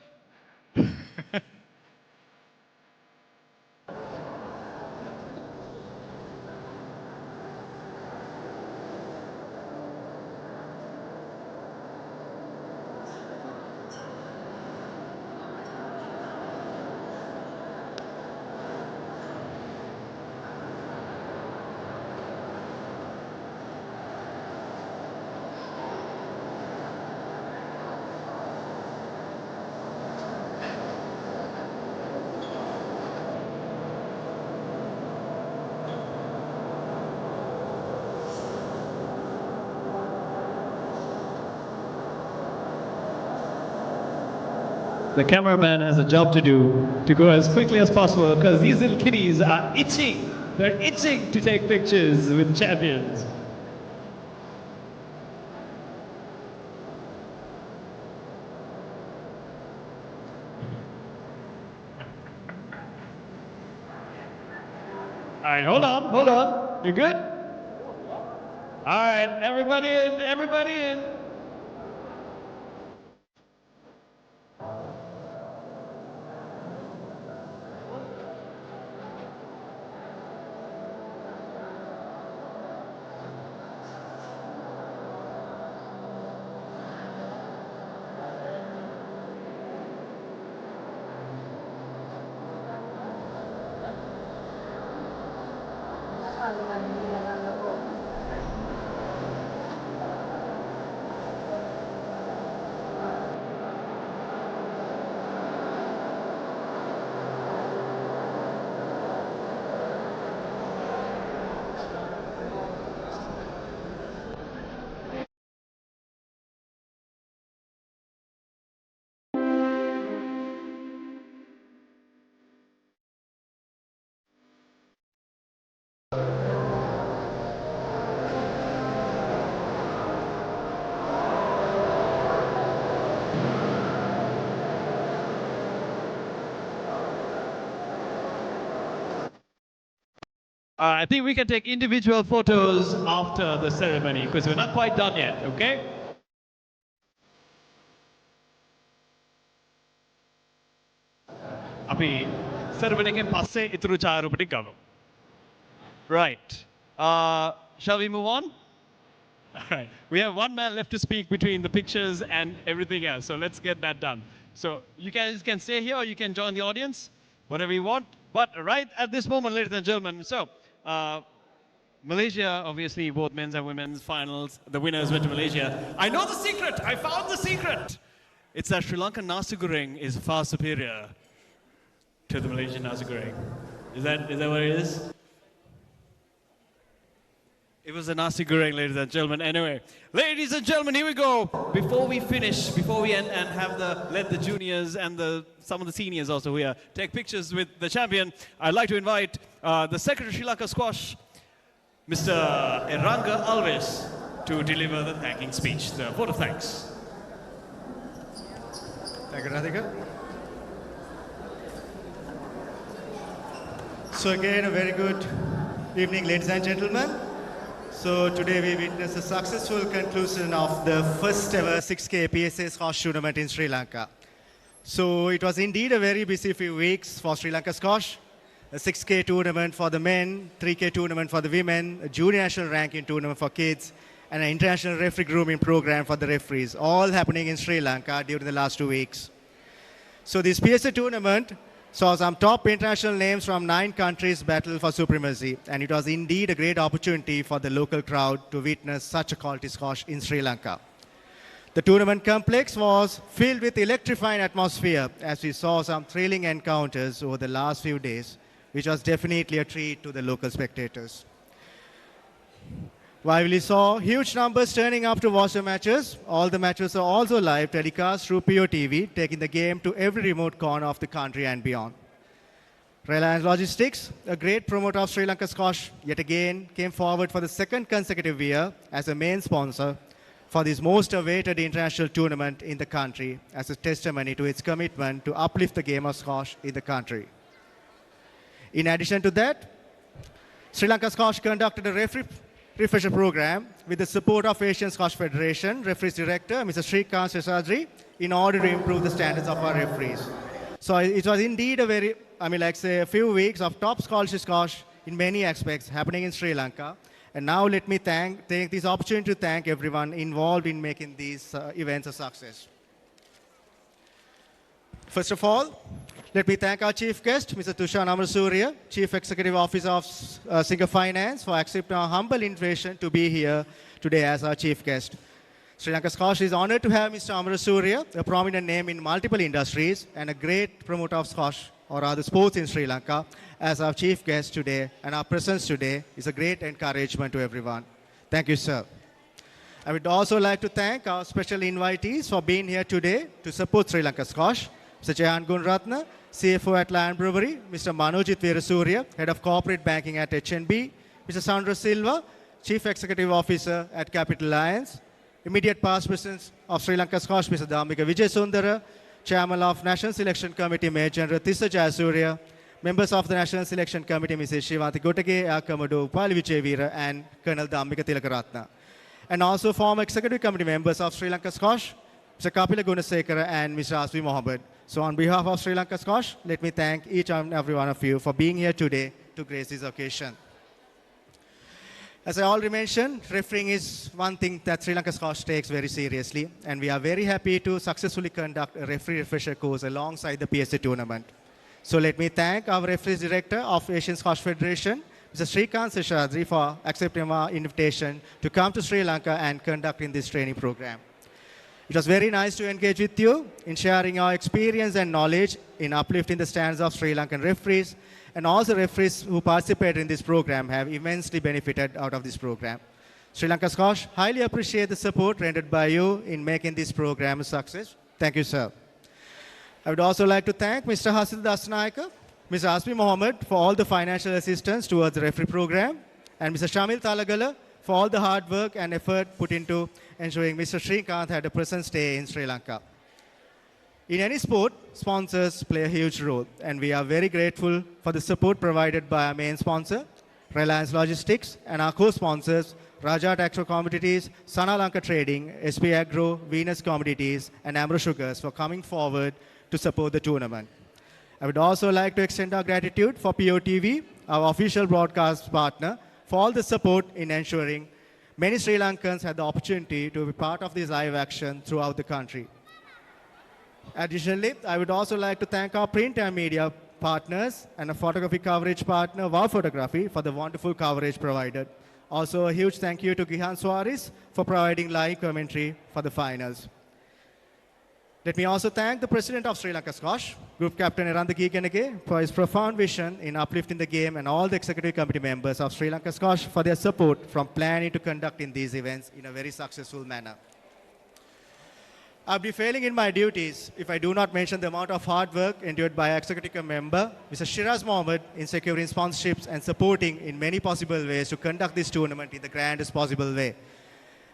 The cameraman has a job to do to go as quickly as possible because these little kiddies are itching. They're itching to take pictures with champions. All right, hold on, hold on. You good? All right, everybody in, everybody in. I think we can take individual photos after the ceremony because we're not quite done yet, okay? අපි ceremony එකෙන් පස්සේ ඉතුරු ඡායාරූප ටික ගමු. Right. Shall we move on? All right. We have one man left to speak between the pictures and everything else. So let's get that done. So you guys can stay here or you can join the audience, whatever you want. But right at this moment, ladies and gentlemen, so Malaysia, obviously, both men's and women's finals, the winners went to Malaysia. I know the secret. I found the secret. It's that Sri Lankan nasi goreng is far superior to the Malaysian nasi goreng. Is that what it is? It was a nasi goreng, ladies and gentlemen. Anyway, ladies and gentlemen, here we go. Before we finish, before we end and have let the juniors and some of the seniors also here take pictures with the champion, I'd like to invite the Secretary of Sri Lanka Squash, Mr. Eranga Alves, to deliver the thanking speech, the vote of thanks. Thank you, Radhika. So again, a very good evening, ladies and gentlemen. So today we witnessed a successful conclusion of the first ever 6K PSA squash tournament in Sri Lanka. So it was indeed a very busy few weeks for Sri Lanka squash. A 6K tournament for the men, 3K tournament for the women, a junior national ranking tournament for kids, and an international referee grooming program for the referees, all happening in Sri Lanka during the last 2 weeks. So this PSA tournament saw some top international names from 9 countries battle for supremacy, and it was indeed a great opportunity for the local crowd to witness such a quality squash in Sri Lanka. The tournament complex was filled with electrifying atmosphere as we saw some thrilling encounters over the last few days, which was definitely a treat to the local spectators. While we saw huge numbers turning up to watch the matches, all the matches are also live telecast through POTV, taking the game to every remote corner of the country and beyond. Reliance Logistics, a great promoter of Sri Lanka squash, yet again came forward for the second consecutive year as a main sponsor for this most awaited international tournament in the country as a testimony to its commitment to uplift the game of squash in the country. In addition to that, Sri Lanka Squash conducted a referee refresher program with the support of Asian Squash Federation Referees Director, Mr. Shrikant Seshadri, in order to improve the standards of our referees. So it was indeed a very, a few weeks of top scholarship squash in many aspects happening in Sri Lanka. And now let me take this opportunity to thank everyone involved in making these events a success. First of all, let me thank our chief guest, Mr. Tushan Amarasuriya, Chief Executive Officer of Singer Finance, for accepting our humble invitation to be here today as our chief guest. Sri Lanka Squash is honored to have Mr. Amarasuriya, a prominent name in multiple industries and a great promoter of squash, or rather sports in Sri Lanka, as our chief guest today, and our presence today is a great encouragement to everyone. Thank you, sir. I would also like to thank our special invitees for being here today to support Sri Lanka Squash. Mr. Jayan Gunratna, CFO at Lion Brewery, Mr. Manojit Veerasurya, Head of Corporate Banking at HNB, Mr. Sandra Silva, Chief Executive Officer at Capital Alliance, immediate past president of Sri Lanka Squash, Mr. Dhammika Vijayasundara, Chairman of National Selection Committee, Major General Tissa Jayasuriya, members of the National Selection Committee, Mrs. Shivanti Gotage, Air Commodore Upali Vijayveera, and Colonel Dhammika Tilakaratna. And also former Executive Committee members of Sri Lanka Squash, Mr. Kapila Gunasekara and Mr. Asmi Mohammed. So on behalf of Sri Lanka Squash, let me thank each and every one of you for being here today to grace this occasion. As I already mentioned, refereeing is one thing that Sri Lanka Squash takes very seriously, and we are very happy to successfully conduct a referee refresher course alongside the PSA tournament. So let me thank our referees director of Asian Squash Federation, Mr. Shrikant Seshadri, for accepting our invitation to come to Sri Lanka and conduct in this training program. It was very nice to engage with you in sharing our experience and knowledge in uplifting the standards of Sri Lankan referees, and also referees who participated in this program have immensely benefited out of this program. Sri Lanka Squash highly appreciate the support rendered by you in making this program a success. Thank you, sir. I would also like to thank Mr. Hasil Dasnaika, Mr. Asmi Mohammed for all the financial assistance towards the referee program, and Mr. Shamil Talagala for all the hard work and effort put into ensuring Mr. Shrikant had a present stay in Sri Lanka. In any sport, sponsors play a huge role, and we are very grateful for the support provided by our main sponsor, Reliance Logistics, and our co-sponsors, Rajat Agro Commodities, Sana Lanka Trading, SP Agro, Venus Commodities, and Amro Sugars for coming forward to support the tournament. I would also like to extend our gratitude for POTV, our official broadcast partner, for all the support in ensuring many Sri Lankans had the opportunity to be part of this live action throughout the country. Additionally, I would also like to thank our print and media partners and a photography coverage partner, Wow Photography, for the wonderful coverage provided. Also, a huge thank you to Gihan Suarez for providing live commentary for the finals. Let me also thank the President of Sri Lanka Squash, Group Captain Eranda Giganege, for his profound vision in uplifting the game, and all the Executive Committee members of Sri Lanka Squash for their support from planning to conducting these events in a very successful manner. I'll be failing in my duties if I do not mention the amount of hard work endured by Executive Member, Mr. Shiraz Mohammed, in securing sponsorships and supporting in many possible ways to conduct this tournament in the grandest possible way.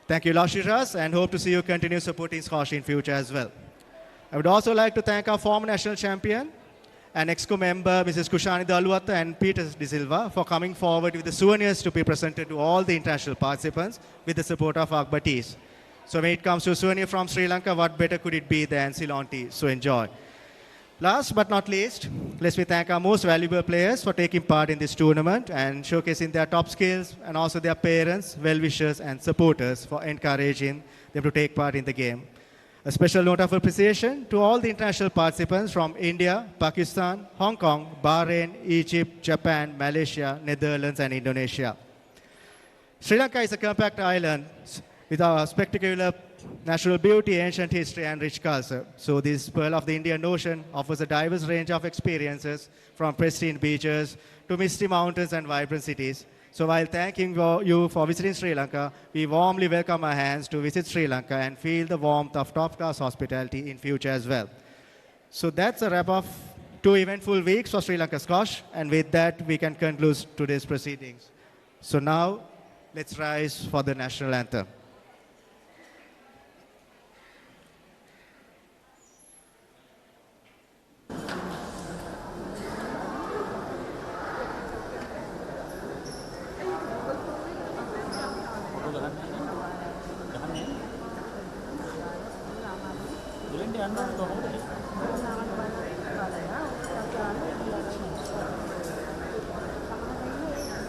Thank you, Lord Shiraz, and hope to see you continue supporting squash in future as well. I would also like to thank our former national champion and EXCO member, Mrs. Kushani Daluwatta and Peter De Silva, for coming forward with the souvenirs to be presented to all the international participants with the support of Akbar Teas. So when it comes to a souvenir from Sri Lanka, what better could it be than Ceylon tea? So enjoy. Last but not least, let me thank our most valuable players for taking part in this tournament and showcasing their top skills, and also their parents, well-wishers, and supporters for encouraging them to take part in the game. A special note of appreciation to all the international participants from India, Pakistan, Hong Kong, Bahrain, Egypt, Japan, Malaysia, Netherlands, and Indonesia. Sri Lanka is a compact island with our spectacular natural beauty, ancient history, and rich culture. So this Pearl of the Indian Ocean offers a diverse range of experiences, from pristine beaches to misty mountains and vibrant cities. So while thanking you for visiting Sri Lanka, we warmly welcome our hands to visit Sri Lanka and feel the warmth of top-class hospitality in future as well. So that's a wrap of 2 eventful weeks for Sri Lanka Squash, and with that, we can conclude today's proceedings. So now, let's rise for the national anthem.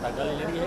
Tagal lagi